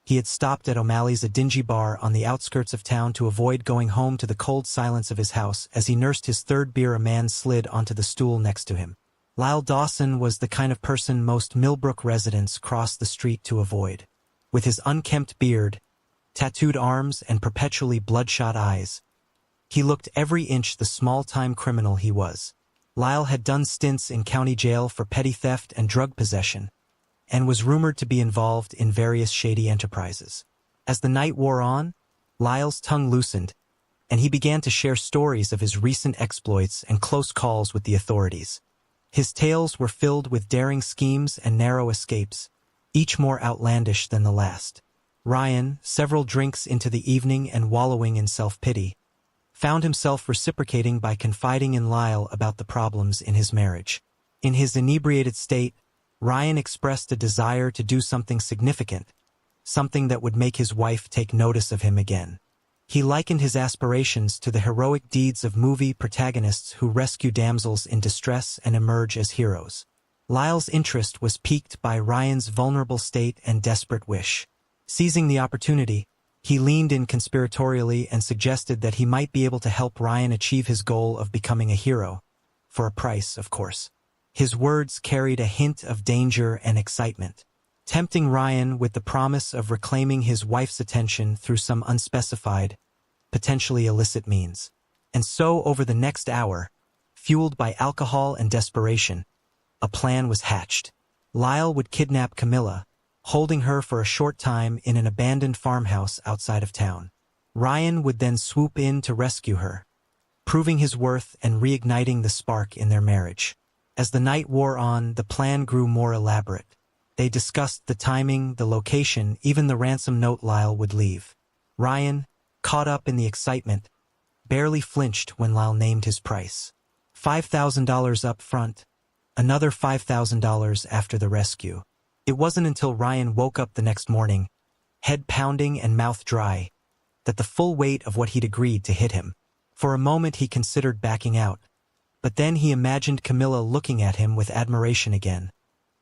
A: He had stopped at O'Malley's, a dingy bar on the outskirts of town, to avoid going home to the cold silence of his house. As he nursed his third beer, a man slid onto the stool next to him. Lyle Dawson was the kind of person most Millbrook residents crossed the street to avoid. With his unkempt beard, tattooed arms, and perpetually bloodshot eyes, he looked every inch the small-time criminal he was. Lyle had done stints in county jail for petty theft and drug possession, and was rumored to be involved in various shady enterprises. As the night wore on, Lyle's tongue loosened, and he began to share stories of his recent exploits and close calls with the authorities. His tales were filled with daring schemes and narrow escapes, each more outlandish than the last. Ryan, several drinks into the evening and wallowing in self-pity, found himself reciprocating by confiding in Lyle about the problems in his marriage. In his inebriated state, Ryan expressed a desire to do something significant, something that would make his wife take notice of him again. He likened his aspirations to the heroic deeds of movie protagonists who rescue damsels in distress and emerge as heroes. Lyle's interest was piqued by Ryan's vulnerable state and desperate wish. Seizing the opportunity, he leaned in conspiratorially and suggested that he might be able to help Ryan achieve his goal of becoming a hero, for a price, of course. His words carried a hint of danger and excitement, tempting Ryan with the promise of reclaiming his wife's attention through some unspecified, potentially illicit means. And so, over the next hour, fueled by alcohol and desperation, a plan was hatched. Lyle would kidnap Camilla, holding her for a short time in an abandoned farmhouse outside of town. Ryan would then swoop in to rescue her, proving his worth and reigniting the spark in their marriage. As the night wore on, the plan grew more elaborate. They discussed the timing, the location, even the ransom note Lyle would leave. Ryan, caught up in the excitement, barely flinched when Lyle named his price. $5,000 up front, another $5,000 after the rescue. It wasn't until Ryan woke up the next morning, head pounding and mouth dry, that the full weight of what he'd agreed to hit him. For a moment he considered backing out, but then he imagined Camilla looking at him with admiration again,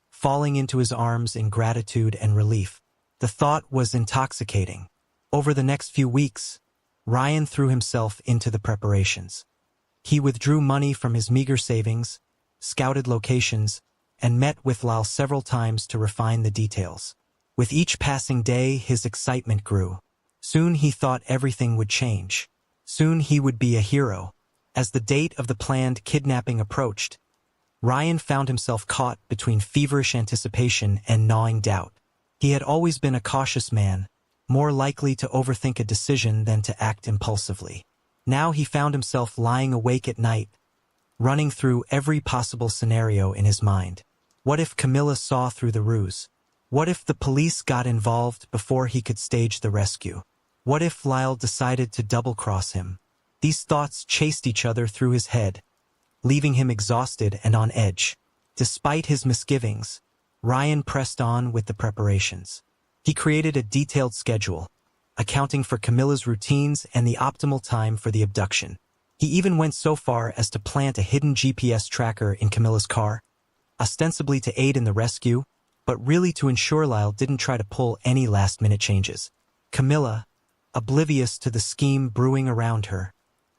A: falling into his arms in gratitude and relief. The thought was intoxicating. Over the next few weeks, Ryan threw himself into the preparations. He withdrew money from his meager savings, scouted locations, and met with Lyle several times to refine the details. With each passing day, his excitement grew. Soon he thought everything would change. Soon he would be a hero. As the date of the planned kidnapping approached, Ryan found himself caught between feverish anticipation and gnawing doubt. He had always been a cautious man, more likely to overthink a decision than to act impulsively. Now he found himself lying awake at night, running through every possible scenario in his mind. What if Camilla saw through the ruse? What if the police got involved before he could stage the rescue? What if Lyle decided to double-cross him? These thoughts chased each other through his head, leaving him exhausted and on edge. Despite his misgivings, Ryan pressed on with the preparations. He created a detailed schedule, accounting for Camilla's routines and the optimal time for the abduction. He even went so far as to plant a hidden GPS tracker in Camilla's car, ostensibly to aid in the rescue, but really to ensure Lyle didn't try to pull any last-minute changes. Camilla, oblivious to the scheme brewing around her,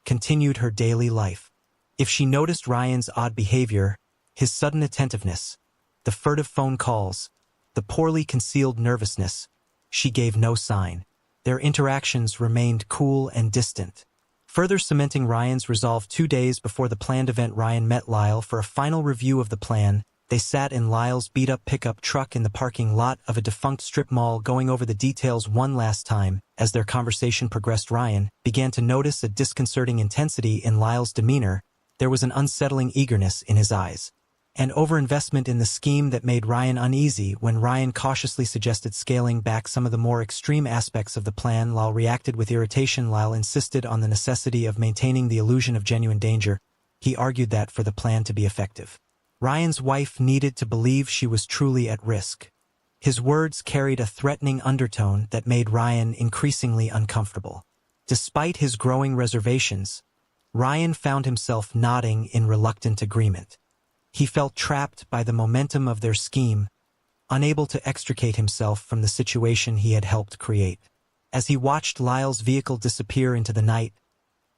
A: continued her daily life. If she noticed Ryan's odd behavior, his sudden attentiveness, the furtive phone calls, the poorly concealed nervousness, she gave no sign. Their interactions remained cool and distant. Further cementing Ryan's resolve, 2 days before the planned event, Ryan met Lyle for a final review of the plan. They sat in Lyle's beat-up pickup truck in the parking lot of a defunct strip mall, going over the details one last time. As their conversation progressed, Ryan began to notice a disconcerting intensity in Lyle's demeanor. There was an unsettling eagerness in his eyes, an overinvestment in the scheme that made Ryan uneasy. When Ryan cautiously suggested scaling back some of the more extreme aspects of the plan, Lyle reacted with irritation. Lyle insisted on the necessity of maintaining the illusion of genuine danger. He argued that for the plan to be effective, Ryan's wife needed to believe she was truly at risk. His words carried a threatening undertone that made Ryan increasingly uncomfortable. Despite his growing reservations, Ryan found himself nodding in reluctant agreement. He felt trapped by the momentum of their scheme, unable to extricate himself from the situation he had helped create. As he watched Lyle's vehicle disappear into the night,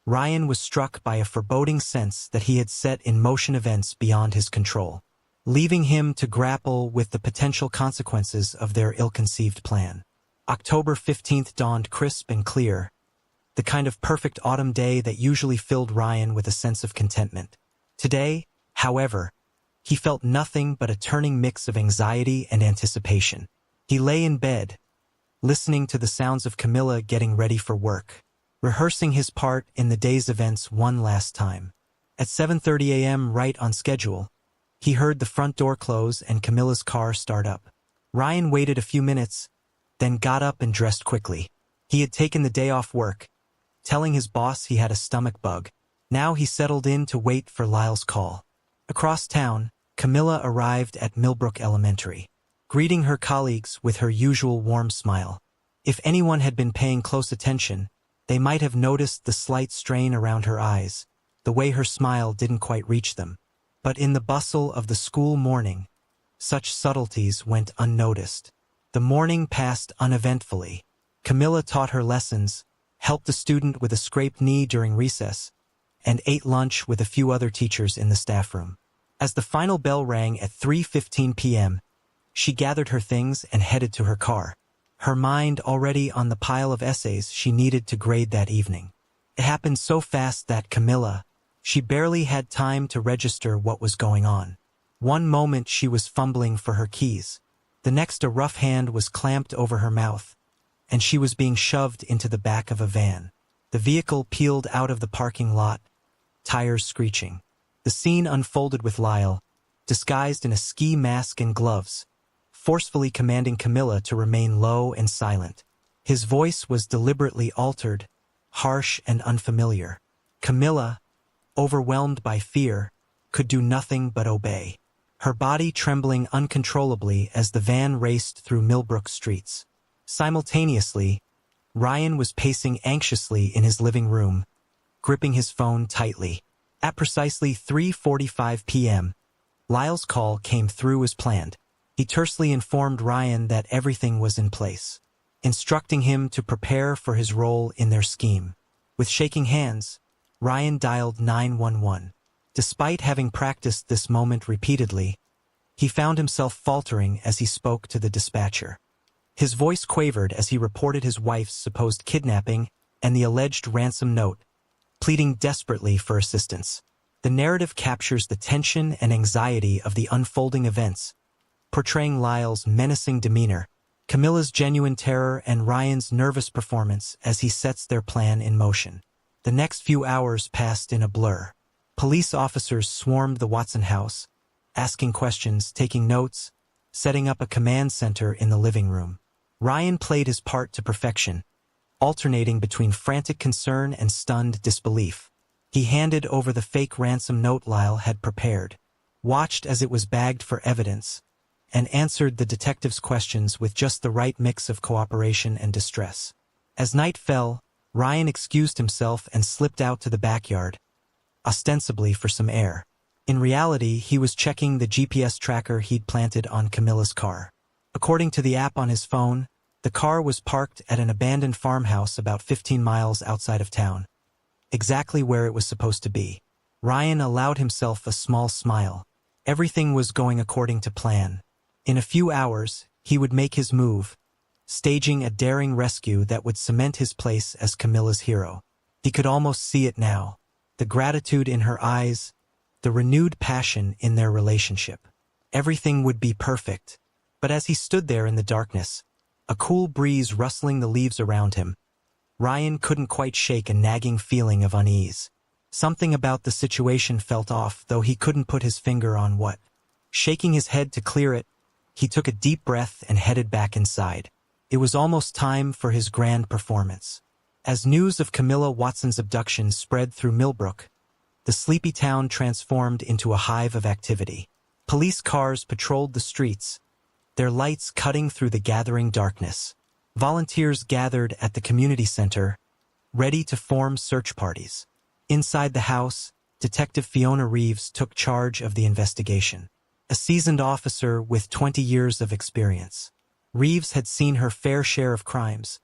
A: Ryan was struck by a foreboding sense that he had set in motion events beyond his control, leaving him to grapple with the potential consequences of their ill-conceived plan. October 15th dawned crisp and clear, the kind of perfect autumn day that usually filled Ryan with a sense of contentment. Today, however, he felt nothing but a turning mix of anxiety and anticipation. He lay in bed, listening to the sounds of Camilla getting ready for work, rehearsing his part in the day's events one last time. At 7:30 a.m., right on schedule, he heard the front door close and Camilla's car start up. Ryan waited a few minutes, then got up and dressed quickly. He had taken the day off work, telling his boss he had a stomach bug. Now he settled in to wait for Lyle's call. Across town, Camilla arrived at Millbrook Elementary, greeting her colleagues with her usual warm smile. If anyone had been paying close attention, they might have noticed the slight strain around her eyes, the way her smile didn't quite reach them. But in the bustle of the school morning, such subtleties went unnoticed. The morning passed uneventfully. Camilla taught her lessons, helped a student with a scraped knee during recess, and ate lunch with a few other teachers in the staff room. As the final bell rang at 3:15 p.m., she gathered her things and headed to her car, her mind already on the pile of essays she needed to grade that evening. It happened so fast that she barely had time to register what was going on. One moment she was fumbling for her keys. The next a rough hand was clamped over her mouth, and she was being shoved into the back of a van. The vehicle peeled out of the parking lot, tires screeching. The scene unfolded with Lyle, disguised in a ski mask and gloves, forcefully commanding Camilla to remain low and silent. His voice was deliberately altered, harsh and unfamiliar. Camilla, overwhelmed by fear, could do nothing but obey, her body trembling uncontrollably as the van raced through Millbrook streets. Simultaneously, Ryan was pacing anxiously in his living room, gripping his phone tightly. At precisely 3:45 p.m., Lyle's call came through as planned. He tersely informed Ryan that everything was in place, instructing him to prepare for his role in their scheme. With shaking hands, Ryan dialed 911. Despite having practiced this moment repeatedly, he found himself faltering as he spoke to the dispatcher. His voice quavered as he reported his wife's supposed kidnapping and the alleged ransom note, pleading desperately for assistance. The narrative captures the tension and anxiety of the unfolding events, portraying Lyle's menacing demeanor, Camilla's genuine terror, and Ryan's nervous performance as he sets their plan in motion. The next few hours passed in a blur. Police officers swarmed the Watson house, asking questions, taking notes, setting up a command center in the living room. Ryan played his part to perfection, alternating between frantic concern and stunned disbelief. He handed over the fake ransom note Lyle had prepared, watched as it was bagged for evidence, and answered the detective's questions with just the right mix of cooperation and distress. As night fell, Ryan excused himself and slipped out to the backyard, ostensibly for some air. In reality, he was checking the GPS tracker he'd planted on Camilla's car. According to the app on his phone, the car was parked at an abandoned farmhouse about 15 miles outside of town, exactly where it was supposed to be. Ryan allowed himself a small smile. Everything was going according to plan. In a few hours, he would make his move, staging a daring rescue that would cement his place as Camilla's hero. He could almost see it now, the gratitude in her eyes, the renewed passion in their relationship. Everything would be perfect. But as he stood there in the darkness, a cool breeze rustling the leaves around him, Ryan couldn't quite shake a nagging feeling of unease. Something about the situation felt off, though he couldn't put his finger on what. Shaking his head to clear it, he took a deep breath and headed back inside. It was almost time for his grand performance. As news of Camilla Watson's abduction spread through Millbrook, the sleepy town transformed into a hive of activity. Police cars patrolled the streets, their lights cutting through the gathering darkness. Volunteers gathered at the community center, ready to form search parties. Inside the house, Detective Fiona Reeves took charge of the investigation. A seasoned officer with 20 years of experience. Reeves had seen her fair share of crimes,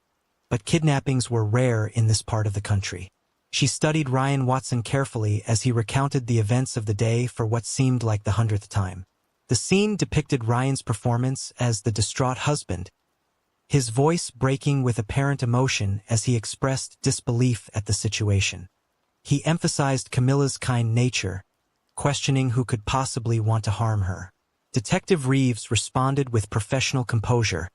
A: but kidnappings were rare in this part of the country. She studied Ryan Watson carefully as he recounted the events of the day for what seemed like the 100th time. The scene depicted Ryan's performance as the distraught husband, his voice breaking with apparent emotion as he expressed disbelief at the situation. He emphasized Camilla's kind nature, questioning who could possibly want to harm her. Detective Reeves responded with professional composure,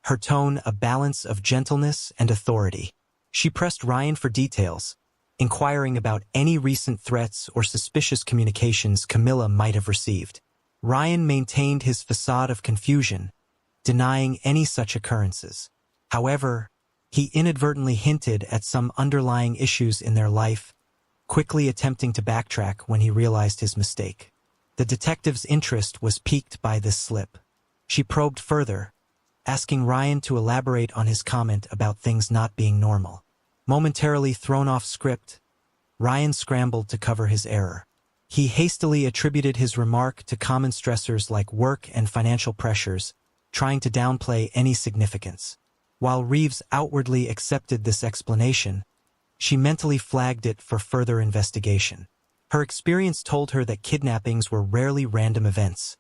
A: her tone a balance of gentleness and authority. She pressed Ryan for details, inquiring about any recent threats or suspicious communications Camilla might have received. Ryan maintained his facade of confusion, denying any such occurrences. However, he inadvertently hinted at some underlying issues in their life, quickly attempting to backtrack when he realized his mistake. The detective's interest was piqued by this slip. She probed further, asking Ryan to elaborate on his comment about things not being normal. Momentarily thrown off script, Ryan scrambled to cover his error. He hastily attributed his remark to common stressors like work and financial pressures, trying to downplay any significance. While Reeves outwardly accepted this explanation, she mentally flagged it for further investigation. Her experience told her that kidnappings were rarely random events,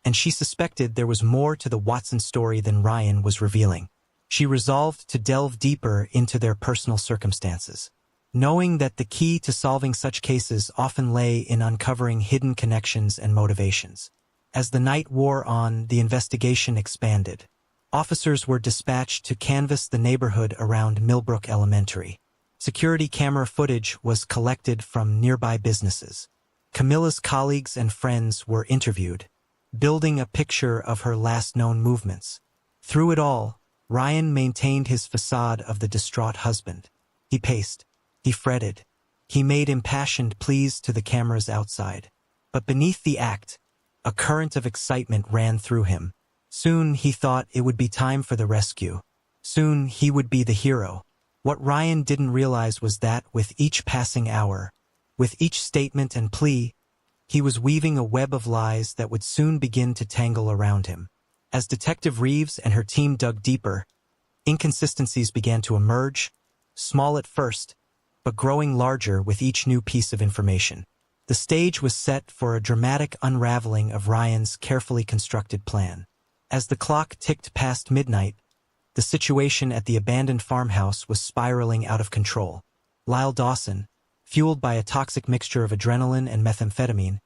A: and she suspected there was more to the Watson story than Ryan was revealing. She resolved to delve deeper into their personal circumstances, knowing that the key to solving such cases often lay in uncovering hidden connections and motivations. As the night wore on, the investigation expanded. Officers were dispatched to canvass the neighborhood around Millbrook Elementary. Security camera footage was collected from nearby businesses. Camilla's colleagues and friends were interviewed, building a picture of her last known movements. Through it all, Ryan maintained his facade of the distraught husband. He paced, he fretted, he made impassioned pleas to the cameras outside. But beneath the act, a current of excitement ran through him. Soon he thought it would be time for the rescue. Soon he would be the hero. What Ryan didn't realize was that with each passing hour, with each statement and plea, he was weaving a web of lies that would soon begin to tangle around him. As Detective Reeves and her team dug deeper, inconsistencies began to emerge, small at first, but growing larger with each new piece of information. The stage was set for a dramatic unraveling of Ryan's carefully constructed plan. As the clock ticked past midnight, the situation at the abandoned farmhouse was spiraling out of control. Lyle Dawson, fueled by a toxic mixture of adrenaline and methamphetamine,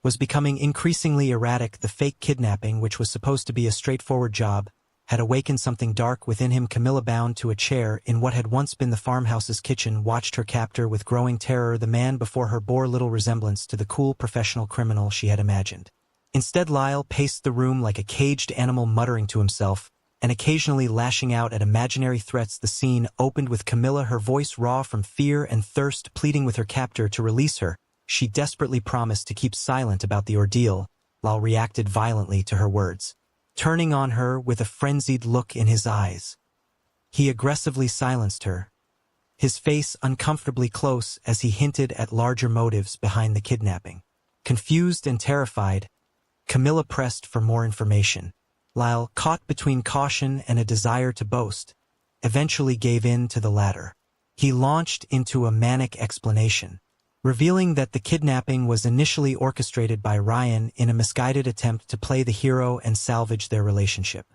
A: was becoming increasingly erratic. The fake kidnapping, which was supposed to be a straightforward job, had awakened something dark within him. Camilla, bound to a chair in what had once been the farmhouse's kitchen, watched her captor with growing terror. The man before her bore little resemblance to the cool professional criminal she had imagined. Instead, Lyle paced the room like a caged animal, muttering to himself, and occasionally lashing out at imaginary threats. The scene opened with Camilla, her voice raw from fear and thirst, pleading with her captor to release her. She desperately promised to keep silent about the ordeal. Lyle reacted violently to her words, turning on her with a frenzied look in his eyes. He aggressively silenced her, his face uncomfortably close as he hinted at larger motives behind the kidnapping. Confused and terrified, Camilla pressed for more information. Lyle, caught between caution and a desire to boast, eventually gave in to the latter. He launched into a manic explanation, revealing that the kidnapping was initially orchestrated by Ryan in a misguided attempt to play the hero and salvage their relationship.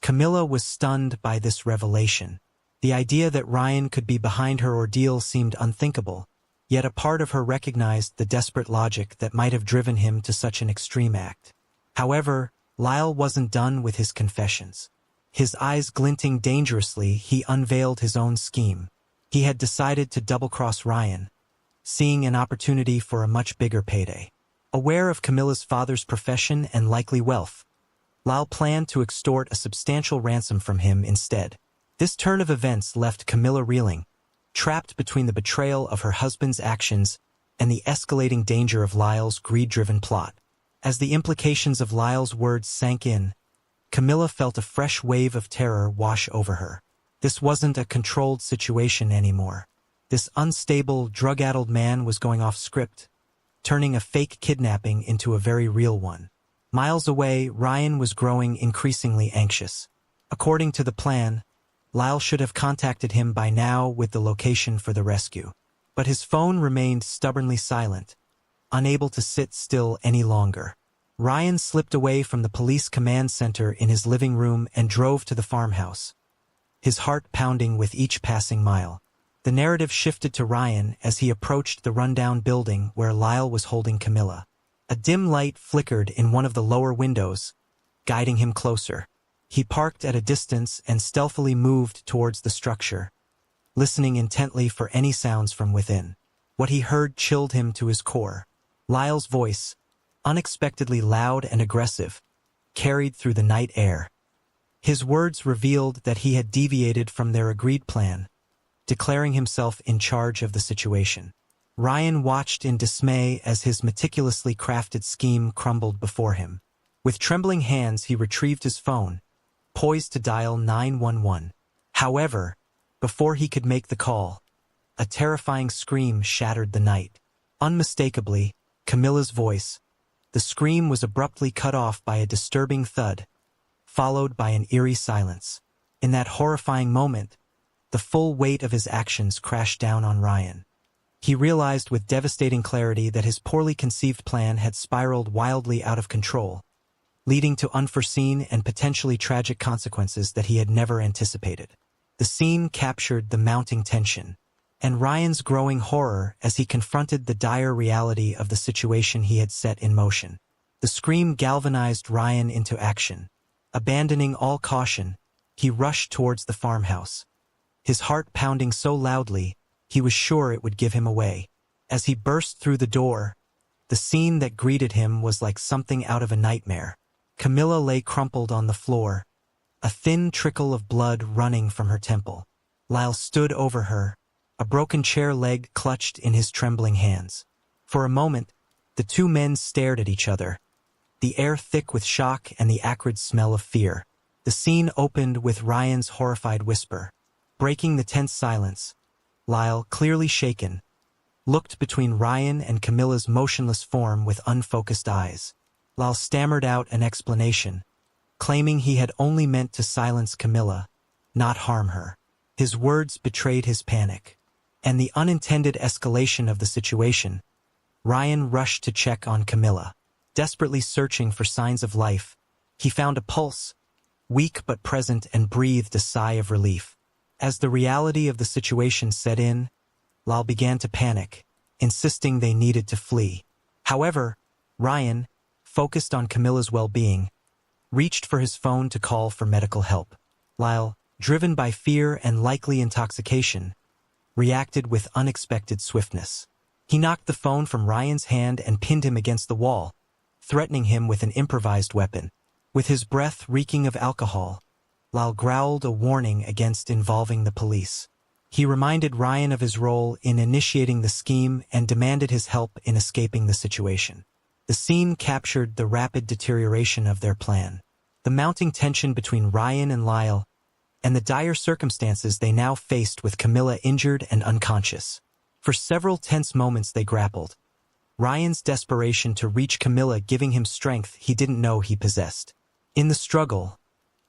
A: Camilla was stunned by this revelation. The idea that Ryan could be behind her ordeal seemed unthinkable, yet a part of her recognized the desperate logic that might have driven him to such an extreme act. However, Lyle wasn't done with his confessions. His eyes glinting dangerously, he unveiled his own scheme. He had decided to double-cross Ryan, seeing an opportunity for a much bigger payday. Aware of Camilla's father's profession and likely wealth, Lyle planned to extort a substantial ransom from him instead. This turn of events left Camilla reeling, trapped between the betrayal of her husband's actions and the escalating danger of Lyle's greed-driven plot. As the implications of Lyle's words sank in, Camilla felt a fresh wave of terror wash over her. This wasn't a controlled situation anymore. This unstable, drug-addled man was going off script, turning a fake kidnapping into a very real one. Miles away, Ryan was growing increasingly anxious. According to the plan, Lyle should have contacted him by now with the location for the rescue. But his phone remained stubbornly silent, unable to sit still any longer. Ryan slipped away from the police command center in his living room and drove to the farmhouse, his heart pounding with each passing mile. The narrative shifted to Ryan as he approached the rundown building where Lyle was holding Camilla. A dim light flickered in one of the lower windows, guiding him closer. He parked at a distance and stealthily moved towards the structure, listening intently for any sounds from within. What he heard chilled him to his core. Lyle's voice, unexpectedly loud and aggressive, carried through the night air. His words revealed that he had deviated from their agreed plan, declaring himself in charge of the situation. Ryan watched in dismay as his meticulously crafted scheme crumbled before him. With trembling hands, he retrieved his phone, poised to dial 911. However, before he could make the call, a terrifying scream shattered the night. Unmistakably, Camilla's voice. The scream was abruptly cut off by a disturbing thud, followed by an eerie silence. In that horrifying moment, the full weight of his actions crashed down on Ryan. He realized with devastating clarity that his poorly conceived plan had spiraled wildly out of control, leading to unforeseen and potentially tragic consequences that he had never anticipated. The scene captured the mounting tension, and Ryan's growing horror as he confronted the dire reality of the situation he had set in motion. The scream galvanized Ryan into action. Abandoning all caution, he rushed towards the farmhouse, his heart pounding so loudly he was sure it would give him away. As he burst through the door, the scene that greeted him was like something out of a nightmare. Camilla lay crumpled on the floor, a thin trickle of blood running from her temple. Lyle stood over her, a broken chair leg clutched in his trembling hands. For a moment, the two men stared at each other, the air thick with shock and the acrid smell of fear. The scene opened with Ryan's horrified whisper. Breaking the tense silence, Lyle, clearly shaken, looked between Ryan and Camilla's motionless form with unfocused eyes. Lyle stammered out an explanation, claiming he had only meant to silence Camilla, not harm her. His words betrayed his panic, and the unintended escalation of the situation. Ryan rushed to check on Camilla. Desperately searching for signs of life, he found a pulse, weak but present, and breathed a sigh of relief. As the reality of the situation set in, Lyle began to panic, insisting they needed to flee. However, Ryan, focused on Camilla's well-being, reached for his phone to call for medical help. Lyle, driven by fear and likely intoxication, reacted with unexpected swiftness. He knocked the phone from Ryan's hand and pinned him against the wall, threatening him with an improvised weapon. With his breath reeking of alcohol, Lyle growled a warning against involving the police. He reminded Ryan of his role in initiating the scheme and demanded his help in escaping the situation. The scene captured the rapid deterioration of their plan, the mounting tension between Ryan and Lyle, and the dire circumstances they now faced with Camilla injured and unconscious. For several tense moments they grappled, Ryan's desperation to reach Camilla giving him strength he didn't know he possessed. In the struggle,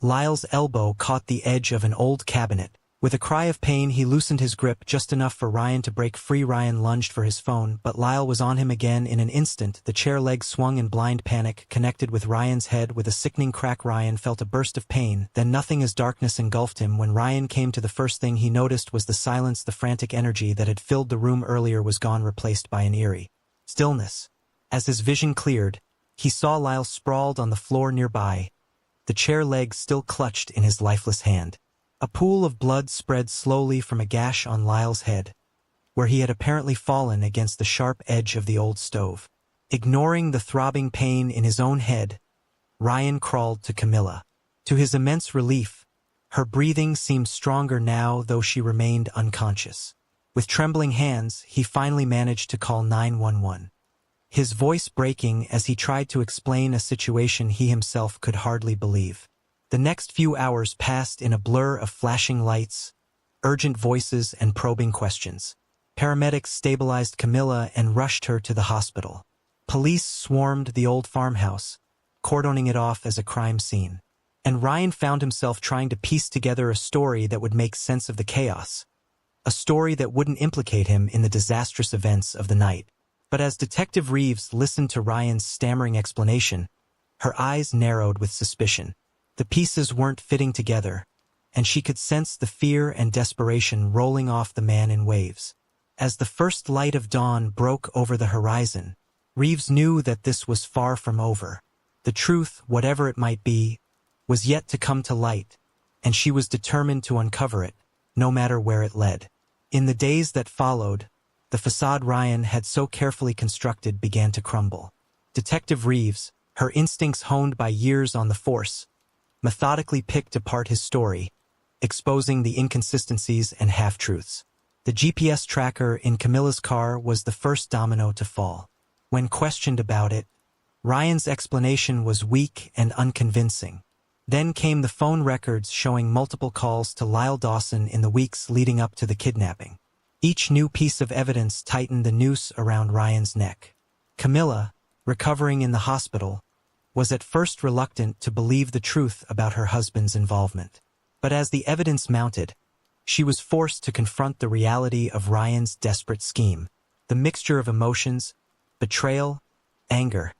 A: Lyle's elbow caught the edge of an old cabinet, With a cry of pain, he loosened his grip just enough for Ryan to break free. Ryan lunged for his phone, but Lyle was on him again in an instant. The chair leg swung in blind panic, connected with Ryan's head with a sickening crack. Ryan felt a burst of pain, then nothing as darkness engulfed him. When Ryan came to, the first thing he noticed was the silence. The frantic energy that had filled the room earlier was gone, replaced by an eerie stillness. As his vision cleared, he saw Lyle sprawled on the floor nearby, the chair leg still clutched in his lifeless hand. A pool of blood spread slowly from a gash on Lyle's head, where he had apparently fallen against the sharp edge of the old stove. Ignoring the throbbing pain in his own head, Ryan crawled to Camilla. To his immense relief, her breathing seemed stronger now, though she remained unconscious. With trembling hands, he finally managed to call 911. His voice breaking as he tried to explain a situation he himself could hardly believe. The next few hours passed in a blur of flashing lights, urgent voices, and probing questions. Paramedics stabilized Camilla and rushed her to the hospital. Police swarmed the old farmhouse, cordoning it off as a crime scene. And Ryan found himself trying to piece together a story that would make sense of the chaos. A story that wouldn't implicate him in the disastrous events of the night. But as Detective Reeves listened to Ryan's stammering explanation, her eyes narrowed with suspicion. The pieces weren't fitting together, and she could sense the fear and desperation rolling off the man in waves. As the first light of dawn broke over the horizon, Reeves knew that this was far from over. The truth, whatever it might be, was yet to come to light, and she was determined to uncover it, no matter where it led. In the days that followed, the facade Ryan had so carefully constructed began to crumble. Detective Reeves, her instincts honed by years on the force, methodically picked apart his story, exposing the inconsistencies and half-truths. The GPS tracker in Camilla's car was the first domino to fall. When questioned about it, Ryan's explanation was weak and unconvincing. Then came the phone records showing multiple calls to Lyle Dawson in the weeks leading up to the kidnapping. Each new piece of evidence tightened the noose around Ryan's neck. Camilla, recovering in the hospital, was at first reluctant to believe the truth about her husband's involvement. But as the evidence mounted, she was forced to confront the reality of Ryan's desperate scheme. The mixture of emotions, betrayal, anger,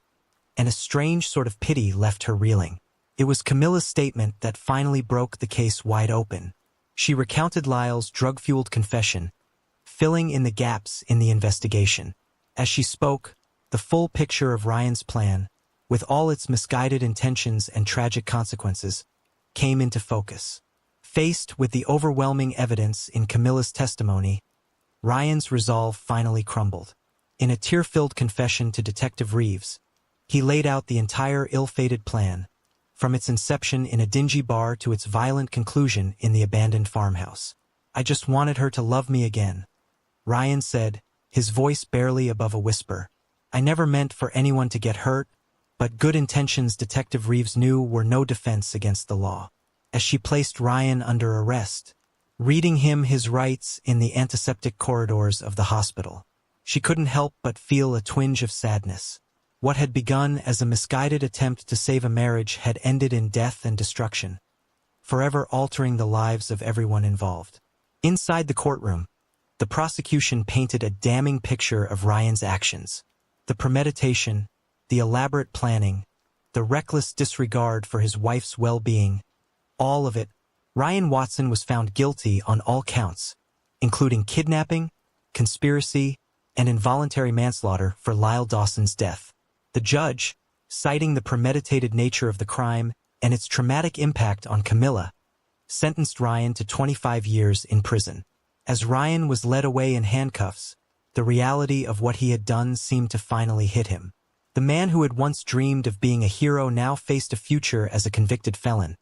A: and a strange sort of pity left her reeling. It was Camilla's statement that finally broke the case wide open. She recounted Lyle's drug-fueled confession, filling in the gaps in the investigation. As she spoke, the full picture of Ryan's plan, with all its misguided intentions and tragic consequences, came into focus. Faced with the overwhelming evidence in Camilla's testimony, Ryan's resolve finally crumbled. In a tear-filled confession to Detective Reeves, he laid out the entire ill-fated plan, from its inception in a dingy bar to its violent conclusion in the abandoned farmhouse. "I just wanted her to love me again," Ryan said, his voice barely above a whisper. "I never meant for anyone to get hurt, but good intentions," Detective Reeves knew, were no defense against the law. As she placed Ryan under arrest, reading him his rights in the antiseptic corridors of the hospital, she couldn't help but feel a twinge of sadness. What had begun as a misguided attempt to save a marriage had ended in death and destruction, forever altering the lives of everyone involved. Inside the courtroom, the prosecution painted a damning picture of Ryan's actions. The premeditation, the elaborate planning, the reckless disregard for his wife's well-being, all of it. Ryan Watson was found guilty on all counts, including kidnapping, conspiracy, and involuntary manslaughter for Lyle Dawson's death. The judge, citing the premeditated nature of the crime and its traumatic impact on Camilla, sentenced Ryan to 25 years in prison. As Ryan was led away in handcuffs, the reality of what he had done seemed to finally hit him. The man who had once dreamed of being a hero now faced a future as a convicted felon,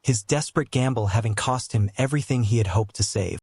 A: his desperate gamble having cost him everything he had hoped to save.